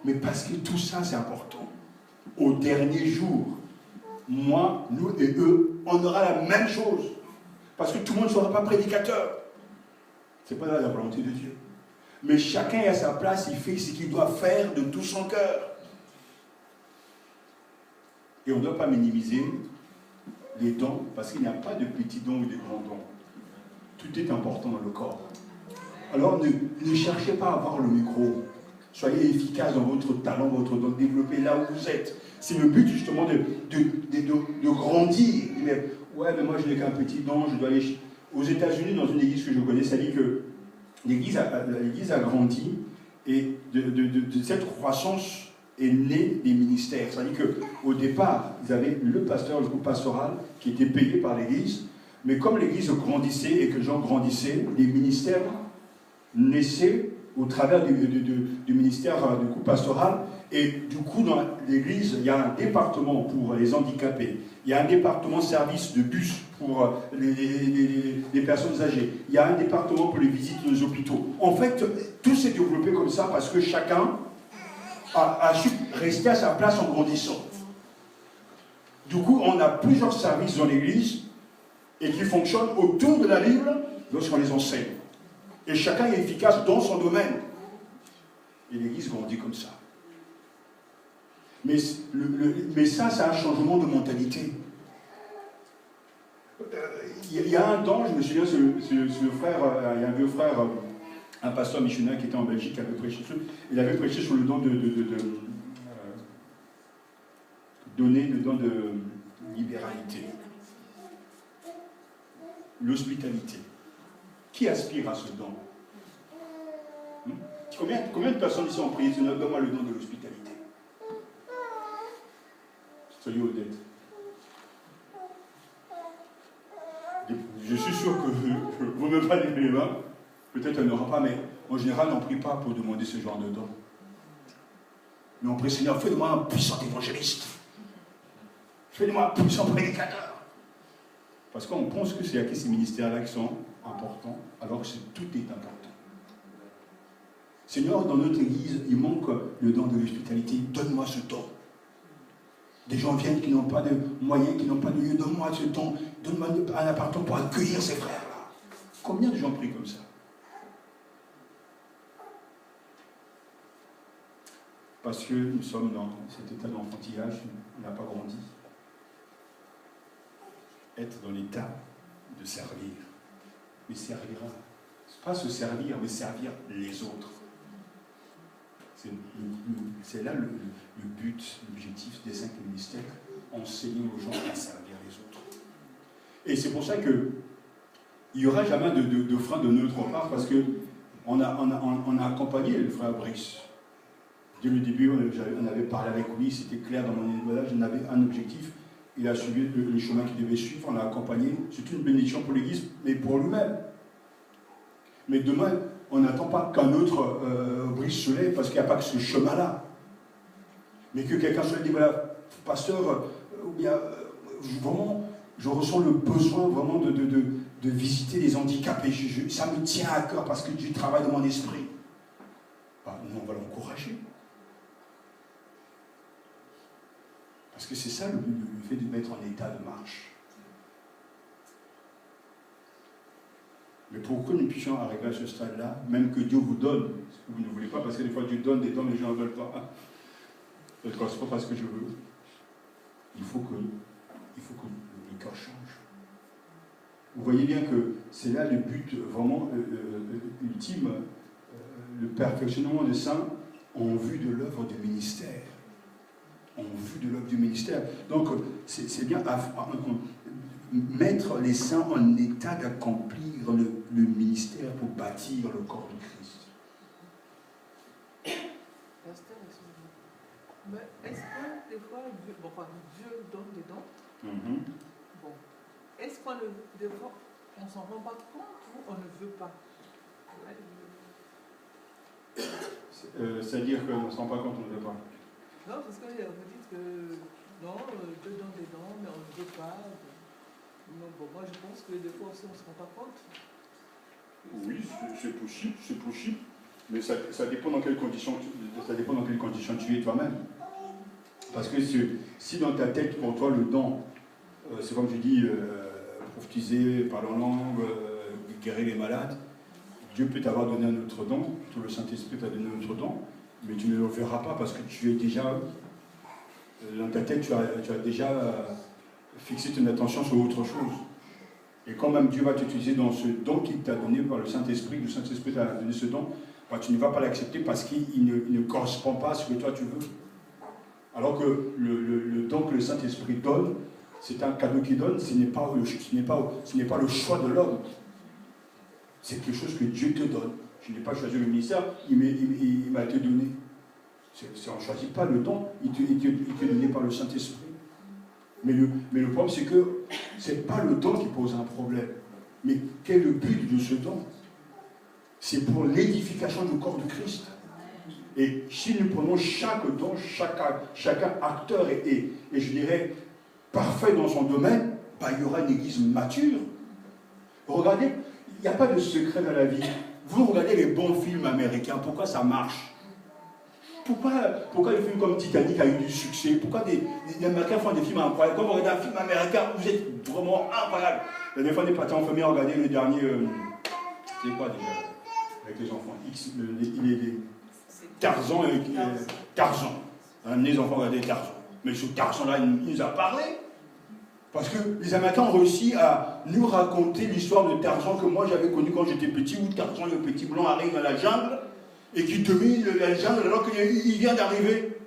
Mais parce que tout ça, c'est important. Au dernier jour, moi, nous et eux, on aura la même chose. Parce que tout le monde ne sera pas prédicateur. Ce n'est pas la volonté de Dieu. Mais chacun à sa place, il fait ce qu'il doit faire de tout son cœur. Et on ne doit pas minimiser les dons, parce qu'il n'y a pas de petits dons ou de grands dons. Tout est important dans le corps. Alors ne cherchez pas à avoir le micro. Soyez efficace dans votre talent, votre don, développez là où vous êtes. C'est le but justement de grandir. Mais, ouais, mais moi je n'ai qu'un petit don, je dois aller... Aux États-Unis, dans une église que je connais, ça dit que l'église a grandi et de cette croissance est né des ministères. C'est-à-dire qu'au départ, ils avaient le pasteur, le groupe pastoral, qui était payé par l'église, mais comme l'église grandissait et que les gens grandissaient, les ministères naissaient au travers du ministère du groupe pastoral, et du coup, dans l'église, il y a un département pour les handicapés, il y a un département service de bus pour les personnes âgées, il y a un département pour les visites aux hôpitaux. En fait, tout s'est développé comme ça parce que chacun a su rester à sa place en grandissant. Du coup, on a plusieurs services dans l'église et qui fonctionnent autour de la Bible lorsqu'on les enseigne. Et chacun est efficace dans son domaine. Et l'église grandit comme ça. Mais ça, c'est un changement de mentalité. Il y a un temps, je me souviens, ce frère, il y a un vieux frère, un pasteur missionnaire qui était en Belgique, qui avait prêché sur, il avait prêché sur le don donner le don de libéralité. L'hospitalité. Qui aspire à ce don? Combien de personnes ici ont prié, Seigneur, donne-moi le don de l'hospitalité? Soyez honnêtes. Je suis sûr que vous ne pas lever les mains. Peut-être elle n'aura pas, mais en général, on ne prie pas pour demander ce genre de don. Mais on prie, Seigneur, fais de moi un puissant évangéliste. Fais de moi un puissant prédicateur. Parce qu'on pense que c'est à ces ministères-là qui sont importants, alors que tout est important. Seigneur, dans notre église, il manque le don de l'hospitalité. Donne-moi ce don. Des gens viennent qui n'ont pas de moyens, qui n'ont pas de lieu. Donne-moi ce don. Donne-moi un appartement pour accueillir ces frères-là. Combien de gens prient comme ça? Parce que nous sommes dans cet état d'enfantillage, on n'a pas grandi. Être dans l'état de servir. Mais servira. Pas se servir, mais servir les autres. C'est là le but, l'objectif des 5 ministères, enseigner aux gens à servir les autres. Et c'est pour ça qu'il n'y aura jamais de frein de notre part, parce qu'on a accompagné le frère Brice. Dès le début, on avait parlé avec lui, c'était clair dans mon évaluation, on avait un objectif, il a suivi le chemin qu'il devait suivre, on l'a accompagné. C'est une bénédiction pour l'Église, mais pour lui-même. Mais demain, on n'attend pas qu'un autre Brice se lève, parce qu'il n'y a pas que ce chemin-là. Mais que quelqu'un se lève et dit, voilà, pasteur, ou bien, vraiment, je ressens le besoin vraiment de visiter les handicapés. Ça me tient à cœur parce que Dieu travaille dans mon esprit. Ben, nous, on va l'encourager. Parce que c'est ça le fait de mettre en état de marche. Mais pour que nous puissions arriver à ce stade-là, même que Dieu vous donne, ce que vous ne voulez pas, parce que des fois Dieu donne des dons, les gens ne veulent pas. Ce n'est pas parce que je veux. Il faut que le cœur change. Vous voyez bien que c'est là le but vraiment ultime, le perfectionnement des saints en vue de l'œuvre du ministère. En fruit de l'œuvre du ministère. Donc, c'est bien mettre les saints en état d'accomplir le ministère pour bâtir le corps de Christ. Pasteur, excusez-moi. Mais est-ce que des fois, Dieu donne des dons? Bon. Est-ce qu'on des fois, on s'en rend pas compte ou on ne veut pas? C'est-à-dire qu'on ne se rend pas compte, on ne veut pas. Non, parce que vous dites que non, Dieu donne des dons, mais on ne veut pas. Non, bon, moi je pense que des fois aussi on ne se rend pas compte. Oui, c'est possible, mais ça dépend dans quelles conditions tu es toi-même. Parce que si dans ta tête, pour toi, le don, c'est comme je dis, prophétiser, parler en langue, guérir les malades, Dieu peut t'avoir donné un autre don, tout le Saint-Esprit t'a donné un autre don, mais tu ne le verras pas parce que tu es déjà, dans ta tête, tu as déjà fixé ton attention sur autre chose. Et quand même Dieu va t'utiliser dans ce don qu'il t'a donné par le Saint-Esprit t'a donné ce don, bah, tu ne vas pas l'accepter parce qu'il ne correspond pas à ce que toi tu veux. Alors que le don que le Saint-Esprit donne, c'est un cadeau qu'il donne, ce n'est pas le choix de l'homme. C'est quelque chose que Dieu te donne. Je n'ai pas choisi le ministère, il m'a été donné. On ne choisit pas le don, il t'est donné par le Saint-Esprit. Mais le problème, c'est que ce n'est pas le don qui pose un problème. Mais quel est le but de ce don? C'est pour l'édification du corps de Christ. Et si nous prenons chaque don, chacun acteur et je dirais parfait dans son domaine, bah, il y aura une église mature. Regardez, il n'y a pas de secret dans la vie. Vous regardez les bons films américains, pourquoi ça marche? Pourquoi les films comme Titanic a eu du succès? Pourquoi les Américains font des films incroyables? Quand vous regardez un film américain, vous êtes vraiment incroyable. La dernière fois, on est parti en famille à regarder le dernier... c'est quoi déjà? Avec les enfants. Tarzan et Tarzan. Les enfants regardaient Tarzan. Mais ce Tarzan-là, il nous a parlé. Parce que les Américains ont réussi à nous raconter l'histoire de Tarzan que moi j'avais connu quand j'étais petit, où Tarzan, le petit blanc, arrive dans la jungle et qui domine la jungle alors qu'il vient d'arriver.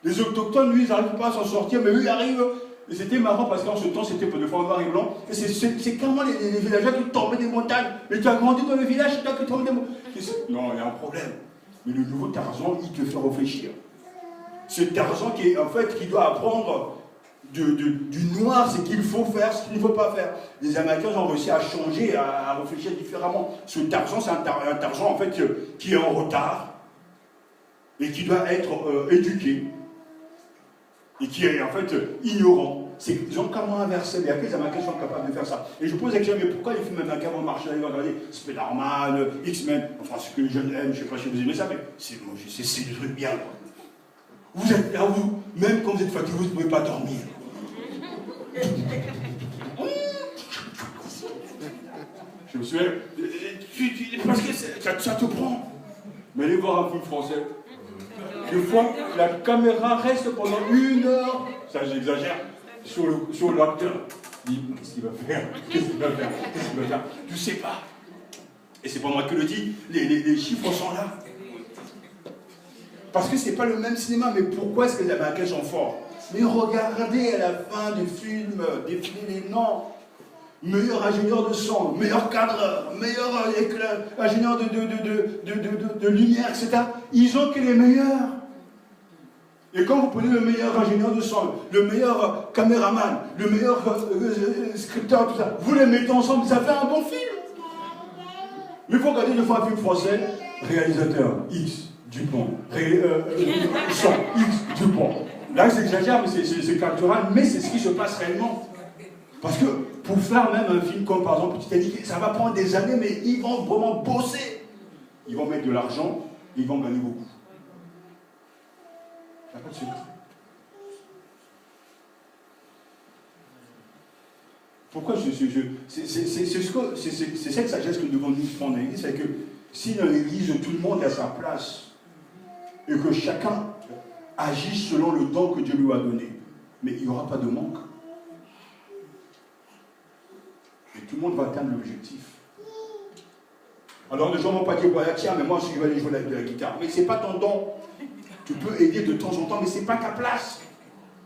Les autochtones, lui, ils n'arrivent pas à s'en sortir, mais eux, ils arrivent. Et c'était marrant parce qu'en ce temps, c'était pour de fois en noir et blanc. Et c'est carrément les villageois qui tombaient des montagnes. Mais tu as grandi dans le village, c'est toi qui tombes des montagnes. Non, il y a un problème. Mais le nouveau Tarzan, il te fait réfléchir. C'est Tarzan qui doit apprendre du noir, ce qu'il faut faire, ce qu'il ne faut pas faire. Les Américains ont réussi à changer, à réfléchir différemment. Ce Tarzan, c'est un Tarzan en fait qui est en retard et qui doit être éduqué et qui est en fait ignorant. Ils ont comment inversé. Il y a que les Américains qui sont capables de faire ça. Et je pose la question, mais pourquoi les films américains vont marcher? Ils vont regarder Spider-Man, X-Men, enfin ce que les jeunes aiment, je ne sais pas si vous aimez ça, mais c'est des trucs bien. Vous êtes là, même quand vous êtes fatigué, vous ne pouvez pas dormir. Je me souviens, parce que ça te prend. Mais allez voir un film français. Des fois, la caméra reste pendant 1 heure, ça j'exagère, sur l'acteur. Qu'est-ce qu'il va faire? Qu'est-ce qu'il va faire? Qu'est-ce qu'il va faire? Tu ne sais pas. Et c'est pas moi qui le dis, les chiffres sont là. Parce que ce n'est pas le même cinéma, mais pourquoi est-ce que les Américains sont forts? Mais regardez à la fin du film, défiler les noms. Meilleur ingénieur de son, meilleur cadreur, meilleur ingénieur de lumière, etc. Ils ont que les meilleurs. Et quand vous prenez le meilleur ingénieur de son, le meilleur caméraman, le meilleur scripteur, tout ça, vous les mettez ensemble, ça fait un bon film. Mais il faut regarder une fois un film français, réalisateur X, Dupont, son X, Dupont. Là, j'exagère, mais c'est caricatural, mais c'est ce qui se passe réellement. Parce que pour faire même un film comme par exemple Titanic, ça va prendre des années, mais ils vont vraiment bosser. Ils vont mettre de l'argent, ils vont gagner beaucoup. Il n'y a pas de secret. Pourquoi c'est cette sagesse que nous devons nous prendre dans l'église, c'est que si dans l'église tout le monde a sa place et que chacun agisse selon le don que Dieu lui a donné, mais il n'y aura pas de manque. Et tout le monde va atteindre l'objectif. Alors les gens ne vont pas dire, voilà, tiens, mais moi je vais aller jouer de la guitare. Mais ce n'est pas ton don. Tu peux aider de temps en temps, mais ce n'est pas ta place.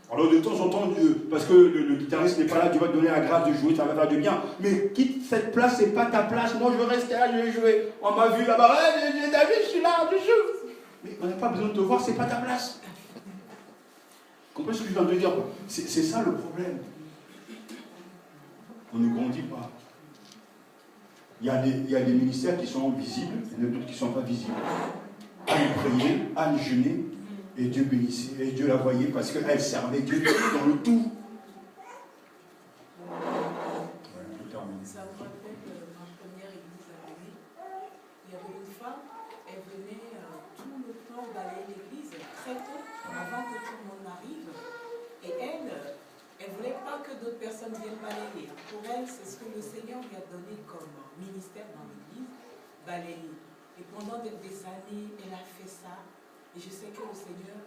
Alors de temps en temps, parce que le guitariste n'est pas là, Dieu va te donner la grâce de jouer, ça va faire du bien. Mais quitte cette place, c'est pas ta place. Moi, je veux rester là, je vais jouer. On m'a vu là-bas, ouais, David, je suis là, je joue. Mais on n'a pas besoin de te voir, c'est pas ta place. Vous comprenez ce que je viens de dire? C'est ça le problème. On ne grandit pas. Il y a des ministères qui sont visibles, il y en a d'autres qui ne sont pas visibles. Anne priait, Anne jeûnait, et Dieu bénissait, et Dieu la voyait parce qu'elle servait Dieu dans le tout. Ça me rappelle ma première église à Paris. Il y avait une femme, elle venait tout le temps balayer l'église très tôt, avant que tout le monde arrive. Et elle ne voulait pas que d'autres personnes viennent balayer. Pour elle, c'est ce que le Seigneur lui a donné comme ministère dans l'église, balayer. Et pendant des années, elle a fait ça. Et je sais que le Seigneur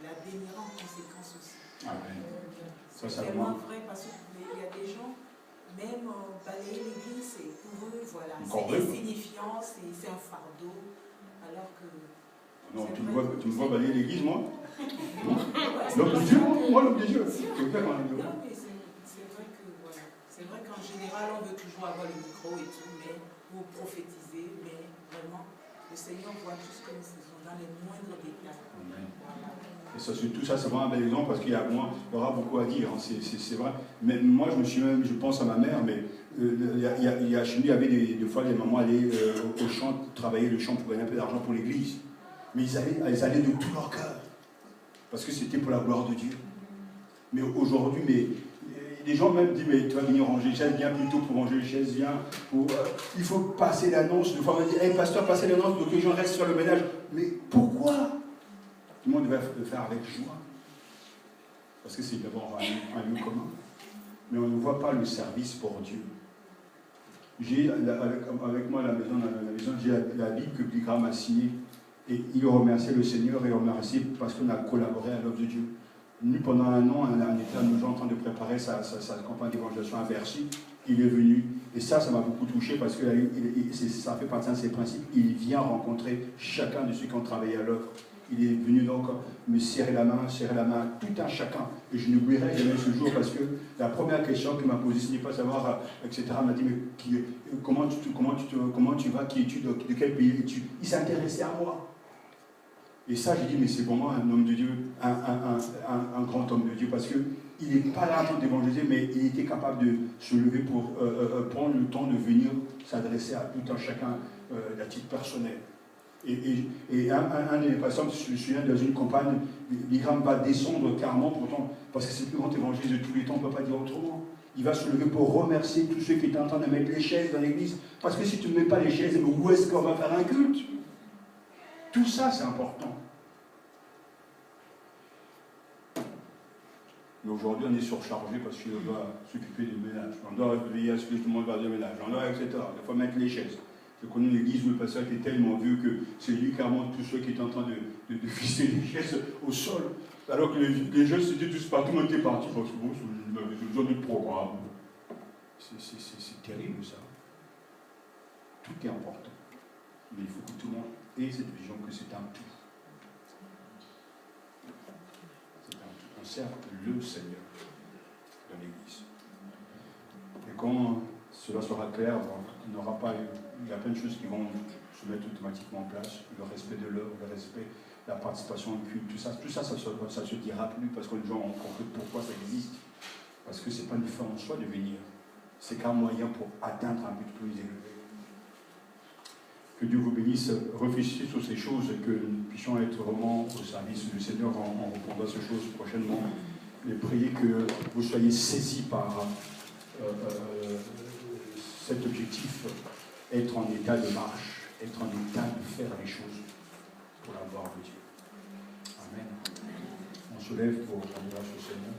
la bénira en conséquence aussi. Amen. C'est tellement vrai parce qu'il y a des gens, même balayer l'église, c'est pour eux, voilà, c'est insignifiant, c'est un fardeau. Alors que. Non, tu me vois balayer l'église, moi? L'homme de Dieu, moi, l'homme de Dieu. Non, mais c'est vrai que, voilà. C'est vrai qu'en général, on veut toujours avoir le micro et tout, mais pour prophétiser, mais vraiment, le Seigneur voit tout ce que nous faisons dans les moindres détails. Amen. Voilà. Et ça, tout ça, c'est vraiment un bel exemple parce qu'il y aura beaucoup à dire, hein, c'est vrai. Mais moi, je pense à ma mère, mais chez nous, il y avait des fois, les mamans allaient au champ, travailler le champ pour gagner un peu d'argent pour l'église. Mais elles allaient de tout leur cœur, parce que c'était pour la gloire de Dieu. Mais aujourd'hui, les gens même disent, mais tu vas venir ranger les chaises, viens plutôt pour ranger les chaises, viens pour... il faut passer l'annonce. Des fois, on dit, hey, pasteur, passez l'annonce pour que les gens restent sur le ménage. Mais pourquoi? Tout le monde devait le faire avec joie. Parce que c'est d'abord un lieu commun. Mais on ne voit pas le service pour Dieu. J'ai avec moi à la maison, j'ai la Bible que Bilgram a signée. Et il remerciait le Seigneur et il remerciait parce qu'on a collaboré à l'œuvre de Dieu. Nous, pendant un an, on était à nous en train de préparer sa campagne d'évangélisation à Bercy. Il est venu. Et ça m'a beaucoup touché parce que ça fait partie de ses principes. Il vient rencontrer chacun de ceux qui ont travaillé à l'œuvre. Il est venu donc me serrer la main, tout un chacun. Et je n'oublierai jamais ce jour parce que la première question qu'il m'a posée, ce n'est pas savoir, etc. Il m'a dit, mais comment tu vas, qui es-tu, de quel pays es-tu? Il s'intéressait à moi. Et ça, j'ai dit, mais c'est vraiment un homme de Dieu, un grand homme de Dieu, parce qu'il n'est pas là en train d'évangéliser, mais il était capable de se lever pour prendre le temps de venir s'adresser à tout un chacun à titre personnel. Et un des pasteurs, je me souviens, dans une campagne, Bilgram va descendre carrément, pourtant, parce que c'est le plus grand évangile de tous les temps, on ne peut pas dire autrement. Il va se lever pour remercier tous ceux qui étaient en train de mettre les chaises dans l'église. Parce que si tu ne mets pas les chaises, où est-ce qu'on va faire un culte? Tout ça, c'est important. Mais aujourd'hui, on est surchargé parce qu'on doit s'occuper du ménage. On doit veiller à ce que tout le monde va du ménage. On doit, etc. Il faut mettre les chaises. Je connais l'église où le pasteur était tellement vieux que c'est lui carrément tous ceux qui étaient en train de visser les chaises au sol. Alors que les jeunes s'étaient tous partis, tout le monde était parti parce que bon, j'ai besoin de programme. C'est terrible ça. Tout est important. Mais il faut que tout le monde ait cette vision que c'est un tout. C'est un tout. On sert le Seigneur dans l'église. Et quand cela sera clair, il n'y aura pas... Il y a plein de choses qui vont se mettre automatiquement en place. Le respect de l'œuvre, le respect, la participation au culte, tout ça ne se dira plus parce que les gens ont compris pourquoi ça existe. Parce que ce n'est pas une fin en soi de venir. C'est qu'un moyen pour atteindre un but plus élevé. Que Dieu vous bénisse. Réfléchissez sur ces choses et que nous puissions être vraiment au service du Seigneur en répondant à ces choses prochainement. Et priez que vous soyez saisis par cet objectif. Être en état de marche, être en état de faire les choses pour la gloire de Dieu. Amen. On se lève pour rendre grâce au Seigneur.